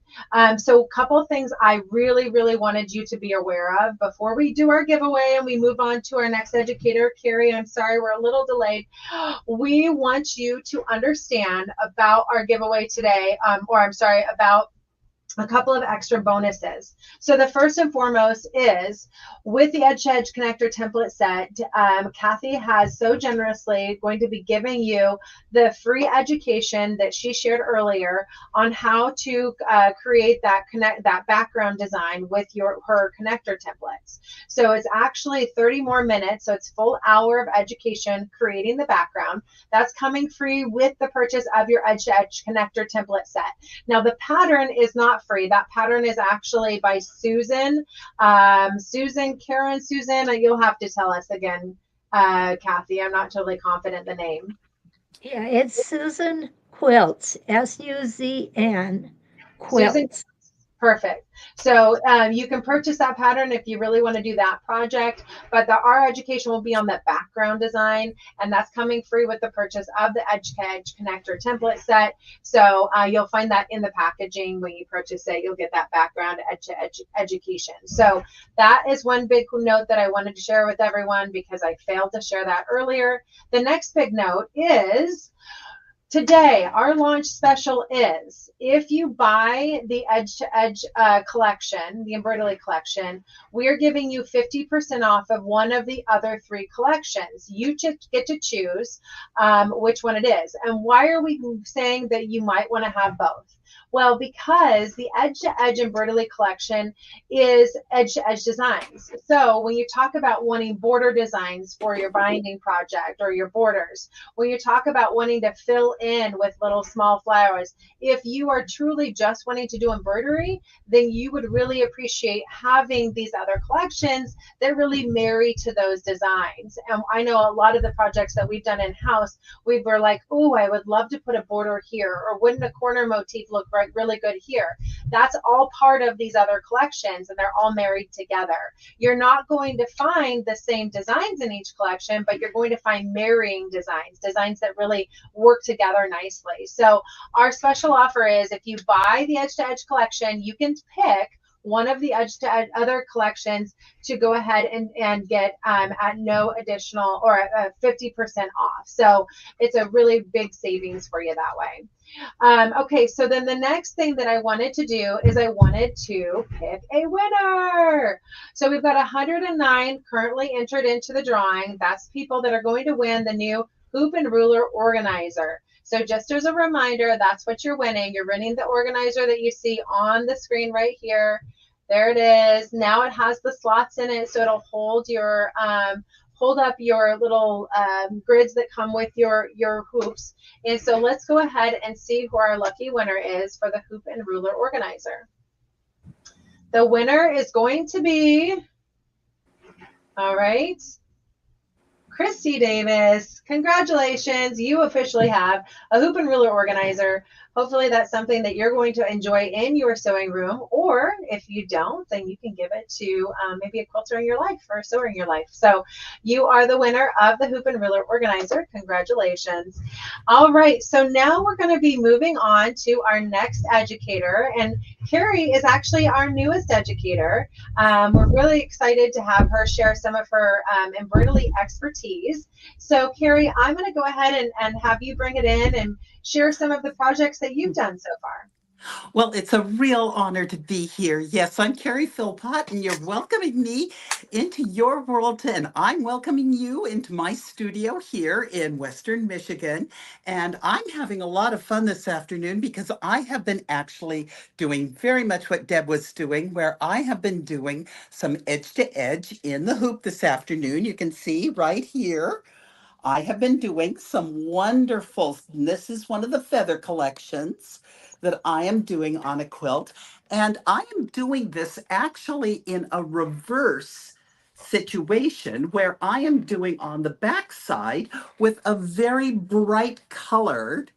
So a couple of things I really, really wanted you to be aware of before we do our giveaway and we move on to our next educator. Carrie, I'm sorry, we're a little delayed. We want you to understand about our giveaway today, about a couple of extra bonuses. So the first and foremost is with the Edge to Edge connector template set, Kathy has so generously going to be giving you the free education that she shared earlier on how to create that background design with her connector templates. So it's actually 30 more minutes. So it's a full hour of education creating the background. That's coming free with the purchase of your Edge to Edge connector template set. Now the pattern is not free. That pattern is actually by Susan. Susan, you'll have to tell us again, Kathy. I'm not totally confident the name. Yeah, it's Susan Quilts, Suzn Quilts. Susan, perfect. So you can purchase that pattern if you really want to do that project, but our education will be on the background design, and that's coming free with the purchase of the Edge to Edge connector template set. So you'll find that in the packaging when you purchase it. You'll get that background Edge to Edge education. So that is one big note that I wanted to share with everyone because I failed to share that earlier. The next big note is today, our launch special is if you buy the Edge to Edge collection, the Embroidery collection, we are giving you 50% off of one of the other 3 collections. You just get to choose which one it is. And why are we saying that you might want to have both? Well, because the Edge to Edge Embroidery collection is Edge to Edge designs. So when you talk about wanting border designs for your binding project or your borders, when you talk about wanting to fill in with little small flowers, if you are truly just wanting to do embroidery, then you would really appreciate having these other collections that really marry to those designs. And I know a lot of the projects that we've done in-house, we were like, oh, I would love to put a border here, or wouldn't a corner motif look look really good here. That's all part of these other collections, and they're all married together. You're not going to find the same designs in each collection, but you're going to find marrying designs, designs that really work together nicely. So our special offer is if you buy the Edge to Edge collection, you can pick one of the Edge to Edge other collections to go ahead and get at no additional or at 50% off. So it's a really big savings for you that way. Okay, so then the next thing that I wanted to do is I wanted to pick a winner. So we've got 109 currently entered into the drawing. That's people that are going to win the new Hoop and Ruler Organizer. So just as a reminder, that's what you're winning. You're winning the organizer that you see on the screen right here. There it is. Now it has the slots in it, so it'll hold your hold up your little grids that come with your hoops. And so let's go ahead and see who our lucky winner is for the Hoop and Ruler Organizer. The winner is going to be, all right, Christy Davis. Congratulations, you officially have a Hoop and Ruler Organizer. Hopefully that's something that you're going to enjoy in your sewing room, or if you don't, then you can give it to maybe a quilter in your life or a sewer in your life. So you are the winner of the Hoop and Ruler Organizer. Congratulations. All right, so now we're going to be moving on to our next educator, and Carrie is actually our newest educator. We're really excited to have her share some of her embroidery expertise. So Carrie, I'm going to go ahead and have you bring it in and share some of the projects that you've done so far. Well, it's a real honor to be here. Yes, I'm Carrie Philpott, and you're welcoming me into your world, and I'm welcoming you into my studio here in Western Michigan. And I'm having a lot of fun this afternoon because I have been actually doing very much what Deb was doing, where I have been doing some edge to edge in the hoop this afternoon. You can see right here. I have been doing some wonderful, this is one of the feather collections that I am doing on a quilt. And I am doing this actually in a reverse situation where I am doing on the back side with a very bright colored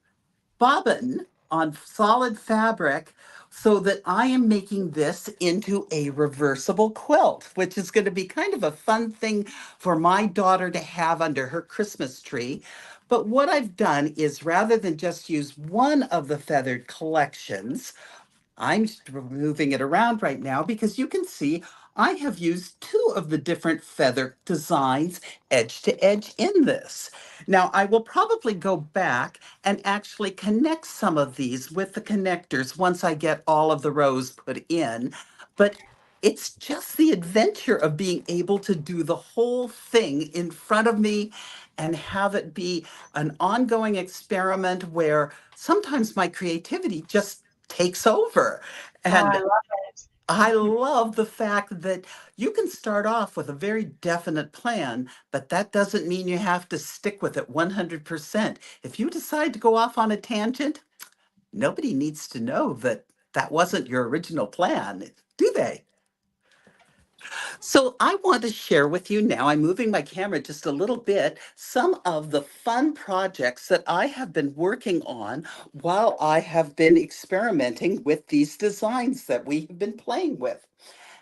bobbin on solid fabric, so that I am making this into a reversible quilt, which is going to be kind of a fun thing for my daughter to have under her Christmas tree. But what I've done is, rather than just use one of the feathered collections, I'm moving it around right now because you can see I have used two of the different feather designs edge to edge in this. Now I will probably go back and actually connect some of these with the connectors once I get all of the rows put in. But it's just the adventure of being able to do the whole thing in front of me and have it be an ongoing experiment where sometimes my creativity just takes over. Oh, I And love it. I love the fact that you can start off with a very definite plan, but that doesn't mean you have to stick with it 100%. If you decide to go off on a tangent, nobody needs to know that that wasn't your original plan, do they? So I want to share with you now, I'm moving my camera just a little bit, some of the fun projects that I have been working on while I have been experimenting with these designs that we have been playing with.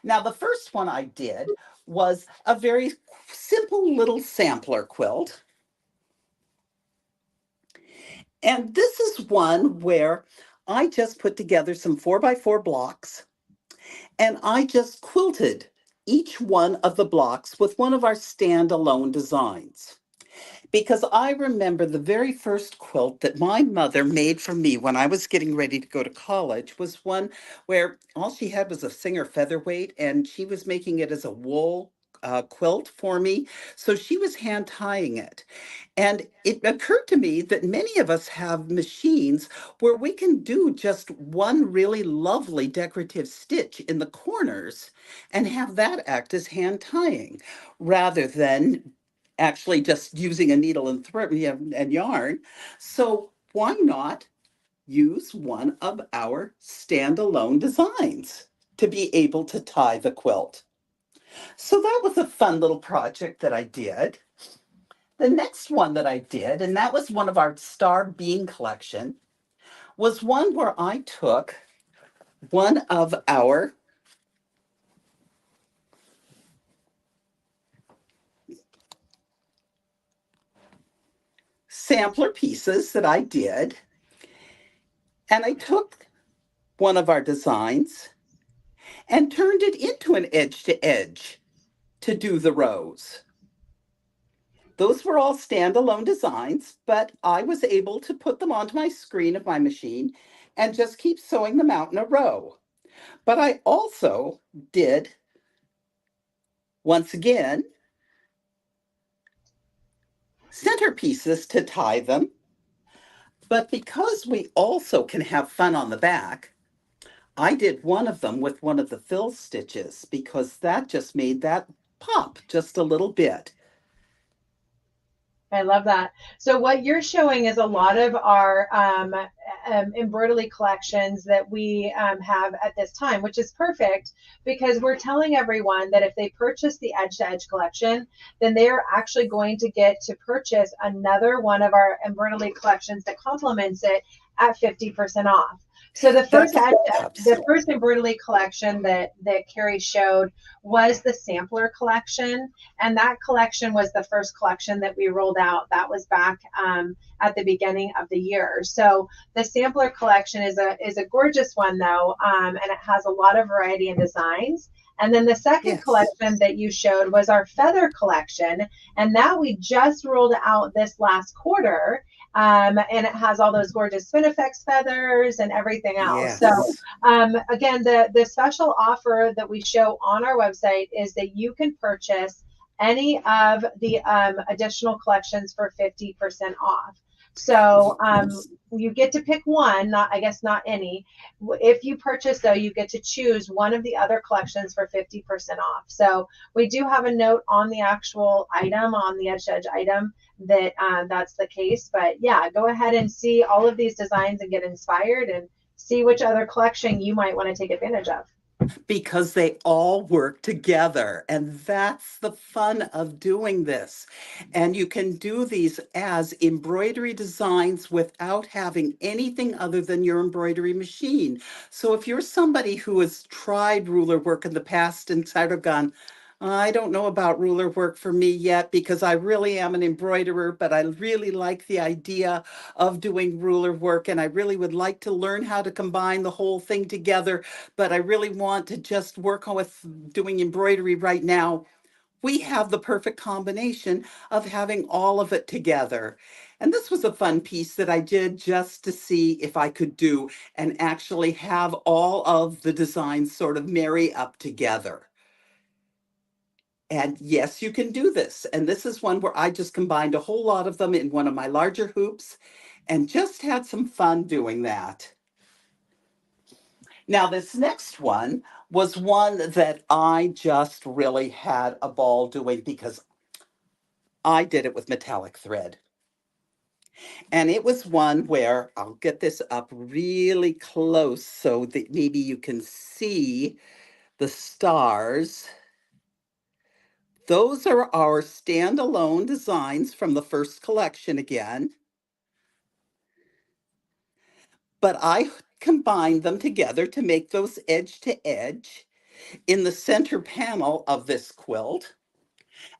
Now, the first one I did was a very simple little sampler quilt. And this is one where I just put together some 4x4 blocks, and I just quilted each one of the blocks with one of our standalone designs. Because I remember the very first quilt that my mother made for me when I was getting ready to go to college was one where all she had was a Singer featherweight, and she was making it as a wool quilt for me. So she was hand tying it. And it occurred to me that many of us have machines where we can do just one really lovely decorative stitch in the corners and have that act as hand tying rather than actually just using a needle and thread and yarn. So why not use one of our standalone designs to be able to tie the quilt? So that was a fun little project that I did. The next one that I did, and that was one of our Star Bean collection, was one where I took one of our sampler pieces that I did, and I took one of our designs and turned it into an edge to edge to do the rows. Those were all standalone designs, but I was able to put them onto my screen of my machine and just keep sewing them out in a row. But I also did, once again, centerpieces to tie them. But because we also can have fun on the back, I did one of them with one of the fill stitches because that just made that pop just a little bit. I love that. So what you're showing is a lot of our embroidery collections that we have at this time, which is perfect because we're telling everyone that if they purchase the Edge to Edge collection, then they are actually going to get to purchase another one of our embroidery collections that complements it at 50% off. So the first embroidery collection that Carrie showed was the sampler collection, and that collection was the first collection that we rolled out. That was back at the beginning of the year. So the sampler collection is a gorgeous one though, and it has a lot of variety in designs. And then the second collection that you showed was our feather collection, and that we just rolled out this last quarter. And it has all those gorgeous Spinifex feathers and everything else. So again, the special offer that we show on our website is that you can purchase any of the additional collections for 50% off. So you get to pick one, not any. If you purchase though, you get to choose one of the other collections for 50% off. So we do have a note on the actual item, on the Edge to Edge item, that that's the case. But yeah, go ahead and see all of these designs and get inspired and see which other collection you might want to take advantage of. Because they all work together, and that's the fun of doing this. And you can do these as embroidery designs without having anything other than your embroidery machine. So if you're somebody who has tried ruler work in the past and sort of gone, I don't know about ruler work for me yet because I really am an embroiderer, but I really like the idea of doing ruler work and I really would like to learn how to combine the whole thing together, but I really want to just work with doing embroidery right now. We have the perfect combination of having all of it together. And this was a fun piece that I did just to see if I could do and actually have all of the designs sort of marry up together. And yes, you can do this. And this is one where I just combined a whole lot of them in one of my larger hoops and just had some fun doing that. Now, this next one was one that I just really had a ball doing because I did it with metallic thread. And it was one where I'll get this up really close so that maybe you can see the stars. Those are our standalone designs from the first collection again. But I combined them together to make those edge to edge in the center panel of this quilt.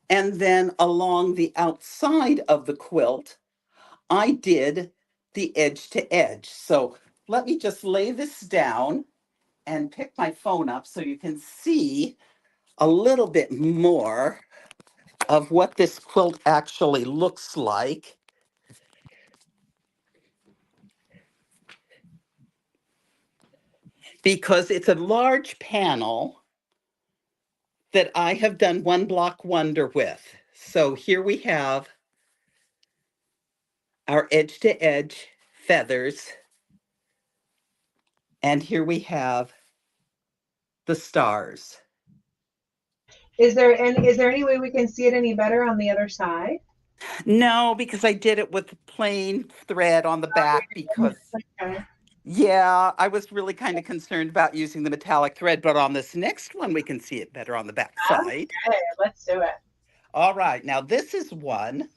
And then along the outside of the quilt, I did the edge to edge. So let me just lay this down and pick my phone up so you can see a little bit more of what this quilt actually looks like. Because it's a large panel that I have done one block wonder with. So here we have our edge to edge feathers. And here we have the stars. Is there any way we can see it any better on the other side? No, because I did it with plain thread on the back because, yeah, I was really kind of concerned about using the metallic thread, but on this next one, we can see it better on the back side. Okay, let's do it. All right, now this is one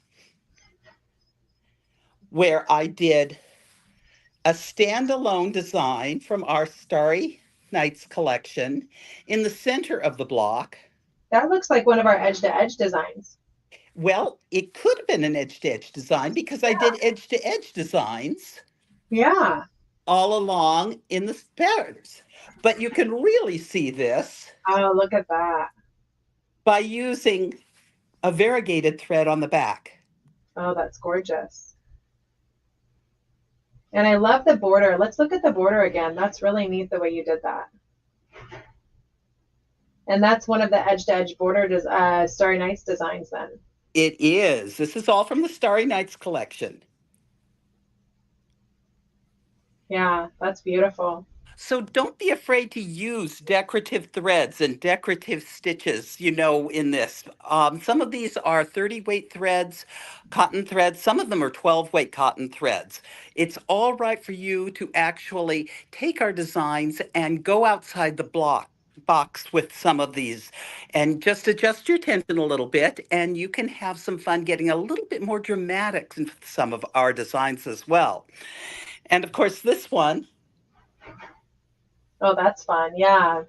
where I did a standalone design from our Starry Nights collection in the center of the block. That looks like one of our edge-to-edge designs. Well, it could have been an edge-to-edge design because I did edge-to-edge designs. Yeah. All along in the patterns. But you can really see this. Oh, look at that. By using a variegated thread on the back. Oh, that's gorgeous. And I love the border. Let's look at the border again. That's really neat the way you did that. And that's one of the edge-to-edge border Starry Nights designs then. It is. This is all from the Starry Nights collection. Yeah, that's beautiful. So don't be afraid to use decorative threads and decorative stitches, in this. Some of these are 30 weight threads, cotton threads. Some of them are 12 weight cotton threads. It's all right for you to actually take our designs and go outside the box with some of these and just adjust your tension a little bit, and you can have some fun getting a little bit more dramatic in some of our designs as well. And of course, this one. Oh, that's fun. Yeah.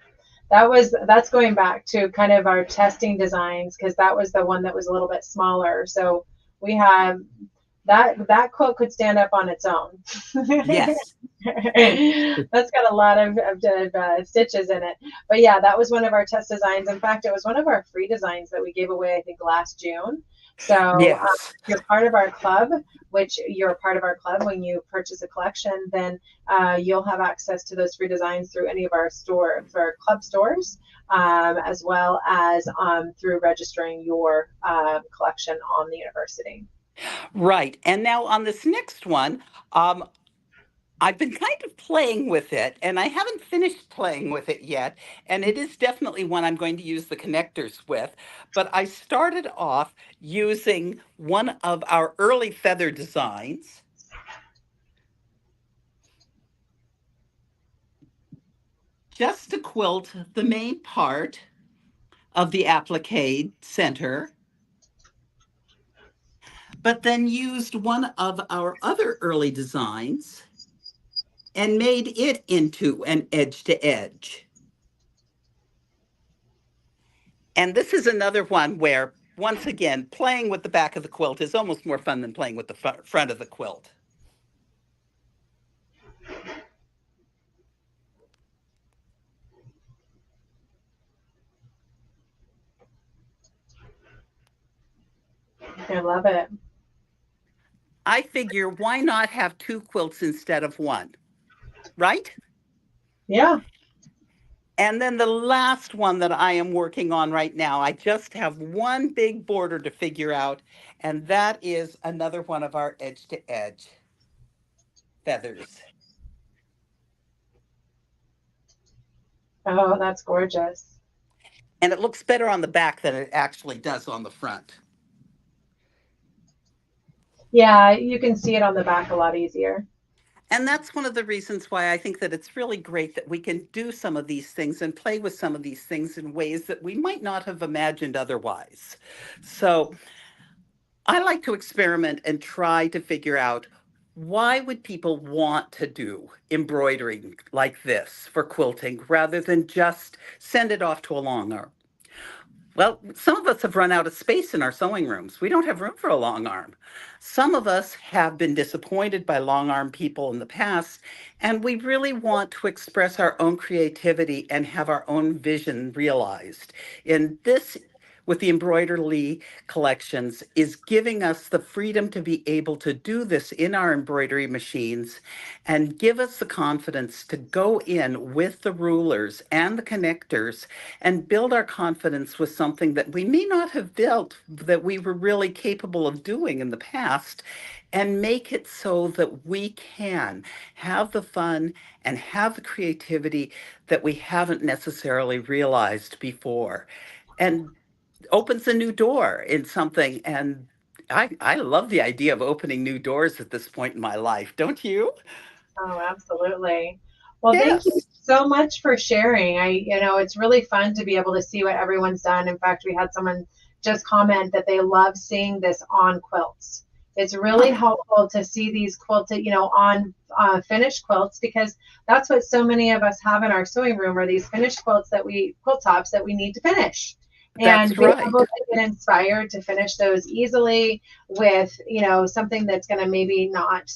That's going back to kind of our testing designs, because that was the one that was a little bit smaller. So we have that quilt could stand up on its own. Yes. That's got a lot of stitches in it. But yeah, that was one of our test designs. In fact, it was one of our free designs that we gave away, I think, last June. So yes. If you're part of our club, which you're a part of our club when you purchase a collection, then you'll have access to those free designs through any of our club stores, as well as through registering your collection on the university. Right. And now on this next one, I've been kind of playing with it, and I haven't finished playing with it yet. And it is definitely one I'm going to use the connectors with. But I started off using one of our early feather designs. Just to quilt the main part of the applique center. But then used one of our other early designs and made it into an edge-to-edge. And this is another one where, once again, playing with the back of the quilt is almost more fun than playing with the front of the quilt. I love it. I figure, why not have two quilts instead of one, right? Yeah. And then the last one that I am working on right now, I just have one big border to figure out, and that is another one of our edge-to-edge feathers. Oh, that's gorgeous. And it looks better on the back than it actually does on the front. Yeah, you can see it on the back a lot easier. And that's one of the reasons why I think that it's really great that we can do some of these things and play with some of these things in ways that we might not have imagined otherwise. So I like to experiment and try to figure out, why would people want to do embroidery like this for quilting rather than just send it off to a long arm? Well, some of us have run out of space in our sewing rooms. We don't have room for a long arm. Some of us have been disappointed by long arm people in the past, and we really want to express our own creativity and have our own vision realized. In this, with the Embroidery collections, is giving us the freedom to be able to do this in our embroidery machines and give us the confidence to go in with the rulers and the connectors and build our confidence with something that we may not have built, that we were really capable of doing in the past, and make it so that we can have the fun and have the creativity that we haven't necessarily realized before. And opens a new door in something. And I love the idea of opening new doors at this point in my life. Don't you? Oh, absolutely. Well, Yes. Thank you so much for sharing. It's really fun to be able to see what everyone's done. In fact, we had someone just comment that they love seeing this on quilts. It's really helpful to see these quilted, on finished quilts, because that's what so many of us have in our sewing room, are these finished quilt tops that we need to finish. And That's being right. able to get inspired to finish those easily with, something that's going to maybe not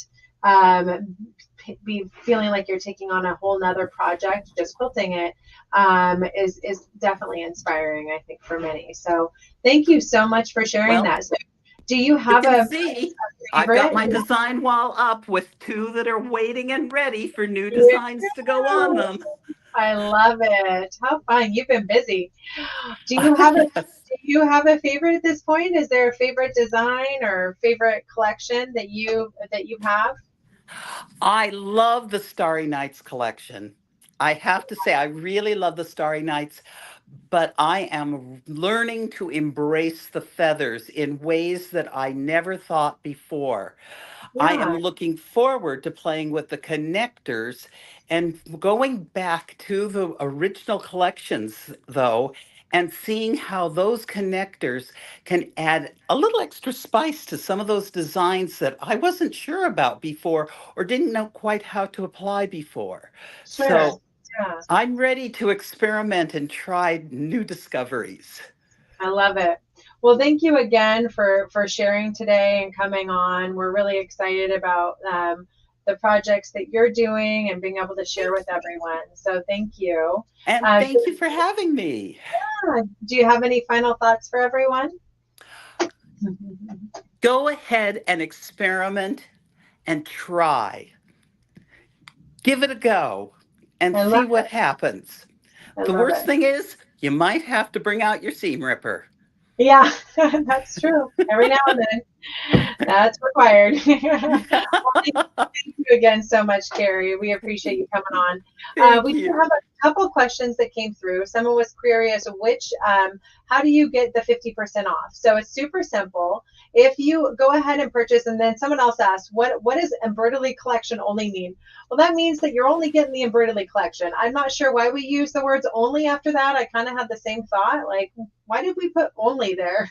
be feeling like you're taking on a whole nother project, just quilting it, is definitely inspiring, I think, for many. So thank you so much for sharing that. So do you have you can a see favorite? I've got my design wall up with 2 that are waiting and ready for new designs to go on them. I love it. How fun. You've been busy. Do you have a Yes. do you have a favorite at this point? Is there a favorite design or favorite collection that you have? I love the Starry Nights collection. I have to say, I really love the Starry Nights, but I am learning to embrace the feathers in ways that I never thought before. I Yeah, am looking forward to playing with the connectors and going back to the original collections, though, and seeing how those connectors can add a little extra spice to some of those designs that I wasn't sure about before or didn't know quite how to apply before. sure. So Yeah, I'm ready to experiment and try new discoveries. I love it. Well, thank you again for sharing today and coming on. We're really excited about the projects that you're doing and being able to share with everyone. So thank you. And thank you for having me. Do you have any final thoughts for everyone? Go ahead and experiment and try. Give it a go and I love see what happens. I The love worst it. thing is, you might have to bring out your seam ripper. Yeah, that's true. Every now and then, that's required. Well, thank you again so much, Carrie. We appreciate you coming on. Thank We do you. have a couple questions that came through. Someone was curious, how do you get the 50% off? So it's super simple. If you go ahead and purchase, and then someone else asked, what does Embroidery collection only mean? Well, that means that you're only getting the Embroidery collection. I'm not sure why we use the words only after that. I kind of had the same thought, like, why did we put only there?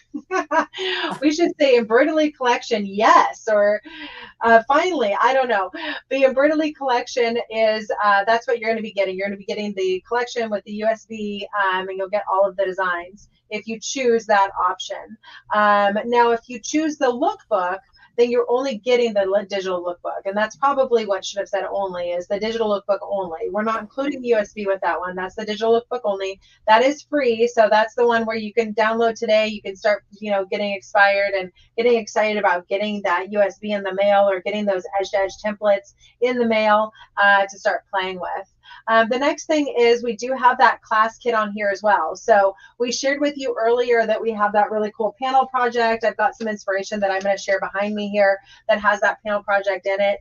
We should say Embroidery collection, yes, or finally, I don't know. The Embroidery collection is, that's what you're going to be getting. You're going to be getting the collection with the USB, and you'll get all of the designs if you choose that option. Now, if you choose the lookbook, then you're only getting the digital lookbook. And that's probably what should have said only, is the digital lookbook only. We're not including the USB with that one. That's the digital lookbook only. That is free. So that's the one where you can download today. You can start, getting expired and getting excited about getting that USB in the mail, or getting those edge-to-edge templates in the mail to start playing with. The next thing is, we do have that class kit on here as well. So we shared with you earlier that we have that really cool panel project. I've got some inspiration that I'm going to share behind me here that has that panel project in it.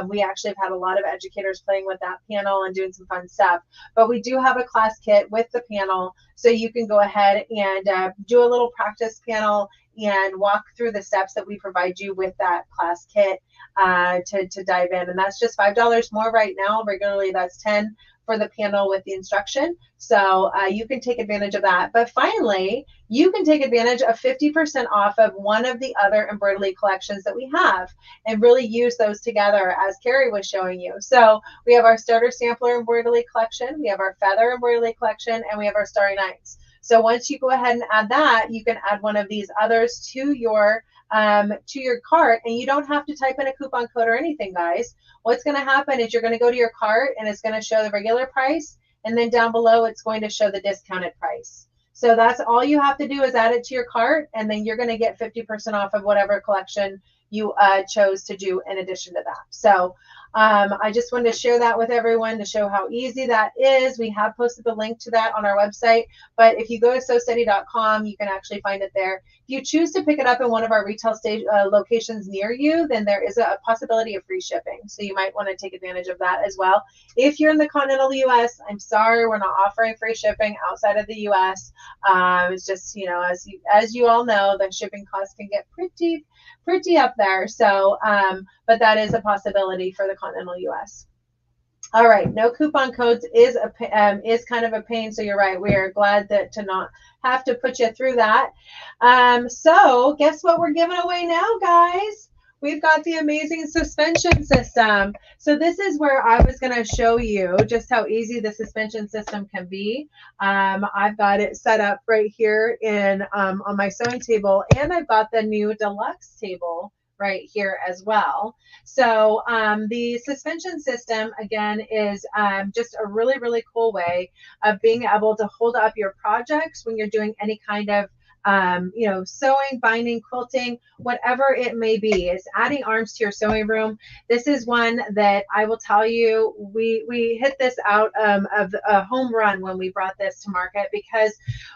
We actually have had a lot of educators playing with that panel and doing some fun stuff. But we do have a class kit with the panel, so you can go ahead and do a little practice panel and walk through the steps that we provide you with that class kit to dive in. And that's just $5 more right now. Regularly, that's $10 for the panel with the instruction. So you can take advantage of that. But finally, you can take advantage of 50% off of one of the other embroidery collections that we have, and really use those together, as Carrie was showing you. So we have our starter sampler embroidery collection, we have our feather embroidery collection, and we have our Starry Nights. So once you go ahead and add that, you can add one of these others to your cart, and you don't have to type in a coupon code or anything, guys. What's going to happen is you're going to go to your cart, and it's going to show the regular price, and then down below it's going to show the discounted price. So that's all you have to do, is add it to your cart, and then you're going to get 50% off of whatever collection you chose to do in addition to that. So I just wanted to share that with everyone to show how easy that is. We have posted the link to that on our website, but if you go to sewsteady.com, you can actually find it there. If you choose to pick it up in one of our retail locations near you, then there is a possibility of free shipping. So you might want to take advantage of that as well. If you're in the continental US, I'm sorry, we're not offering free shipping outside of the US. It's just, as you all know, the shipping costs can get pretty up there. So, but that is a possibility for the continental US. All right, no coupon codes is kind of a pain. So you're right. We are glad to not have to put you through that. So guess what we're giving away now, guys? we've got the amazing suspension system. So this is where I was going to show you just how easy the suspension system can be. I've got it set up right here in on my sewing table, and I've got the new deluxe table right here as well. So the suspension system, again, is just a really, really cool way of being able to hold up your projects when you're doing any kind of sewing, binding, quilting, whatever it may be. It's adding arms to your sewing room. This is one that I will tell you, we hit this out of a home run when we brought this to market, because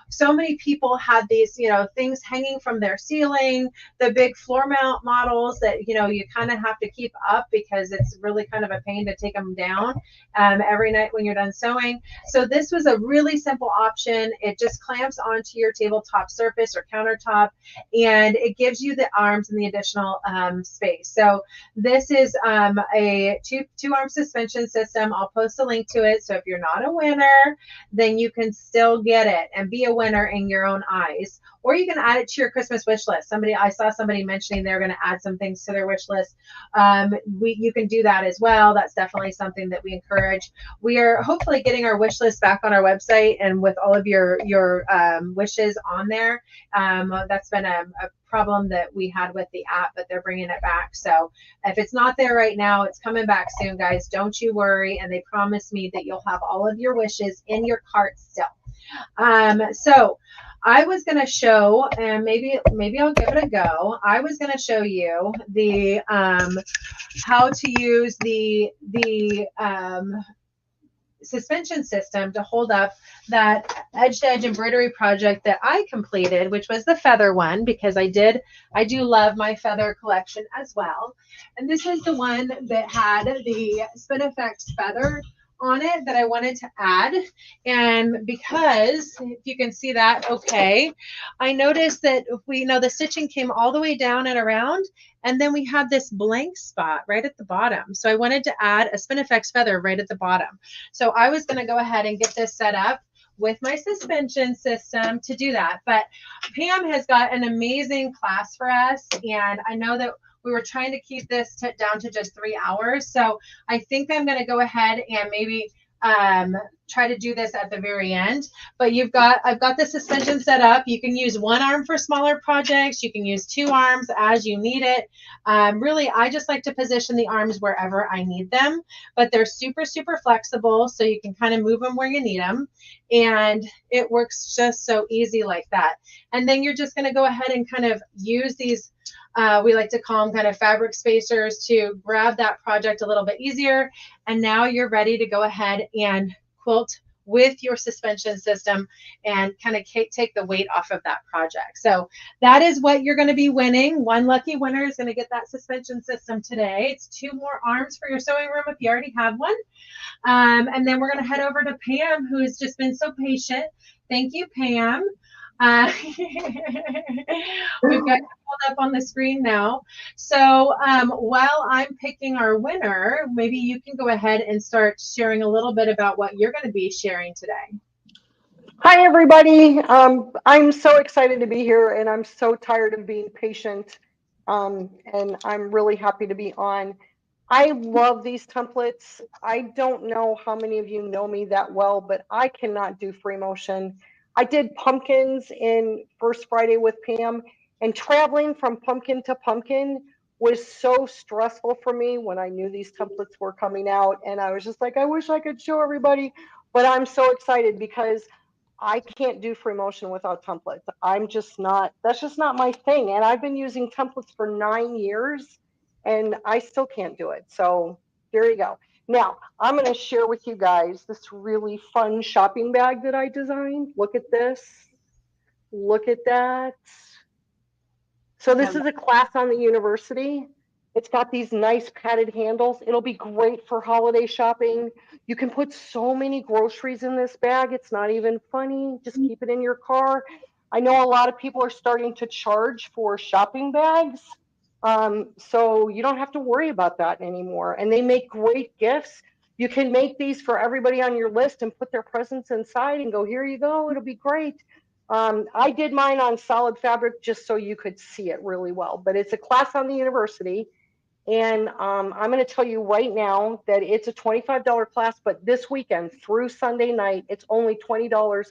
so many people had these, things hanging from their ceiling, the big floor mount models that, you kind of have to keep up because it's really kind of a pain to take them down every night when you're done sewing. So this was a really simple option. It just clamps onto your tabletop surface or countertop, and it gives you the arms and the additional space. So this is a two-arm suspension system. I'll post a link to it. So if you're not a winner, then you can still get it and be a winner in your own eyes. Or you can add it to your Christmas wish list. I saw somebody mentioning they're going to add some things to their wish list. You can do that as well. That's definitely something that we encourage. We are hopefully getting our wish list back on our website and with all of your wishes on there. That's been a problem that we had with the app, but they're bringing it back. So if it's not there right now, it's coming back soon, guys. Don't you worry. And they promise me that you'll have all of your wishes in your cart still. So I was going to show, and maybe I'll give it a go. I was going to show you the how to use the suspension system to hold up that edge-to-edge embroidery project that I completed, which was the feather one, because I do love my feather collection as well. And this is the one that had the Spinifex feather on it that I wanted to add. And because, if you can see that, okay, I noticed that the stitching came all the way down and around, and then we have this blank spot right at the bottom. So I wanted to add a Spinifex feather right at the bottom. So I was going to go ahead and get this set up with my suspension system to do that. But Pam has got an amazing class for us, and I know that we were trying to keep this down to just 3 hours. So I think I'm going to go ahead and maybe try to do this at the very end. But I've got the suspension set up. You can use one arm for smaller projects. You can use 2 arms as you need it. Really, I just like to position the arms wherever I need them, but they're super, super flexible. So you can kind of move them where you need them. And it works just so easy like that. And then you're just going to go ahead and kind of use these, we like to call them kind of fabric spacers, to grab that project a little bit easier. And now you're ready to go ahead and quilt with your suspension system and kind of take the weight off of that project. So that is what you're going to be winning. One lucky winner is going to get that suspension system today. It's 2 more arms for your sewing room if you already have one. And then we're going to head over to Pam, who has just been so patient. Thank you, Pam. We've got it pulled up on the screen now. So while I'm picking our winner, maybe you can go ahead and start sharing a little bit about what you're going to be sharing today. Hi, everybody. I'm so excited to be here, and I'm so tired of being patient. And I'm really happy to be on. I love these templates. I don't know how many of you know me that well, but I cannot do free motion. I did pumpkins in First Friday with Pam, and traveling from pumpkin to pumpkin was so stressful for me when I knew these templates were coming out. And I was just like, I wish I could show everybody, but I'm so excited because I can't do free motion without templates. That's just not my thing. And I've been using templates for 9 years and I still can't do it. So there you go. Now, I'm going to share with you guys this really fun shopping bag that I designed. Look at this. Look at that. So this is a class on the university. It's got these nice padded handles. It'll be great for holiday shopping. You can put so many groceries in this bag. It's not even funny. Just keep it in your car. I know a lot of people are starting to charge for shopping bags. So you don't have to worry about that anymore. And they make great gifts. You can make these for everybody on your list and put their presents inside and go, here you go. It'll be great. I did mine on solid fabric just so you could see it really well, but it's a class on the university. And I'm going to tell you right now that it's a $25 class, but this weekend through Sunday night, it's only $20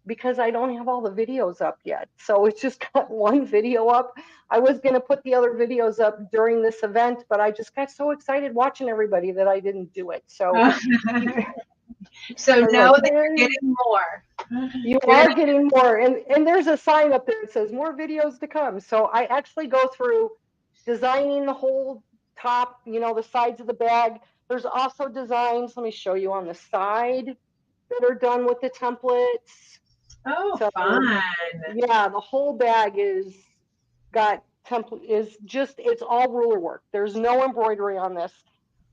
because I don't have all the videos up yet. So it's just got one video up. I was going to put the other videos up during this event, but I just got so excited watching everybody that I didn't do it. So, so know like, that you're getting more. You are getting more. And there's a sign up there that says more videos to come. So I actually go through designing the whole top, you know, the sides of the bag. There's also designs, let me show you on the side, that are done with the templates. Oh, So, fun. yeah, the whole bag is got template, is just, it's all ruler work. There's no embroidery on this.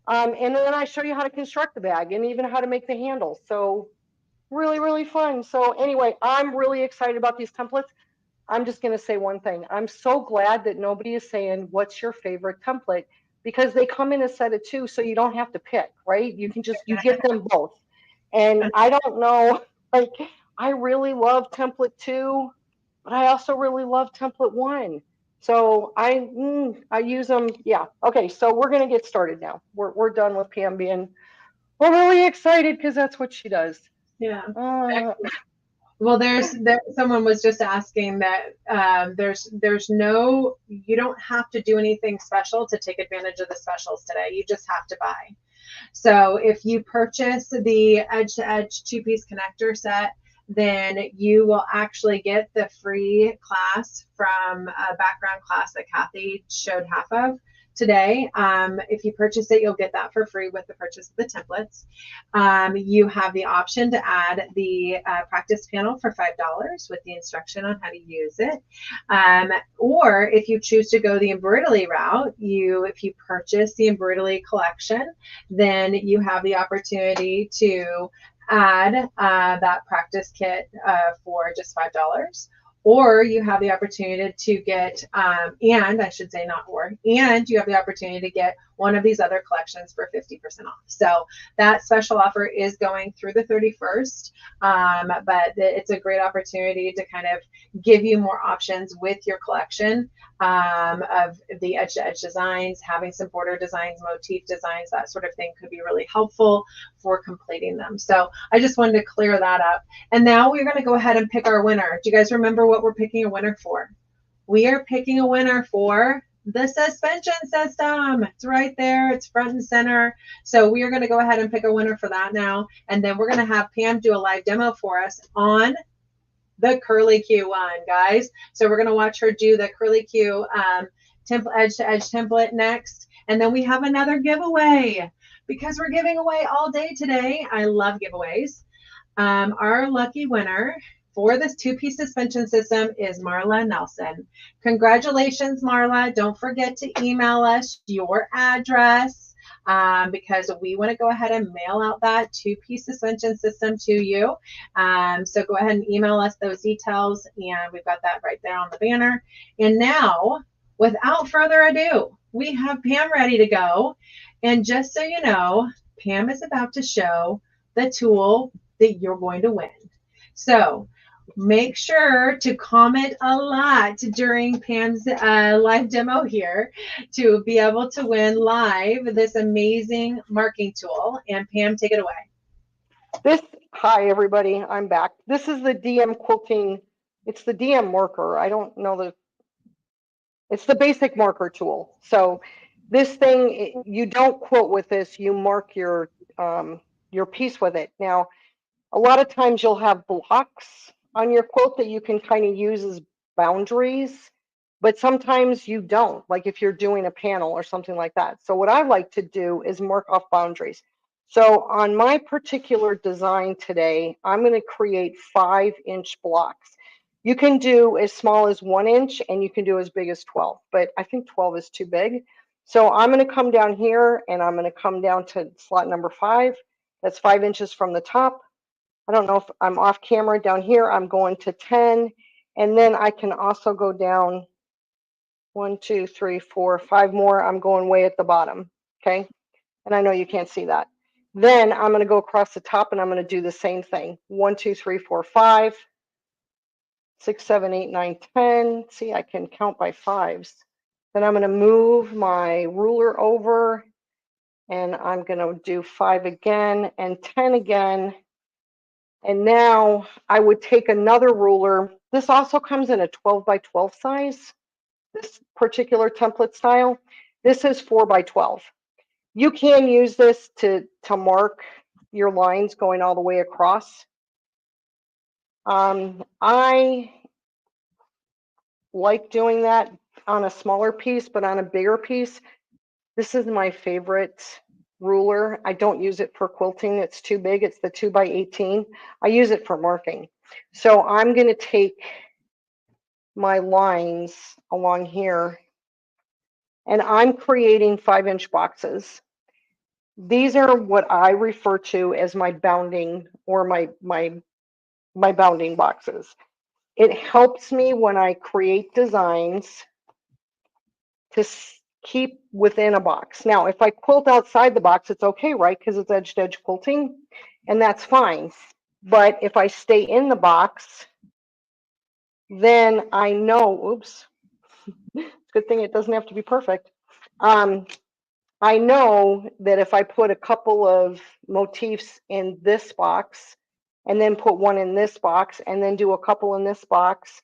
And then I show you how to construct the bag and even how to make the handle. So really, really fun. So anyway, I'm really excited about these templates. I'm just going to say one thing. I'm so glad that nobody is saying, what's your favorite template? Because they come in a set of two, so you don't have to pick, right? You can just, you get them both. And I don't know, like, I really love template 2, but I also really love template 1. So I use them. Yeah. Okay. So we're going to get started now. We're done with Pam being, we're really excited because that's what she does. Yeah. Well, there's someone was just asking that there's no, you don't have to do anything special to take advantage of the specials today. You just have to buy. So if you purchase the edge to edge 2-piece connector set, then you will actually get the free class from a background class that Kathy showed half of today. If you purchase it, you'll get that for free with the purchase of the templates. You have the option to add the practice panel for $5 with the instruction on how to use it. Or if you choose to go the Embroidery route, if you purchase the Embroidery collection, then you have the opportunity to add that practice kit for just $5. Or you have the opportunity to get, and I should say not or, and you have the opportunity to get one of these other collections for 50% off. So that special offer is going through the 31st, but it's a great opportunity to kind of give you more options with your collection of the edge-to-edge designs, having some border designs, motif designs, that sort of thing could be really helpful for completing them. So I just wanted to clear that up. And now we're going to go ahead and pick our winner. Do you guys remember what we're picking a winner for? We are picking a winner for the suspension system. It's right there. It's front and center. So we are going to go ahead and pick a winner for that now. And then we're going to have Pam do a live demo for us on the Curly Q one, guys. So we're going to watch her do the Curly Q edge to edge template next. And then we have another giveaway because we're giving away all day today. I love giveaways. Our lucky winner for this 2-piece suspension system is Marla Nelson. Congratulations, Marla. Don't forget to email us your address because we want to go ahead and mail out that 2-piece suspension system to you. So go ahead and email us those details, and we've got that right there on the banner. And now, without further ado, we have Pam ready to go. And just so you know, Pam is about to show the tool that you're going to win. So make sure to comment a lot during Pam's live demo here to be able to win live this amazing marking tool. And Pam, take it away. Hi everybody, I'm back. This is the DM quilting. It's the DM marker. I don't know it's the basic marker tool. So this thing, you don't quilt with this, you mark your piece with it. Now, a lot of times you'll have blocks on your quilt that you can kind of use as boundaries, but sometimes you don't, like if you're doing a panel or something like that. So what I like to do is mark off boundaries. So on my particular design today, I'm going to create 5-inch blocks. You can do as small as 1 inch and you can do as big as 12, but I think 12 is too big. So I'm going to come down here and I'm going to come down to slot number 5. That's 5 inches from the top. I don't know if I'm off camera down here. I'm going to 10. And then I can also go down 1, 2, 3, 4, 5 more. I'm going way at the bottom. Okay. And I know you can't see that. Then I'm going to go across the top and I'm going to do the same thing. 1, 2, 3, 4, 5. 6, 7, 8, 9, 10. See, I can count by fives. Then I'm going to move my ruler over, and I'm going to do 5 again and 10 again. And now I would take another ruler. This also comes in a 12 by 12 size, this particular template style. This is 4 by 12. You can use this to mark your lines going all the way across. I like doing that on a smaller piece, but on a bigger piece, this is my favorite ruler. I don't use it for quilting. It's too big. It's the 2 by 18. I use it for marking. So I'm going to take my lines along here, and I'm creating 5-inch boxes. These are what I refer to as my bounding, or my bounding boxes. It helps me when I create designs to keep within a box. Now, if I quilt outside the box, it's okay, right? Because it's edge to edge quilting, and that's fine. But if I stay in the box, then I know, oops, good thing it doesn't have to be perfect. I know that if I put a couple of motifs in this box, and then put one in this box, and then do a couple in this box,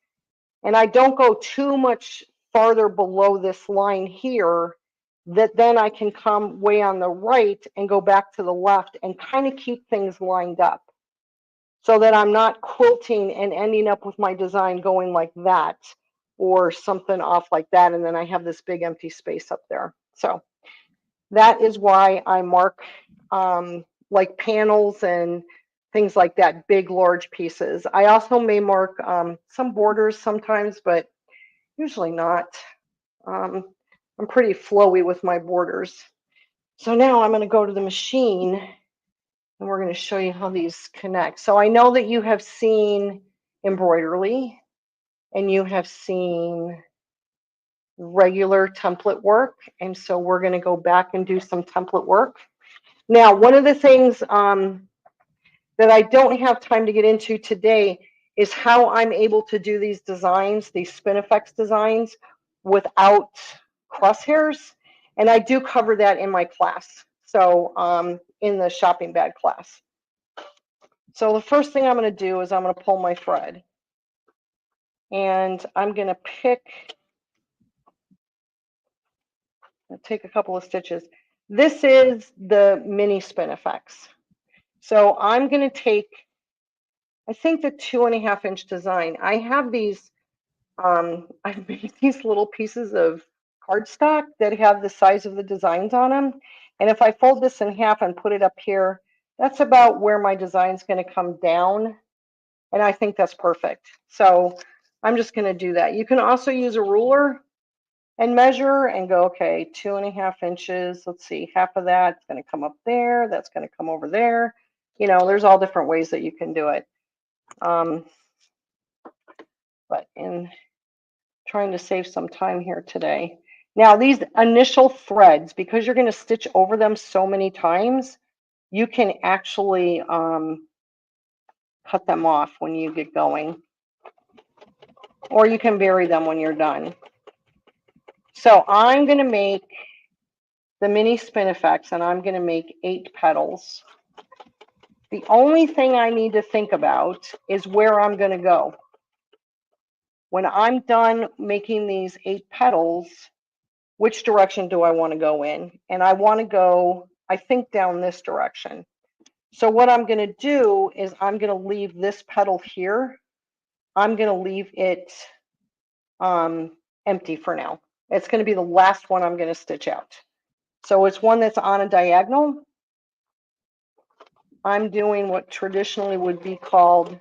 and I don't go too much farther below this line here, that then I can come way on the right and go back to the left and kind of keep things lined up, so that I'm not quilting and ending up with my design going like that or something off like that, and then I have this big empty space up there. So that is why I mark like panels and things like that, big, large pieces. I also may mark some borders sometimes, but usually not. I'm pretty flowy with my borders. So now I'm going to go to the machine, and we're going to show you how these connect. So I know that you have seen Embroidery, and you have seen regular template work, and so we're going to go back and do some template work. Now, one of the things that I don't have time to get into today is how I'm able to do these designs, these spin effects designs, without crosshairs, and I do cover that in my class, so in the shopping bag class. So the first thing I'm going to do is I'm going to pull my thread, and I'm going to take a couple of stitches. This is the mini spin effects. So I'm going to take, I think, the 2.5-inch design. I have these, I've made these little pieces of cardstock that have the size of the designs on them. And if I fold this in half and put it up here, that's about where my design's going to come down. And I think that's perfect. So I'm just going to do that. You can also use a ruler and measure and go, okay, 2.5 inches. Let's see, half of that's going to come up there. That's going to come over there. You know, there's all different ways that you can do it. But in trying to save some time here today. Now, these initial threads, because you're going to stitch over them so many times, you can actually cut them off when you get going, or you can bury them when you're done. So I'm going to make the mini spin effects, and I'm going to make 8 petals. The only thing I need to think about is where I'm going to go. When I'm done making these 8 petals, which direction do I want to go in? And I want to go, I think, down this direction. So what I'm going to do is I'm going to leave this petal here. I'm going to leave it empty for now. It's going to be the last one I'm going to stitch out. So it's one that's on a diagonal. I'm doing what traditionally would be called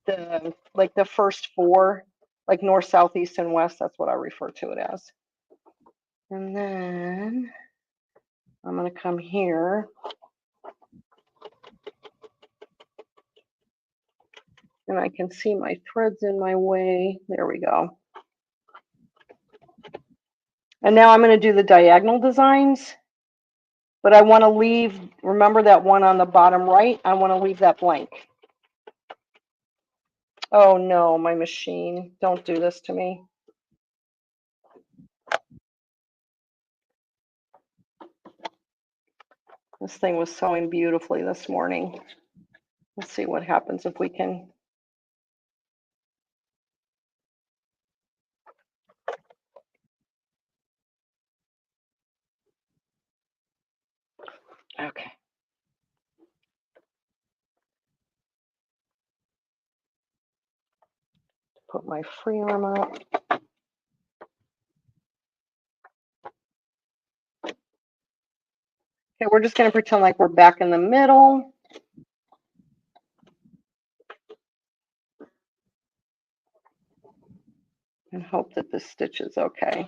the first 4, like north, south, east, and west. That's what I refer to it as. And then I'm going to come here. And I can see my threads in my way. There we go. And now I'm going to do the diagonal designs. But I want to leave, remember that one on the bottom right? I want to leave that blank. Oh no, my machine. Don't do this to me. This thing was sewing beautifully this morning. Let's see what happens if we can. Okay. Put my free arm up. Okay, we're just going to pretend like we're back in the middle. And hope that this stitch is okay.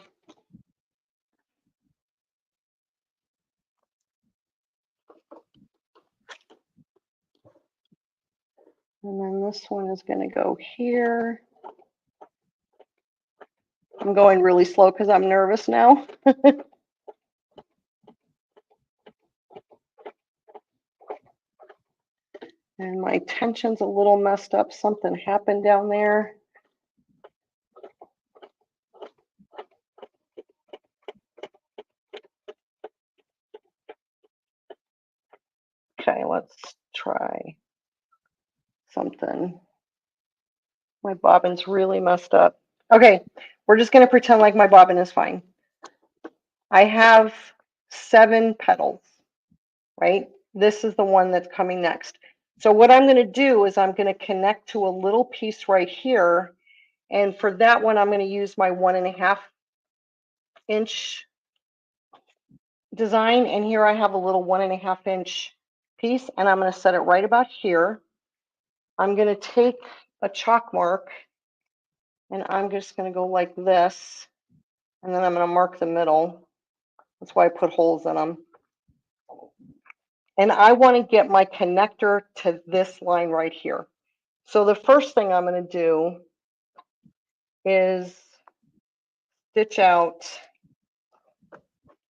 And then this one is going to go here. I'm going really slow because I'm nervous now. And my tension's a little messed up. Something happened down there. Okay, let's try something. My bobbin's really messed up. Okay, we're just going to pretend like my bobbin is fine. I have 7 petals, right? This is the one that's coming next. So what I'm going to do is I'm going to connect to a little piece right here. And for that one, I'm going to use my 1.5 inch design. And here I have a little 1.5 inch piece, and I'm going to set it right about here. I'm going to take a chalk mark, and I'm just going to go like this. And then I'm going to mark the middle. That's why I put holes in them. And I want to get my connector to this line right here. So the first thing I'm going to do is stitch out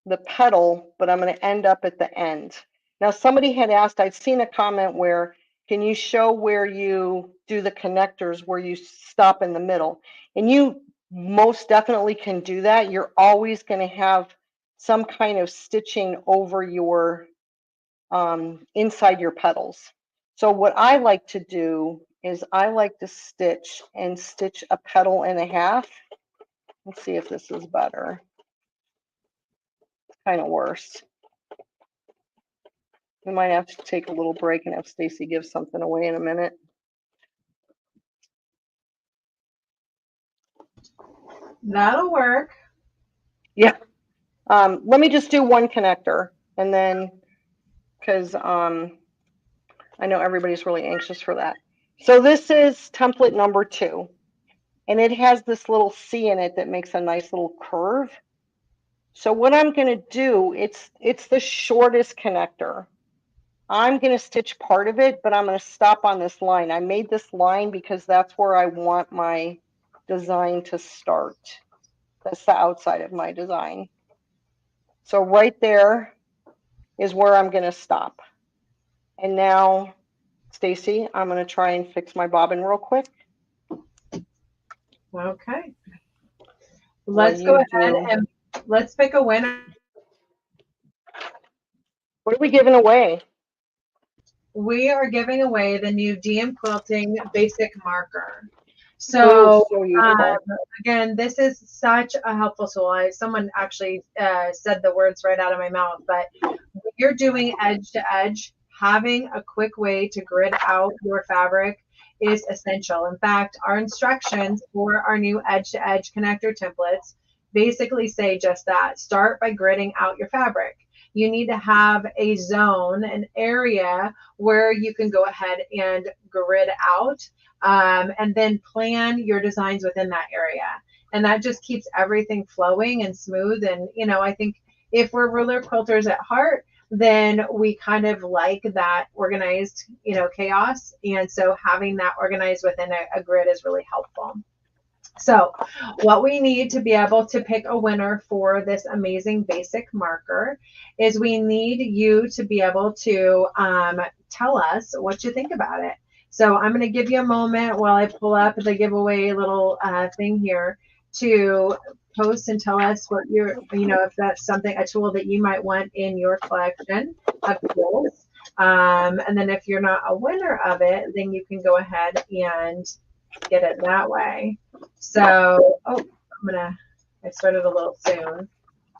the petal, but I'm going to end up at the end. Now, somebody had asked, I'd seen a comment where, can you show where you do the connectors, where you stop in the middle? And you most definitely can do that. You're always going to have some kind of stitching over your inside your petals. So what I like to do is I like to stitch a petal and a half. Let's see if this is better. It's kind of worse. We might have to take a little break and have Stacy give something away in a minute. That'll work. Yeah. Let me just do one connector, and then, because I know everybody's really anxious for that. So this is template number 2, and it has this little C in it that makes a nice little curve. So what I'm going to do, it's the shortest connector. I'm going to stitch part of it, but I'm going to stop on this line. I made this line because that's where I want my design to start. That's the outside of my design. So right there is where I'm going to stop. And now, Stacy, I'm going to try and fix my bobbin real quick. Okay. Let's go ahead and let's pick a winner. What are we giving away? We are giving away the new DM Quilting Basic Marker. So, again, this is such a helpful tool. Someone actually said the words right out of my mouth, but when you're doing edge to edge, having a quick way to grid out your fabric is essential. In fact, our instructions for our new edge to edge connector templates basically say just that. Start by gridding out your fabric. You need to have a zone, an area where you can go ahead and grid out, and then plan your designs within that area. And that just keeps everything flowing and smooth. And, you know, I think if we're ruler quilters at heart, then we kind of like that organized, you know, chaos. And so having that organized within a grid is really helpful. So what we need to be able to pick a winner for this amazing basic marker is we need you to be able to tell us what you think about it. So I'm going to give you a moment while I pull up the giveaway little thing here to post and tell us what if that's something, a tool that you might want in your collection of tools. And then if you're not a winner of it, then you can go ahead and get it that way. So, I started a little soon.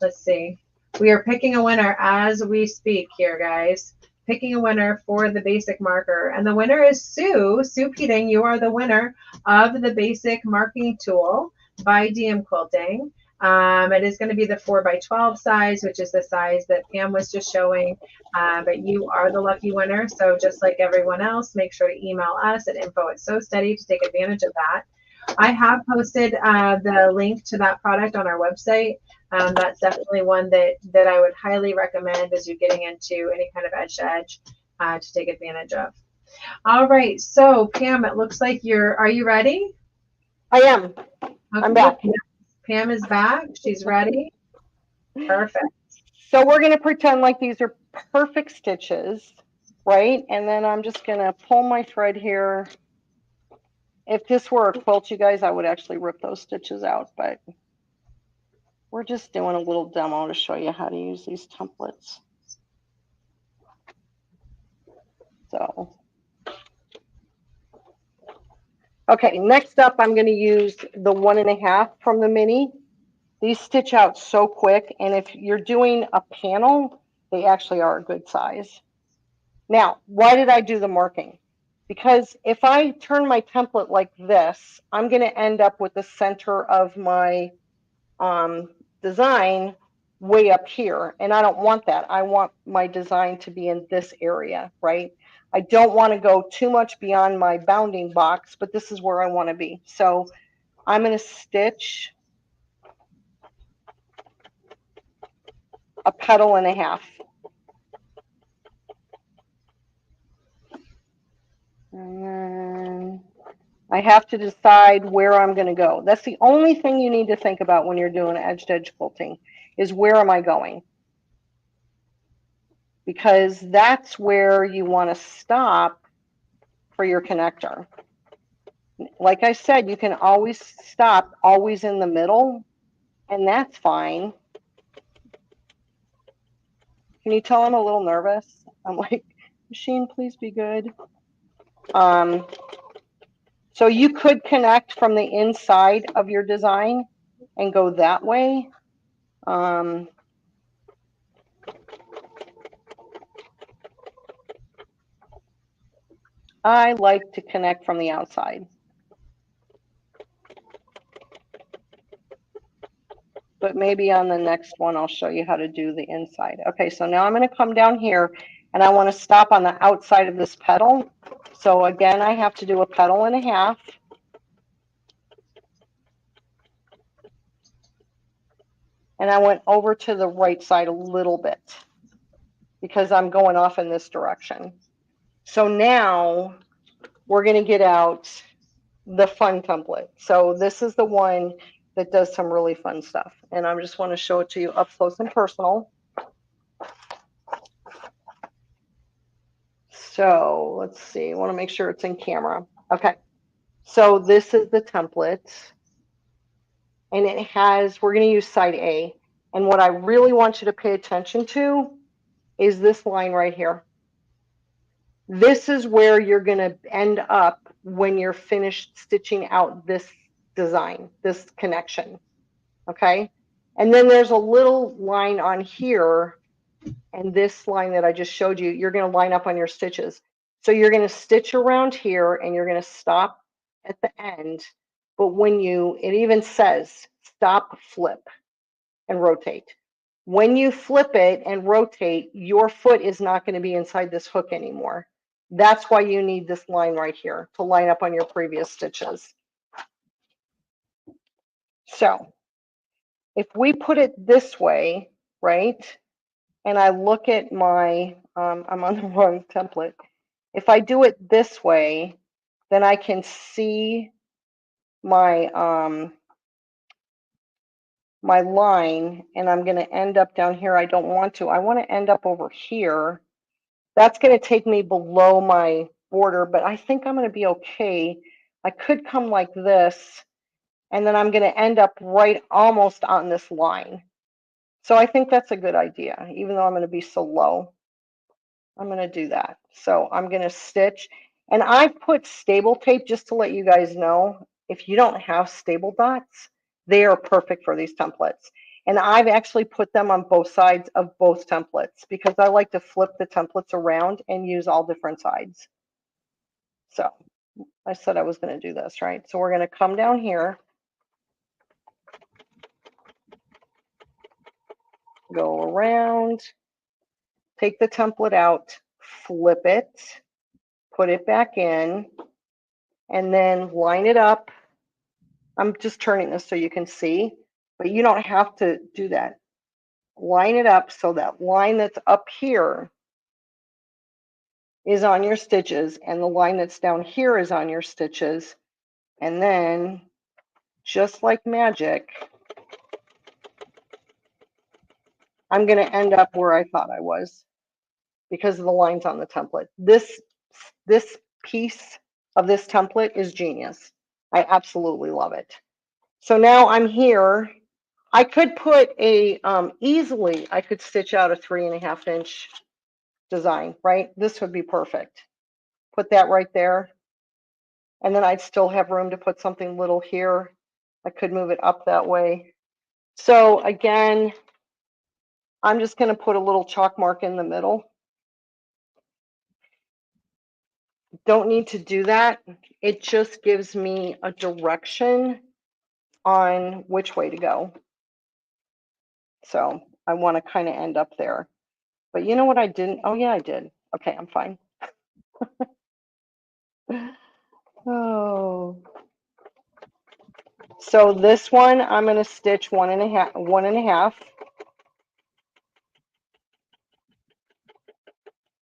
Let's see. We are picking a winner as we speak here, guys. Picking a winner for the basic marker. And the winner is Sue. Sue Keating, you are the winner of the basic marking tool by DM Quilting. It is going to be the 4x12 size, which is the size that Pam was just showing. But you are the lucky winner. So just like everyone else, make sure to email us at info@sewsteady to take advantage of that. I have posted the link to that product on our website. That's definitely one that I would highly recommend as you're getting into any kind of edge-to-edge to take advantage of. All right, so Pam, it looks like are you ready? I am. Okay, I'm back. Pam is back. She's ready. Perfect. So we're going to pretend like these are perfect stitches, right? And then I'm just going to pull my thread here. If this were a quilt, you guys, I would actually rip those stitches out, but we're just doing a little demo to show you how to use these templates. So, okay, next up, I'm going to use the 1.5 from the mini. These stitch out so quick, and if you're doing a panel, they actually are a good size. Now, why did I do the marking? Because if I turn my template like this, I'm going to end up with the center of my design way up here, and I don't want that. I want my design to be in this area, right? I don't want to go too much beyond my bounding box, but this is where I want to be. So I'm going to stitch a 1.5 petals. And then I have to decide where I'm going to go. That's the only thing you need to think about when you're doing edge-to-edge quilting is where am I going? Because that's where you want to stop for your connector. Like I said, you can always stop always in the middle, and that's fine. Can you tell I'm a little nervous? I'm like, machine, please be good. So you could connect from the inside of your design and go that way. I like to connect from the outside. But maybe on the next one, I'll show you how to do the inside. Okay, so now I'm going to come down here and I want to stop on the outside of this petal. So again, I have to do a 1.5 petals. And I went over to the right side a little bit because I'm going off in this direction. So now we're going to get out the fun template. So this is the one that does some really fun stuff. And I just want to show it to you up close and personal. So let's see, I want to make sure it's in camera. Okay, so this is the template. And it has, we're going to use side A. And what I really want you to pay attention to is this line right here. This is where you're going to end up when you're finished stitching out this design, this connection. Okay. And then there's a little line on here. And this line that I just showed you, you're going to line up on your stitches. So you're going to stitch around here and you're going to stop at the end. But when it even says stop, flip, and rotate. When you flip it and rotate, your foot is not going to be inside this hook anymore. That's why you need this line right here to line up on your previous stitches. So if we put it this way, right, and I look at my, I'm on the wrong template. If I do it this way, then I can see my my line, and I'm going to end up down here. I want to end up over here. That's going to take me below my border, but I think I'm going to be okay. I could come like this, and then I'm going to end up right almost on this line. So I think that's a good idea, even though I'm going to be so low. I'm going to do that. So I'm going to stitch, and I put stable tape just to let you guys know, if you don't have stable dots, they are perfect for these templates. And I've actually put them on both sides of both templates because I like to flip the templates around and use all different sides. So I said I was going to do this, right? So we're going to come down here, go around, take the template out, flip it, put it back in, and then line it up. I'm just turning this so you can see, but you don't have to do that. Line it up so that line that's up here is on your stitches, and the line that's down here is on your stitches. And then, just like magic, I'm going to end up where I thought I was because of the lines on the template. This piece of this template is genius. I absolutely love it. So now I'm here. I could put a, easily, I could stitch out a 3.5 inch design, right? This would be perfect. Put that right there. And then I'd still have room to put something little here. I could move it up that way. So again, I'm just going to put a little chalk mark in the middle. Don't need to do that. It just gives me a direction on which way to go. So I want to kind of end up there. But you know what I didn't? Oh, yeah, I did. Okay, I'm fine. Oh. So this one, I'm going to stitch 1.5.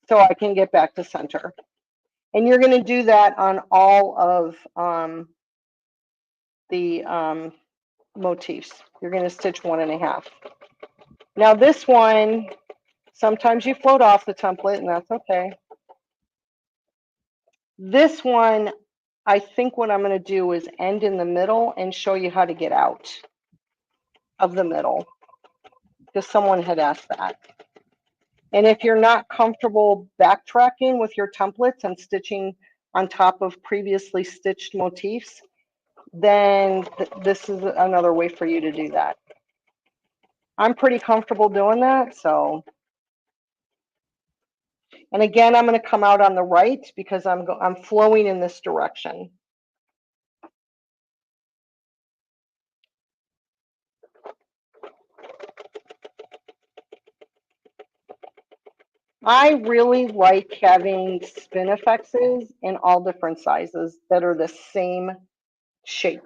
So I can get back to center. And you're going to do that on all of the motifs. You're going to stitch 1.5. Now this one, sometimes you float off the template, and that's okay. This one, I think what I'm going to do is end in the middle and show you how to get out of the middle, because someone had asked that. And if you're not comfortable backtracking with your templates and stitching on top of previously stitched motifs, then this is another way for you to do that. I'm pretty comfortable doing that, so. And again, I'm going to come out on the right because I'm flowing in this direction. I really like having spinifexes in all different sizes that are the same shape,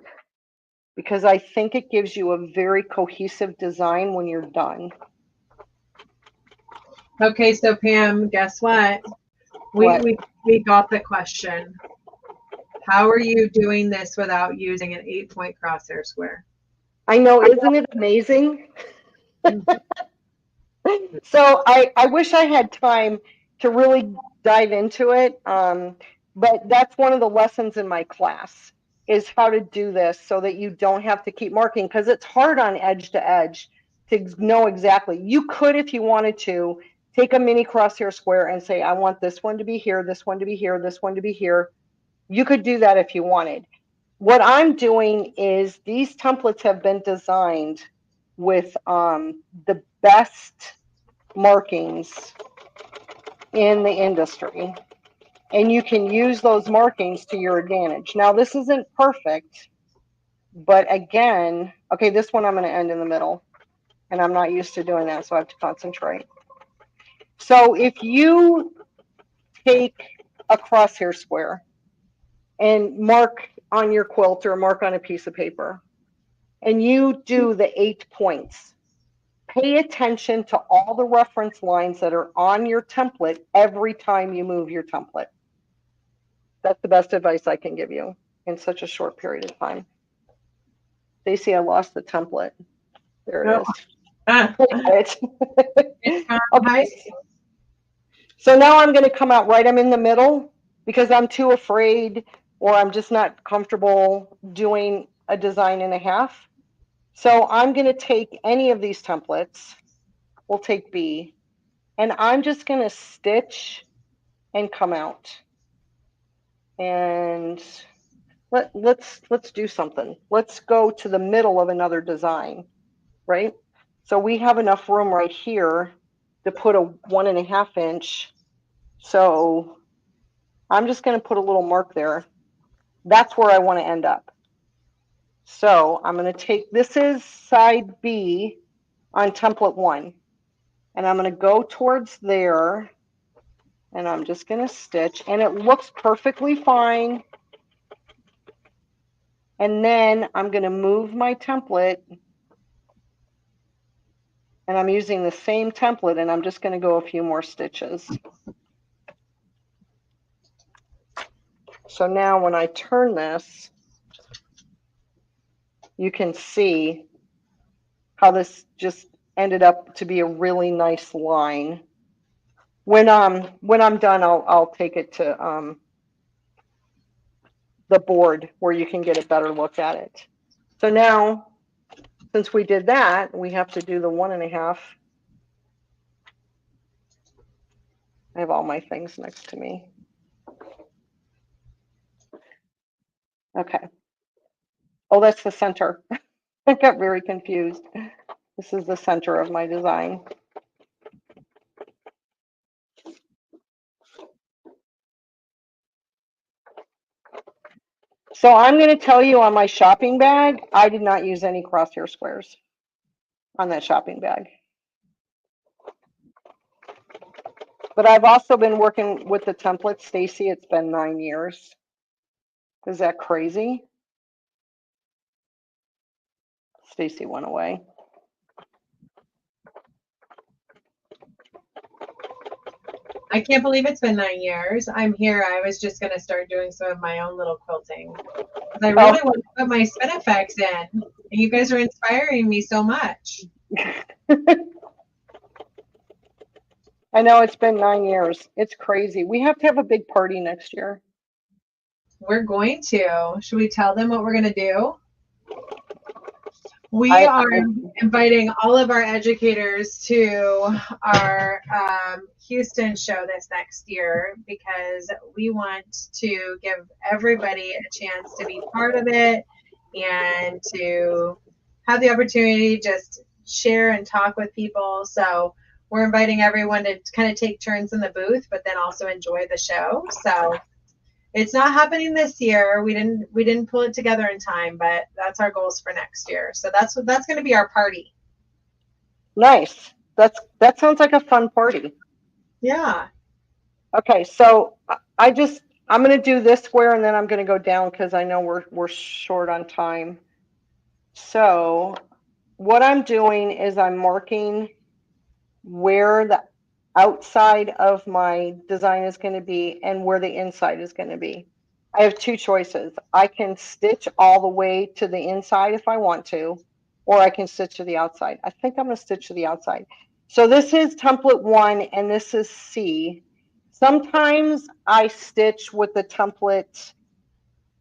because I think it gives you a very cohesive design when you're done. Okay, so Pam, guess what? We got the question. How are you doing this without using an 8-point crosshair square? I know, isn't it amazing? So I wish I had time to really dive into it, but that's one of the lessons in my class, is how to do this so that you don't have to keep marking, because it's hard on edge to edge to know exactly. You could, if you wanted to, take a mini crosshair square and say, I want this one to be here, this one to be here, this one to be here. You could do that if you wanted. What I'm doing is these templates have been designed with the best markings in the industry, and you can use those markings to your advantage. Now, this isn't perfect, but again, okay, this one I'm going to end in the middle, and I'm not used to doing that, so I have to concentrate. So if you take a crosshair square and mark on your quilt or mark on a piece of paper, and you do the 8 points, pay attention to all the reference lines that are on your template every time you move your template. That's the best advice I can give you in such a short period of time. Stacey, I lost the template. There it is. Okay. So now I'm going to come out right. I'm in the middle. because I'm too afraid or I'm just not comfortable doing a design and a half. So I'm going to take any of these templates. We'll take B, and I'm just going to stitch and come out. And let's do something. Let's go to the middle of another design, right? So we have enough room right here to put a 1.5 inch. So I'm just going to put a little mark there. That's where I want to end up. So I'm going to take, this is side B on template 1, and I'm going to go towards there, and I'm just going to stitch, and it looks perfectly fine. And then I'm going to move my template, and I'm using the same template, and I'm just going to go a few more stitches. So now when I turn this, you can see how this just ended up to be a really nice line. When I'm done, I'll take it to the board where you can get a better look at it. So now, since we did that, we have to do the 1.5. I have all my things next to me. Okay. Oh, that's the center. I got very confused. This is the center of my design. So I'm going to tell you on my shopping bag, I did not use any crosshair squares on that shopping bag. But I've also been working with the template, Stacy. It's been 9 years. Is that crazy? Stacy went away. I can't believe it's been 9 years. I'm here. I was just going to start doing some of my own little quilting. I really want to put my spin effects in. And you guys are inspiring me so much. I know it's been 9 years. It's crazy. We have to have a big party next year. We're going to. Should we tell them what we're going to do? We are inviting all of our educators to our Houston show this next year because we want to give everybody a chance to be part of it and to have the opportunity to just share and talk with people. So we're inviting everyone to kind of take turns in the booth, but then also enjoy the show. So it's not happening this year. We didn't pull it together in time, but that's our goals for next year. So that's going to be our party. Nice. That sounds like a fun party. Yeah. Okay, so I'm going to do this square and then I'm going to go down because I know we're short on time. So what I'm doing is I'm marking where the outside of my design is going to be and where the inside is going to be. I have two choices. I can stitch all the way to the inside if I want to, or I can stitch to the outside. I think I'm going to stitch to the outside. So this is template 1 and this is C. Sometimes I stitch with the template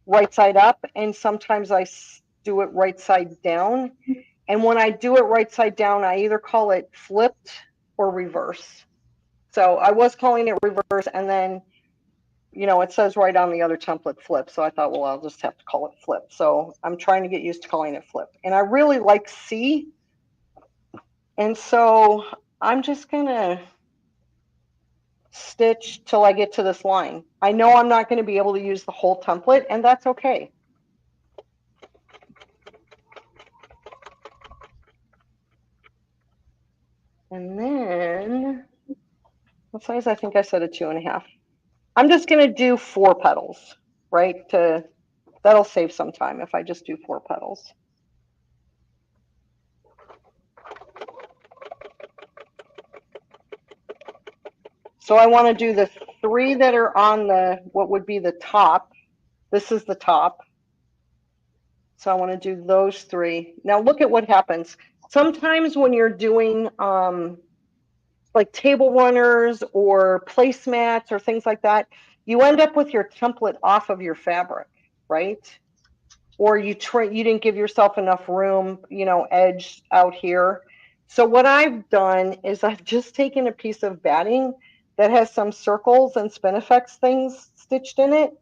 right side up and sometimes I do it right side down. And when I do it right side down, I either call it flipped or reverse. So I was calling it reverse, and then, you know, it says right on the other template flip. So I thought, well, I'll just have to call it flip. So I'm trying to get used to calling it flip. And I really like C. And so I'm just going to stitch till I get to this line. I know I'm not going to be able to use the whole template, and that's okay. And then, what size? I think I said a 2.5. I'm just going to do 4 petals, right? That'll save some time if I just do 4 petals. So I want to do the 3 that are on what would be the top. This is the top. So I want to do those 3. Now look at what happens. Sometimes when you're doing like table runners or placemats or things like that, you end up with your template off of your fabric, right? Or you didn't give yourself enough room, you know, edge out here. So what I've done is I've just taken a piece of batting that has some circles and Spinifex things stitched in it,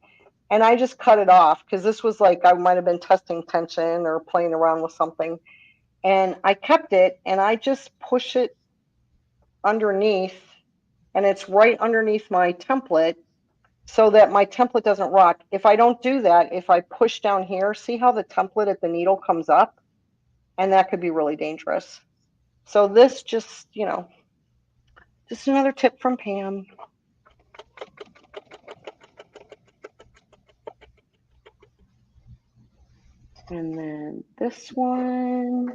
and I just cut it off because this was like I might have been testing tension or playing around with something, and I kept it and I just push it underneath, and it's right underneath my template so that my template doesn't rock. If I don't do that, if I push down here, see how the template at the needle comes up? And that could be really dangerous. So this just, you know, just another tip from Pam. And then this one.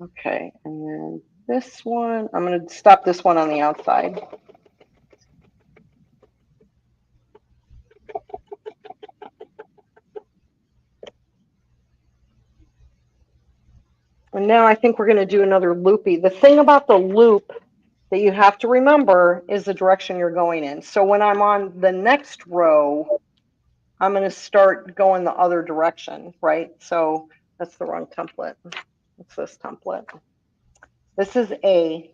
Okay, and then this one, I'm going to stop this one on the outside. And now I think we're going to do another loopy. The thing about the loop that you have to remember is the direction you're going in. So when I'm on the next row, I'm going to start going the other direction, right? So that's the wrong template. It's this template. This is A.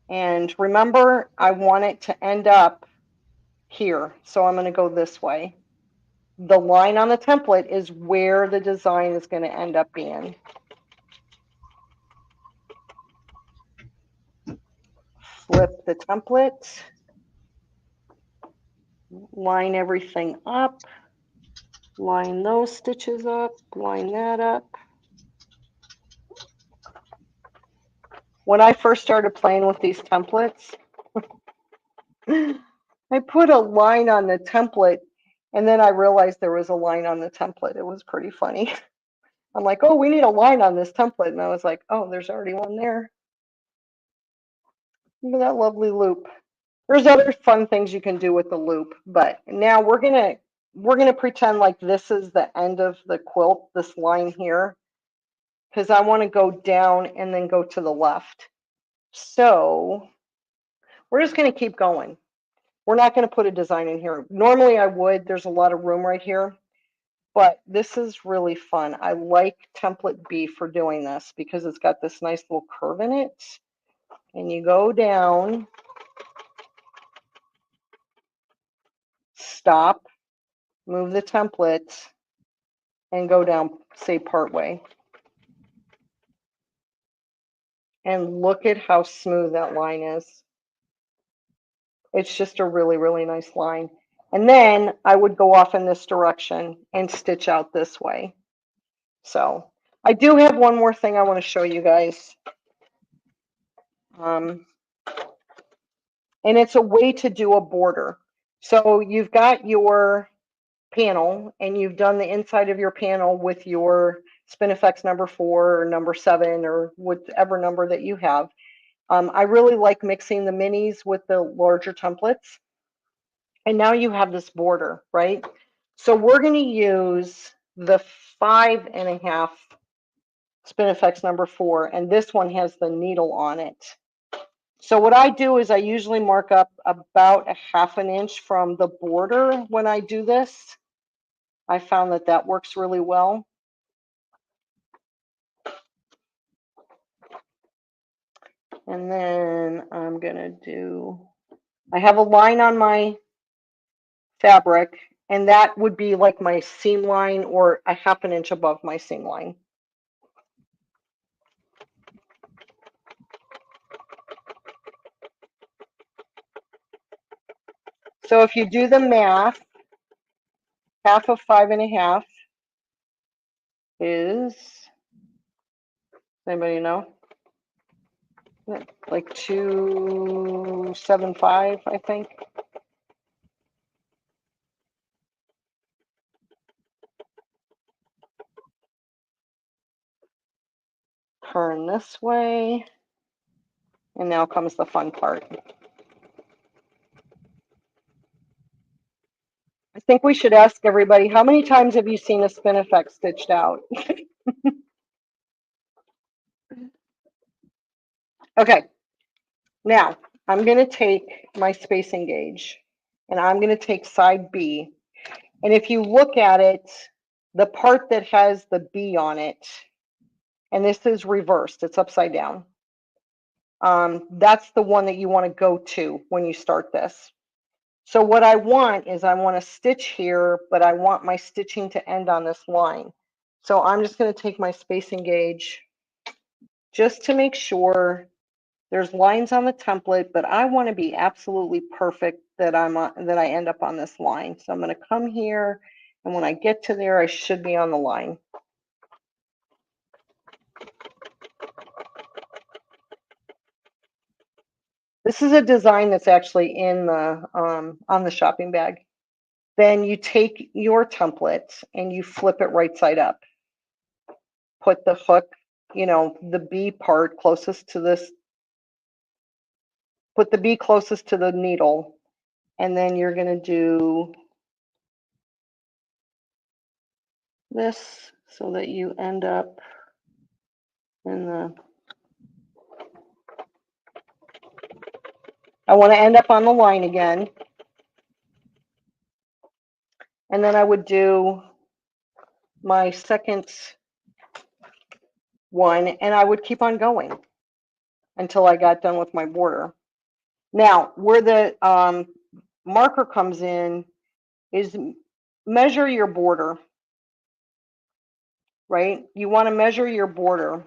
And remember, I want it to end up here. So I'm going to go this way. The line on the template is where the design is going to end up being. Flip the template. Line everything up. Line those stitches up. Line that up. When I first started playing with these templates, I put a line on the template and then I realized there was a line on the template. It was pretty funny. I'm like, oh, we need a line on this template. And I was like, oh, there's already one there. Look at that lovely loop. There's other fun things you can do with the loop, but now we're gonna pretend like this is the end of the quilt, this line here, because I want to go down and then go to the left. So we're just going to keep going. We're not going to put a design in here. Normally I would. There's a lot of room right here, but this is really fun. I like template B for doing this because it's got this nice little curve in it. And you go down, stop, move the template, and go down, say, part way. And look at how smooth that line is. It's just a really, really nice line. And then I would go off in this direction and stitch out this way. So I do have one more thing I want to show you guys. And it's a way to do a border. So you've got your panel and you've done the inside of your panel with your Spinifex number 4 or number 7 or whatever number that you have. I really like mixing the minis with the larger templates. And now you have this border, right? So we're going to use the 5.5 Spinifex number 4, and this one has the needle on it. So what I do is I usually mark up about a 1/2 inch from the border when I do this. I found that that works really well. And then I'm going to do, I have a line on my fabric, and that would be like my seam line or a 1/2 inch above my seam line. So if you do the math, half of 5.5 is, anybody know? Like 275, I think. Turn this way. And now comes the fun part. I think we should ask everybody, how many times have you seen a Spinifex stitched out? Okay, now I'm going to take my spacing gauge and I'm going to take side B. And if you look at it, the part that has the B on it, and this is reversed, it's upside down. That's the one that you want to go to when you start this. So what I want is I want to stitch here, but I want my stitching to end on this line. So I'm just going to take my spacing gauge just to make sure there's lines on the template, but I want to be absolutely perfect that I end up on this line. So I'm going to come here, and when I get to there, I should be on the line. This is a design that's actually in the on the shopping bag. Then you take your template and you flip it right side up. Put the hook, you know, the B part closest to this. Put the B closest to the needle, and then you're going to do this so that you end up in the. I want to end up on the line again. And then I would do my second one, and I would keep on going until I got done with my border. Now, where the marker comes in is measure your border, right? You want to measure your border,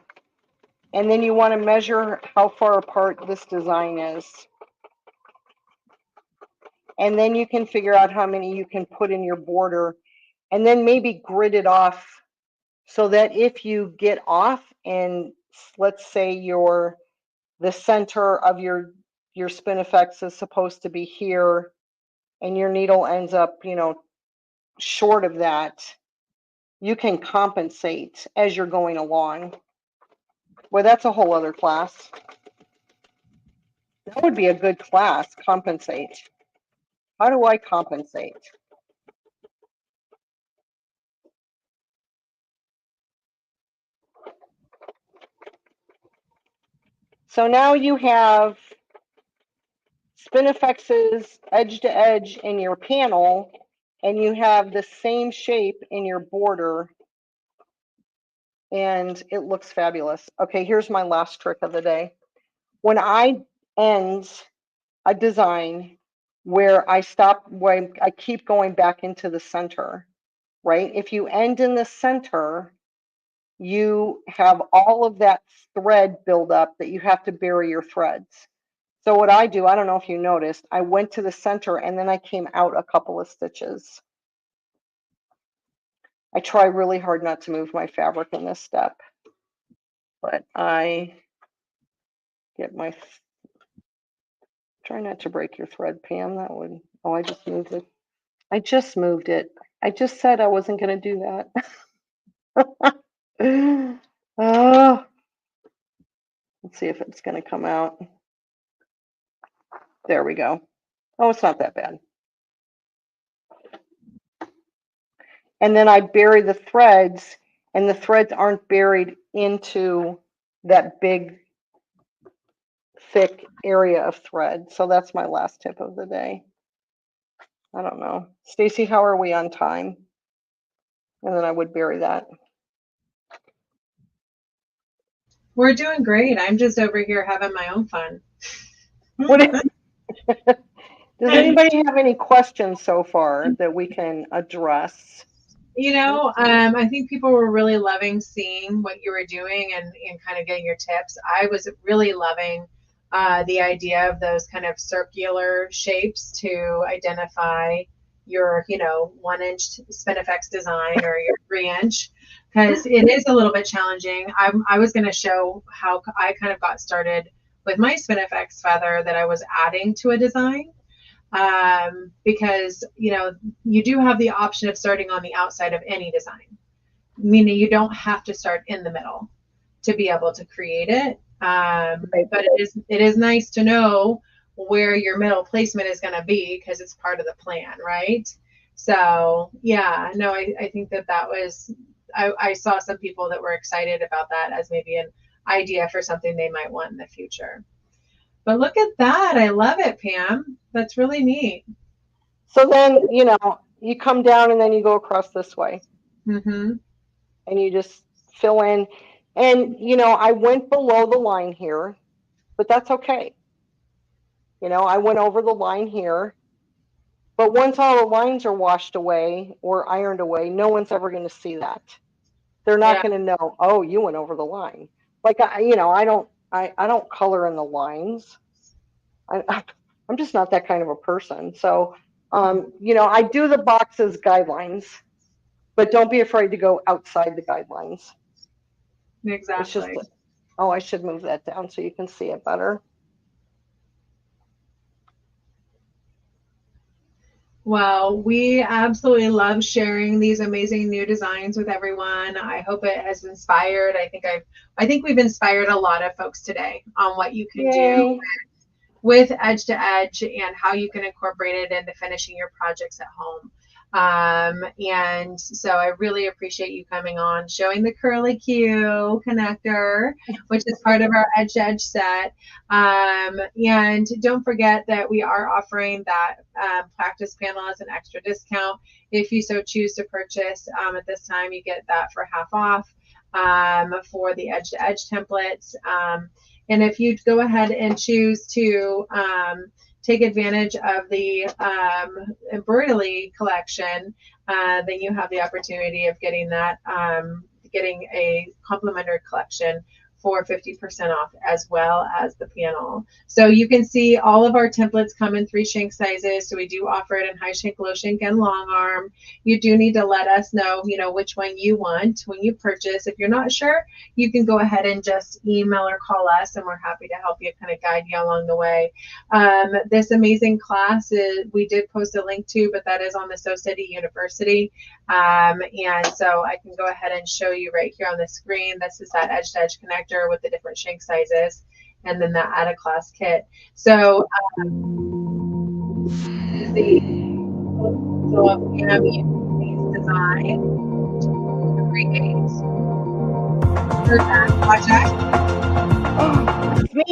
and then you want to measure how far apart this design is. And then you can figure out how many you can put in your border, and then maybe grid it off so that if you get off and let's say the center of your spinifex is supposed to be here and your needle ends up, you know, short of that, you can compensate as you're going along. Well, that's a whole other class. That would be a good class, compensate. How do I compensate? So now you have spinifexes edge to edge in your panel, and you have the same shape in your border, and it looks fabulous. Okay, here's my last trick of the day. When I end a design where I keep going back into the center, right? If you end in the center, you have all of that thread build up that you have to bury your threads. So what I do, I don't know if you noticed, I went to the center and then I came out a couple of stitches. I try really hard not to move my fabric in this step, but I get my, try not to break your thread, Pam. That would, oh, I just moved it. I just moved it. I just said I wasn't going to do that. Oh, let's see if it's going to come out. There we go. Oh, it's not that bad. And then I bury the threads, and the threads aren't buried into that big, thick area of thread. So that's my last tip of the day. I don't know. Stacy, how are we on time? And then I would bury that. We're doing great. I'm just over here having my own fun. Does anybody have any questions so far that we can address? You know, I think people were really loving seeing what you were doing and kind of getting your tips. I was really loving the idea of those kind of circular shapes to identify your, you know, 1-inch spinifex design or your 3-inch, because it is a little bit challenging. I was going to show how I kind of got started with my spinifex feather that I was adding to a design. Because, you know, you do have the option of starting on the outside of any design, meaning you don't have to start in the middle to be able to create it. But it is nice to know where your middle placement is going to be because it's part of the plan, right? So yeah, no, I think that was, I saw some people that were excited about that as maybe idea for something they might want in the future. But look at that. I love it, Pam. That's really neat. So then, you know, you come down and then you go across this way. Mm-hmm. And you just fill in. And, you know, I went below the line here, but that's okay. You know, I went over the line here. But once all the lines are washed away or ironed away, no one's ever going to see that. They're not going to know, oh, you went over the line. Like, you know, I don't color in the lines. I'm just not that kind of a person. So, you know, I do the boxes guidelines, but don't be afraid to go outside the guidelines. Exactly. It's just, oh, I should move that down so you can see it better. Well, we absolutely love sharing these amazing new designs with everyone. I hope it has inspired. I think we've inspired a lot of folks today on what you can do with Edge to Edge and how you can incorporate it into finishing your projects at home. And so I really appreciate you coming on, showing the curly Q connector, which is part of our Edge to Edge set. And don't forget that we are offering that practice panel as an extra discount. If you so choose to purchase at this time, you get that for half off for the Edge to Edge templates. And if you go ahead and choose to take advantage of the Embroidery collection, then you have the opportunity of getting that, getting a complimentary collection for 50% off, as well as the panel. So you can see all of our templates come in 3 shank sizes. So we do offer it in high shank, low shank, and long arm. You do need to let us know, you know, which one you want when you purchase. If you're not sure, you can go ahead and just email or call us, and we're happy to help you, kind of guide you along the way. This amazing class we did post a link to, but that is on the Sew City University. And so I can go ahead and show you right here on the screen. This is that edge to edge connector with the different shank sizes, and then that add a class kit. So design create for that project. Oh, it's me.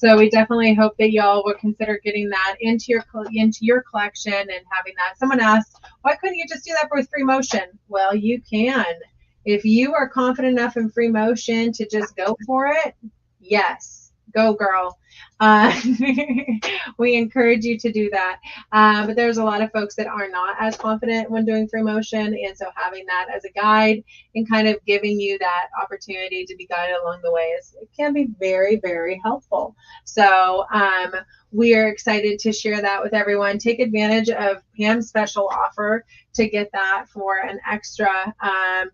So we definitely hope that y'all will consider getting that into your collection and having that. Someone asked, why couldn't you just do that with free motion? Well, you can. If you are confident enough in free motion to just go for it, yes, go girl. We encourage you to do that. But there's a lot of folks that are not as confident when doing free motion. And so having that as a guide and kind of giving you that opportunity to be guided along the way it can be very, very helpful. So we are excited to share that with everyone. Take advantage of Pam's special offer to get that for an extra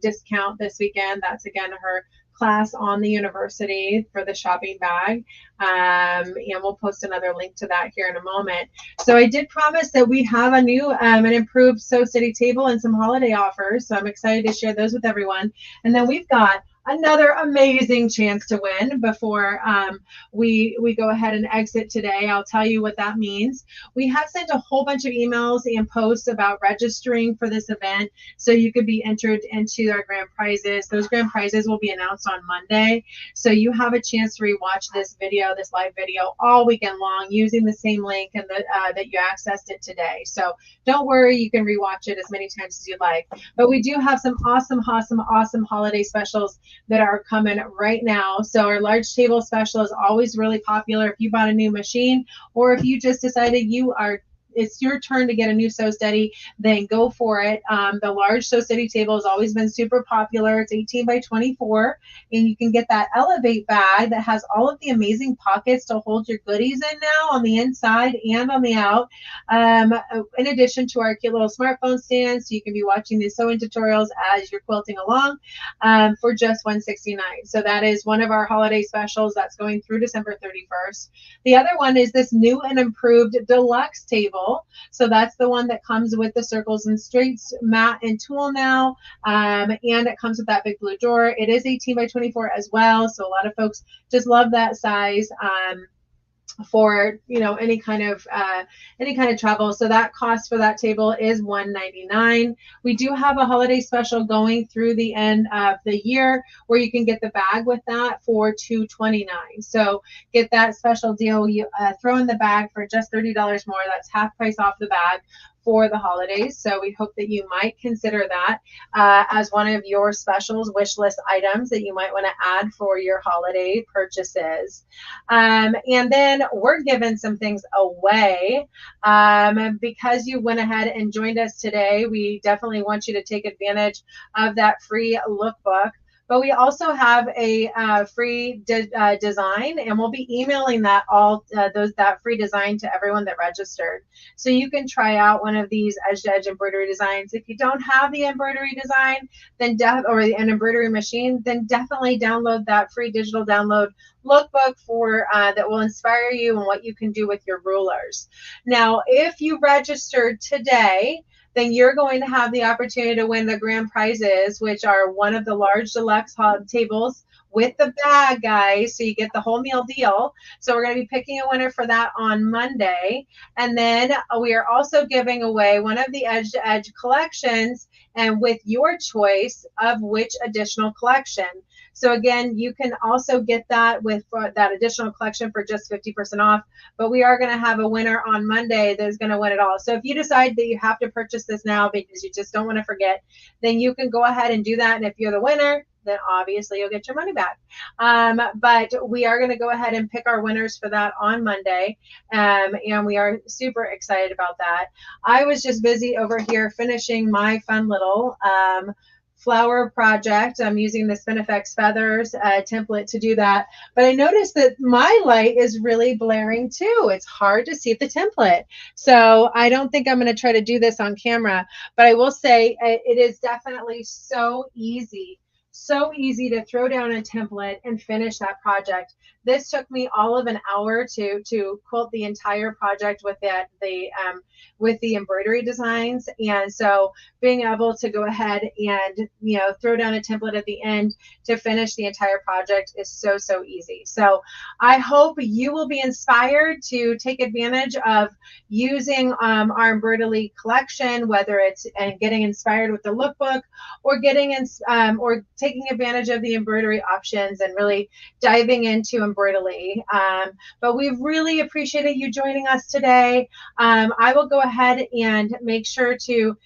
discount this weekend. That's again her class on the university for the shopping bag, and we'll post another link to that here in a moment. So I did promise that we have a new and improved Sew City table and some holiday offers, so I'm excited to share those with everyone. And then we've got another amazing chance to win before we go ahead and exit today. I'll tell you what that means. We have sent a whole bunch of emails and posts about registering for this event, so you could be entered into our grand prizes. Those grand prizes will be announced on Monday, so you have a chance to rewatch this video, this live video, all weekend long using the same link and that you accessed it today. So don't worry, you can rewatch it as many times as you'd like. But we do have some awesome holiday specials that are coming right now. So our large table special is always really popular if you bought a new machine, or if you just decided it's your turn to get a new Sew Steady, then go for it. The large Sew Steady table has always been super popular. It's 18 by 24, and you can get that Elevate bag that has all of the amazing pockets to hold your goodies in now on the inside and on the out. In addition to our cute little smartphone stand, so you can be watching these sewing tutorials as you're quilting along for just $169. So that is one of our holiday specials that's going through December 31st. The other one is this new and improved deluxe table. table. So that's the one that comes with the circles and straights mat and tool now. And it comes with that big blue drawer. It is 18 by 24 as well. So a lot of folks just love that size. For any kind of travel. So that cost for that table is $199. We do have a holiday special going through the end of the year where you can get the bag with that for $229. So get that special deal. You throw in the bag for just $30 more. That's half price off the bag for the holidays. So we hope that you might consider that as one of your specials wish list items that you might want to add for your holiday purchases. And then we're giving some things away because you went ahead and joined us today. We definitely want you to take advantage of that free lookbook. But we also have a free design, and we'll be emailing that that free design to everyone that registered. So you can try out one of these edge-to-edge embroidery designs. If you don't have the embroidery design, then an embroidery machine, then definitely download that free digital download lookbook that will inspire you and what you can do with your rulers. Now, if you registered today, then you're going to have the opportunity to win the grand prizes, which are one of the large deluxe tables with the bag, guys. So you get the whole meal deal. So we're going to be picking a winner for that on Monday. And then we are also giving away one of the Edge to Edge collections, and with your choice of which additional collection. So again, you can also get that with that additional collection for just 50% off, but we are going to have a winner on Monday that is going to win it all. So if you decide that you have to purchase this now because you just don't want to forget, then you can go ahead and do that. And if you're the winner, then obviously you'll get your money back. But we are going to go ahead and pick our winners for that on Monday. And we are super excited about that. I was just busy over here finishing my fun little flower project. I'm using the Spinifex feathers template to do that. But I noticed that my light is really blaring too. It's hard to see the template. So I don't think I'm going to try to do this on camera, but I will say it is definitely so easy to throw down a template and finish that project. This took me all of an hour to quilt the entire project with the embroidery designs. And so being able to go ahead and throw down a template at the end to finish the entire project is so easy. So I hope you will be inspired to take advantage of using our Embroidery collection, whether it's getting inspired with the lookbook or or taking advantage of the embroidery options and really diving into Embroidery. But we've really appreciated you joining us today. I will go ahead and make sure to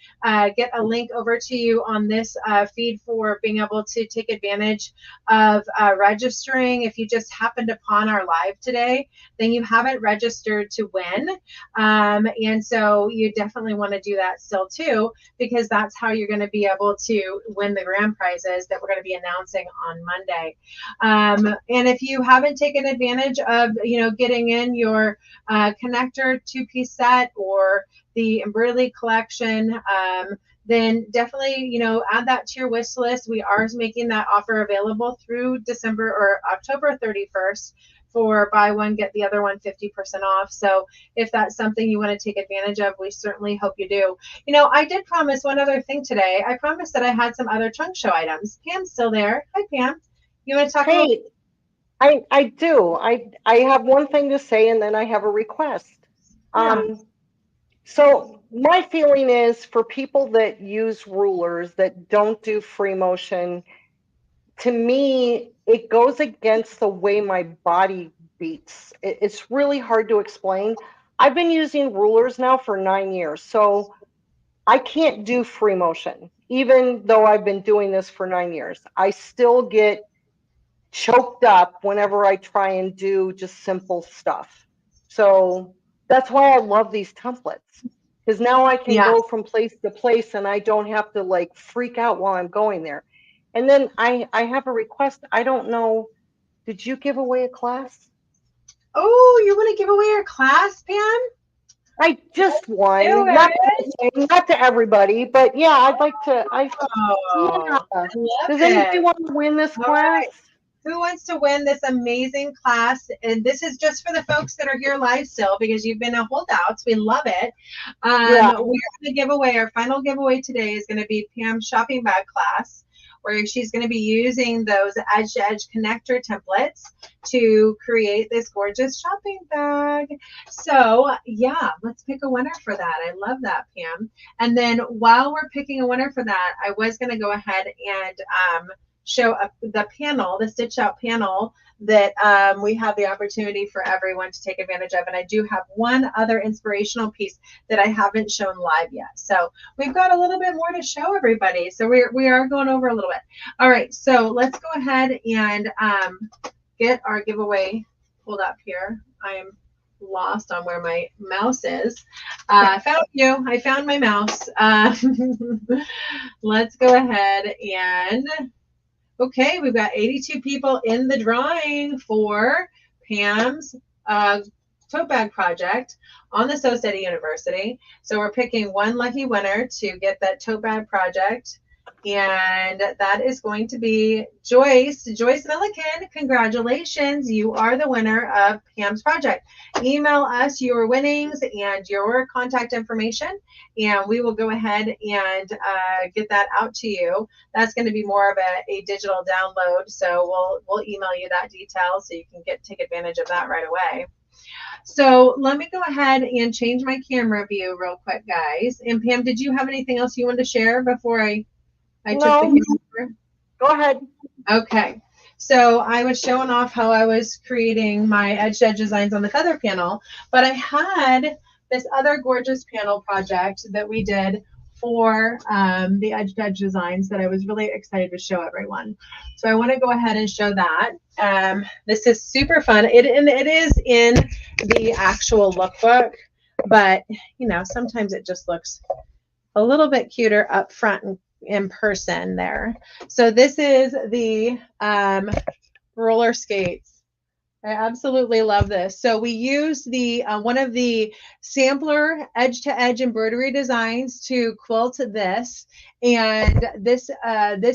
get a link over to you on this feed for being able to take advantage of registering. If you just happened upon our live today, then you haven't registered to win. And so you definitely want to do that still too, because that's how you're going to be able to win the grand prizes that we're going to be announcing on Monday. And if you haven't taken advantage of getting in your connector 2-piece set or the Embroidery collection, then definitely add that to your wish list. We are making that offer available through December or October 31st for buy one get the other one 50% off. So if that's something you want to take advantage of, we certainly hope you do. I did promise one other thing today. I promised that I had some other trunk show items. Pam's still there. Hi, Pam. You want to talk? Hey, I do. I have one thing to say, and then I have a request. Yeah. So my feeling is for people that use rulers that don't do free motion, to me, it goes against the way my body beats. It's really hard to explain. I've been using rulers now for 9 years, so I can't do free motion. Even though I've been doing this for 9 years, I still get choked up whenever I try and do just simple stuff. So that's why I love these templates, because now I can go from place to place and I don't have to like freak out while I'm going there. And then I have a request. I don't know, did you give away a class? Oh, you want to give away our class, Pam? I just won. Not to everybody, but yeah, I'd like to. Does anybody want to win this class? Who wants to win this amazing class? And this is just for the folks that are here live still, because you've been a holdouts. We love it. Yeah. We're going to give away, our final giveaway today is going to be Pam's shopping bag class, where she's going to be using those edge-to-edge connector templates to create this gorgeous shopping bag. So yeah, let's pick a winner for that. I love that, Pam. And then while we're picking a winner for that, I was going to go ahead and show up the panel, the stitch out panel that we have the opportunity for everyone to take advantage of. And I do have one other inspirational piece that I haven't shown live yet. So we've got a little bit more to show everybody. So we are going over a little bit. All right, so let's go ahead and get our giveaway pulled up here. I am lost on where my mouse is. I found you. I found my mouse. Let's go ahead and okay, we've got 82 people in the drawing for Pam's tote bag project on the Sew Steady University. So we're picking one lucky winner to get that tote bag project. And that is going to be Joyce. Joyce Milliken, congratulations. You are the winner of Pam's project. Email us your winnings and your contact information, and we will go ahead and get that out to you. That's going to be more of a digital download, so we'll email you that detail so you can take advantage of that right away. So let me go ahead and change my camera view real quick, guys. And Pam, did you have anything else you wanted to share before I took the camera? Go ahead. Okay. So I was showing off how I was creating my edge-to-edge designs on the feather panel, but I had this other gorgeous panel project that we did for the edge-to-edge designs that I was really excited to show everyone. So I want to go ahead and show that. This is super fun. It is in the actual lookbook, but you know, sometimes it just looks a little bit cuter up front and in person there. So this is the roller skates. I absolutely love this. So we use the one of the sampler edge-to-edge embroidery designs to quilt this, and this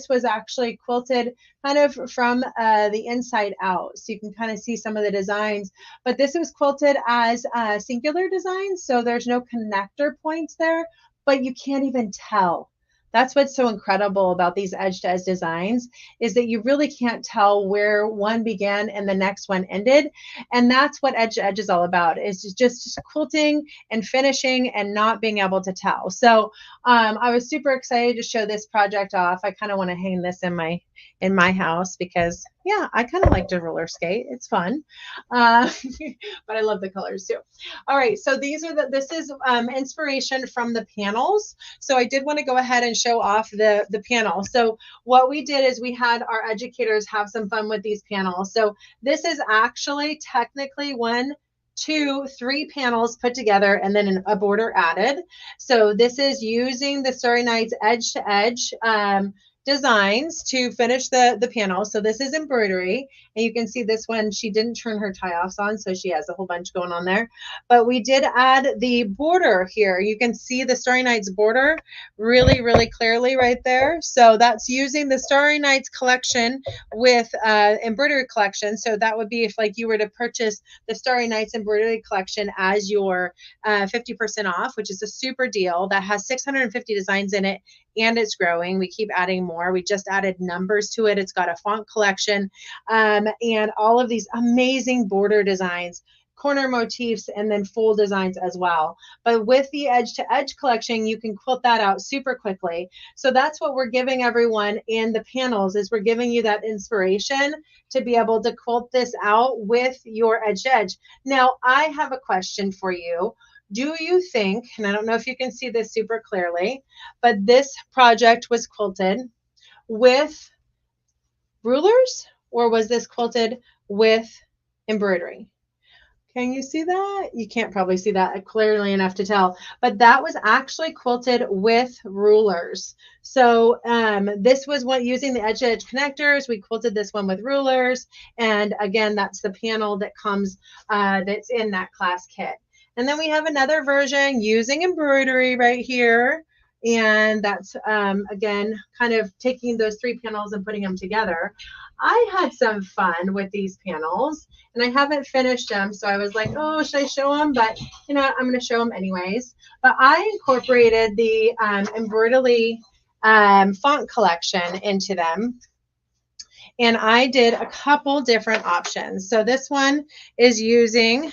was actually quilted kind of from the inside out, so you can kind of see some of the designs. But this was quilted as singular designs, so there's no connector points there, but you can't even tell. That's what's so incredible about these edge-to-edge designs, is that you really can't tell where one began and the next one ended. And that's what edge-to-edge is all about, is just quilting and finishing and not being able to tell. So I was super excited to show this project off. I kind of want to hang this in my house because, yeah, I kind of like to roller skate. It's fun. But I love the colors too. All right, so this is inspiration from the panels. So I did want to go ahead and show off the panel. So what we did is we had our educators have some fun with these panels. So this is actually technically 1, 2, 3 panels put together and then a border added. So this is using the Starry Nights edge-to-edge designs to finish the panel. So this is embroidery, and you can see this one, she didn't turn her tie-offs on, so she has a whole bunch going on there. But we did add the border here. You can see the Starry Nights border really, really clearly right there. So that's using the Starry Nights collection with embroidery collection. So that would be if like you were to purchase the Starry Nights embroidery collection as your 50% off, which is a super deal that has 650 designs in it, and it's growing. We keep adding more. We just added numbers to it. It's got a font collection and all of these amazing border designs, corner motifs, and then full designs as well. But with the edge-to-edge collection, you can quilt that out super quickly. So that's what we're giving everyone in the panels, is we're giving you that inspiration to be able to quilt this out with your edge-to-edge. Now, I have a question for you. Do you think, and I don't know if you can see this super clearly, but this project was quilted with rulers, or was this quilted with embroidery? Can you see that? You can't probably see that clearly enough to tell, but that was actually quilted with rulers. So this was what using the edge-to-edge connectors. We quilted this one with rulers, and again, that's the panel that comes that's in that class kit. And then we have another version using embroidery right here. And that's, again, kind of taking those 3 panels and putting them together. I had some fun with these panels, and I haven't finished them, so I was like, oh, should I show them? But you know what, I'm going to show them anyways. But I incorporated the Embroidery font collection into them. And I did a couple different options. So this one is using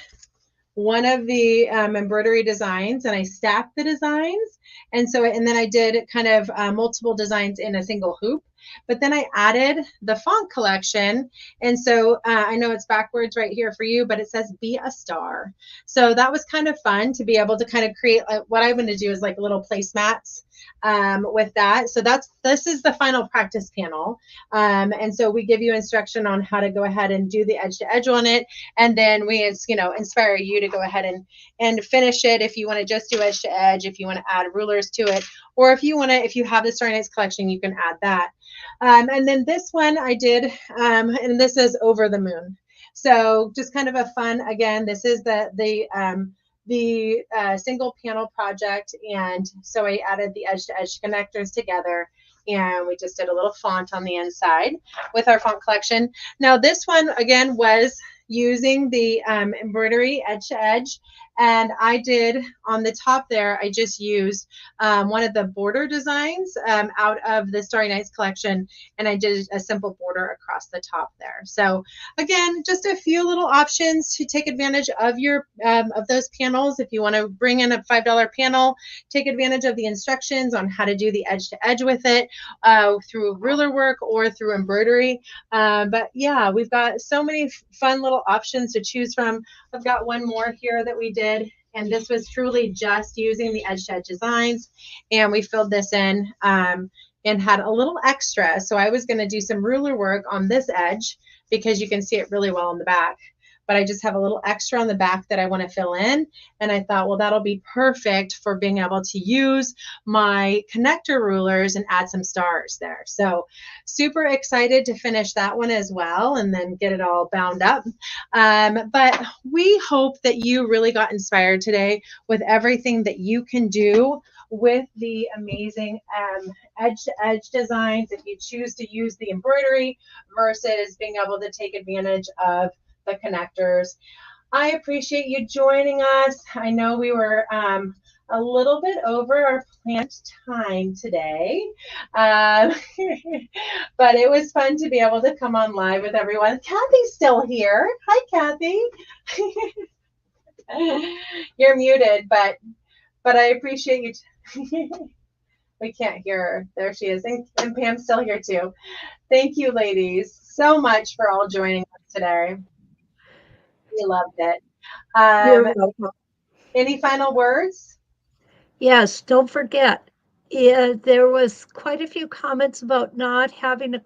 one of the embroidery designs, and I stacked the designs. And then I did kind of multiple designs in a single hoop. But then I added the font collection. And so I know it's backwards right here for you, but it says "Be a Star." So that was kind of fun to be able to kind of create, what I'm going to do is like little placemats with that. So this is the final practice panel. And so we give you instruction on how to go ahead and do the edge to edge on it. And then we, inspire you to go ahead and finish it. If you want to just do edge to edge, if you want to add rulers to it, or if you have the Starry Nights collection, you can add that. And then this one I did, and this is Over the Moon. So just kind of a fun, again, this is the single panel project. And so I added the edge to edge connectors together, and we just did a little font on the inside with our font collection. Now this one again was using the embroidery edge to edge, and I did on the top there, I just used one of the border designs out of the Starry Nights collection, and I did a simple border across the top there. So again, just a few little options to take advantage of your of those panels. If you want to bring in a $5 panel, take advantage of the instructions on how to do the edge to edge with it through ruler work or through embroidery. But yeah, we've got so many fun little options to choose from. I've got one more here that we did, and this was truly just using the edge to edge designs, and we filled this in and had a little extra. So I was going to do some ruler work on this edge because you can see it really well on the back, but I just have a little extra on the back that I want to fill in. And I thought, well, that'll be perfect for being able to use my connector rulers and add some stars there. So super excited to finish that one as well and then get it all bound up. But we hope that you really got inspired today with everything that you can do with the amazing edge-to-edge designs if you choose to use the embroidery versus being able to take advantage of the connectors. I appreciate you joining us. I know we were a little bit over our planned time today, but it was fun to be able to come on live with everyone. Kathy's still here. Hi, Kathy. You're muted, but I appreciate you. We can't hear her. There she is. And Pam's still here too. Thank you, ladies, so much for all joining us today. We loved it. You're welcome. Any final words? Yes, don't forget, there was quite a few comments about not having a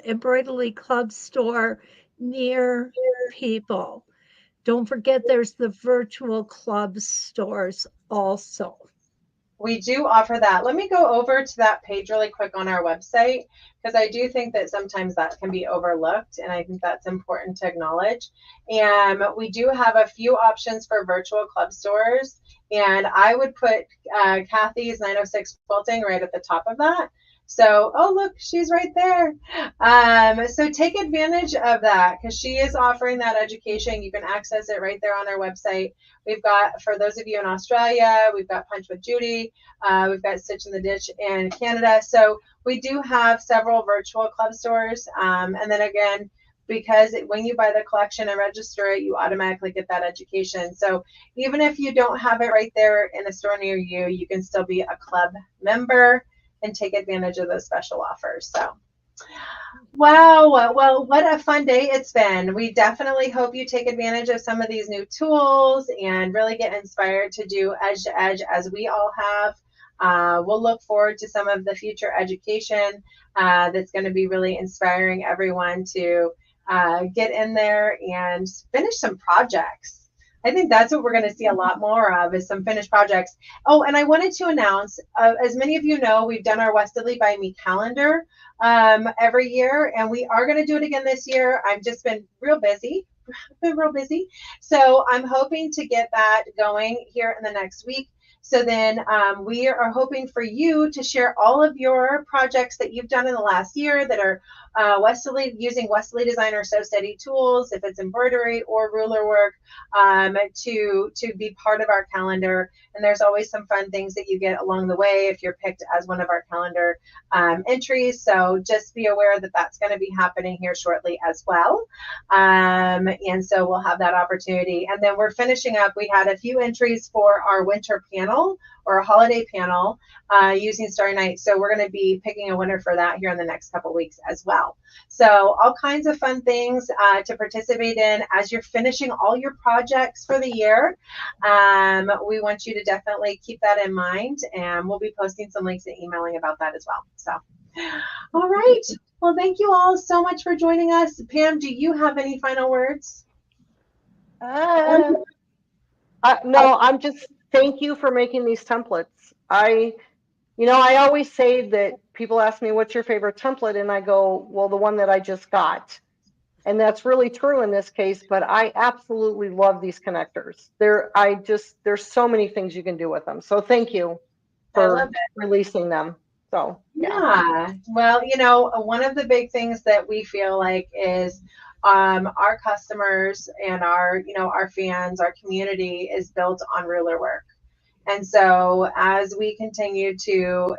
embroidery club store near people. Don't forget there's the virtual club stores also. We do offer that. Let me go over to that page really quick on our website, because I do think that sometimes that can be overlooked, and I think that's important to acknowledge. And we do have a few options for virtual club stores, and I would put Kathy's 906 Quilting right at the top of that. So, oh, look, she's right there. So take advantage of that, because she is offering that education. You can access it right there on our website. We've got, for those of you in Australia, we've got Punch with Judy. We've got Stitch in the Ditch in Canada. So we do have several virtual club stores. And then again, because when you buy the collection and register it, you automatically get that education. So even if you don't have it right there in a store near you, you can still be a club member and take advantage of those special offers. So, wow, well, what a fun day it's been. We definitely hope you take advantage of some of these new tools and really get inspired to do edge to edge as we all have. We'll look forward to some of the future education that's going to be really inspiring everyone to get in there and finish some projects. I think that's what we're going to see a lot more of, is some finished projects. Oh, and I wanted to announce, as many of you know, we've done our Westerly by Me calendar every year, and we are going to do it again this year. I've just been real busy. So I'm hoping to get that going here in the next week. So then we are hoping for you to share all of your projects that you've done in the last year that are using Westerly Design or Sew Steady tools, if it's embroidery or ruler work, to be part of our calendar. And there's always some fun things that you get along the way if you're picked as one of our calendar entries. So just be aware that that's going to be happening here shortly as well. And so we'll have that opportunity. And then we're finishing up. We had a few entries for our winter panel or a holiday panel using Starry Night. So we're going to be picking a winner for that here in the next couple weeks as well. So all kinds of fun things to participate in as you're finishing all your projects for the year. We want you to definitely keep that in mind, and we'll be posting some links and emailing about that as well. So, all right. Well, thank you all so much for joining us. Pam, do you have any final words? No, I'm just, thank you for making these templates. I always say that people ask me, what's your favorite template? And I go, well, the one that I just got. And that's really true in this case, but I absolutely love these connectors. There's so many things you can do with them. So thank you for releasing them. So yeah. Well, one of the big things that we feel like is our customers and our fans, our community is built on ruler work. And so as we continue to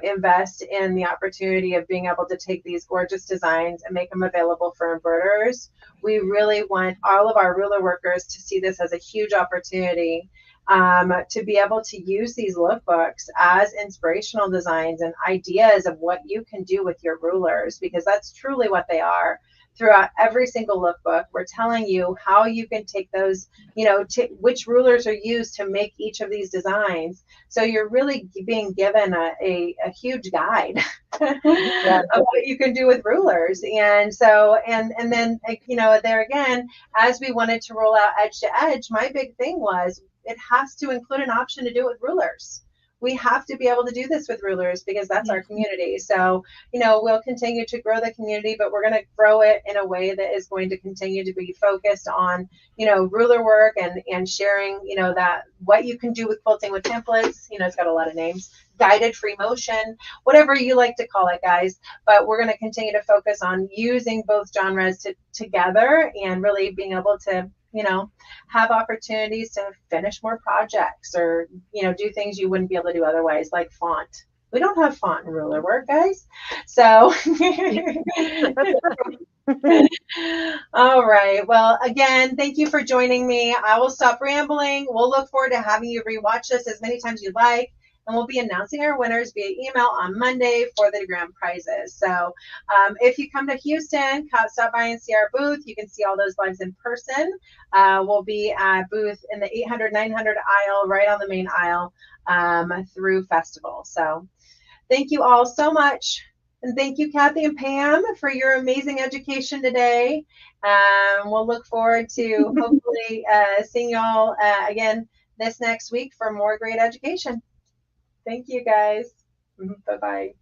invest in the opportunity of being able to take these gorgeous designs and make them available for embroiderers, we really want all of our ruler workers to see this as a huge opportunity to be able to use these lookbooks as inspirational designs and ideas of what you can do with your rulers, because that's truly what they are. Throughout every single lookbook, we're telling you how you can take those, which rulers are used to make each of these designs. So you're really being given a huge guide of what you can do with rulers. And so, and then, there again, as we wanted to roll out edge to edge, my big thing was it has to include an option to do it with rulers. We have to be able to do this with rulers because that's our community. So, we'll continue to grow the community, but we're going to grow it in a way that is going to continue to be focused on, ruler work and sharing, that what you can do with quilting with templates. It's got a lot of names, guided free motion, whatever you like to call it, guys. But we're going to continue to focus on using both genres together and really being able to have opportunities to finish more projects or, do things you wouldn't be able to do otherwise, like font. We don't have font and ruler work, guys. So, all right. Well, again, thank you for joining me. I will stop rambling. We'll look forward to having you rewatch this as many times you like. And we'll be announcing our winners via email on Monday for the grand prizes. So if you come to Houston, stop by and see our booth. You can see all those lives in person. We'll be at booth in the 800, 900 aisle, right on the main aisle through festival. So thank you all so much. And thank you, Kathy and Pam, for your amazing education today. We'll look forward to hopefully seeing y'all again this next week for more great education. Thank you, guys. Bye-bye.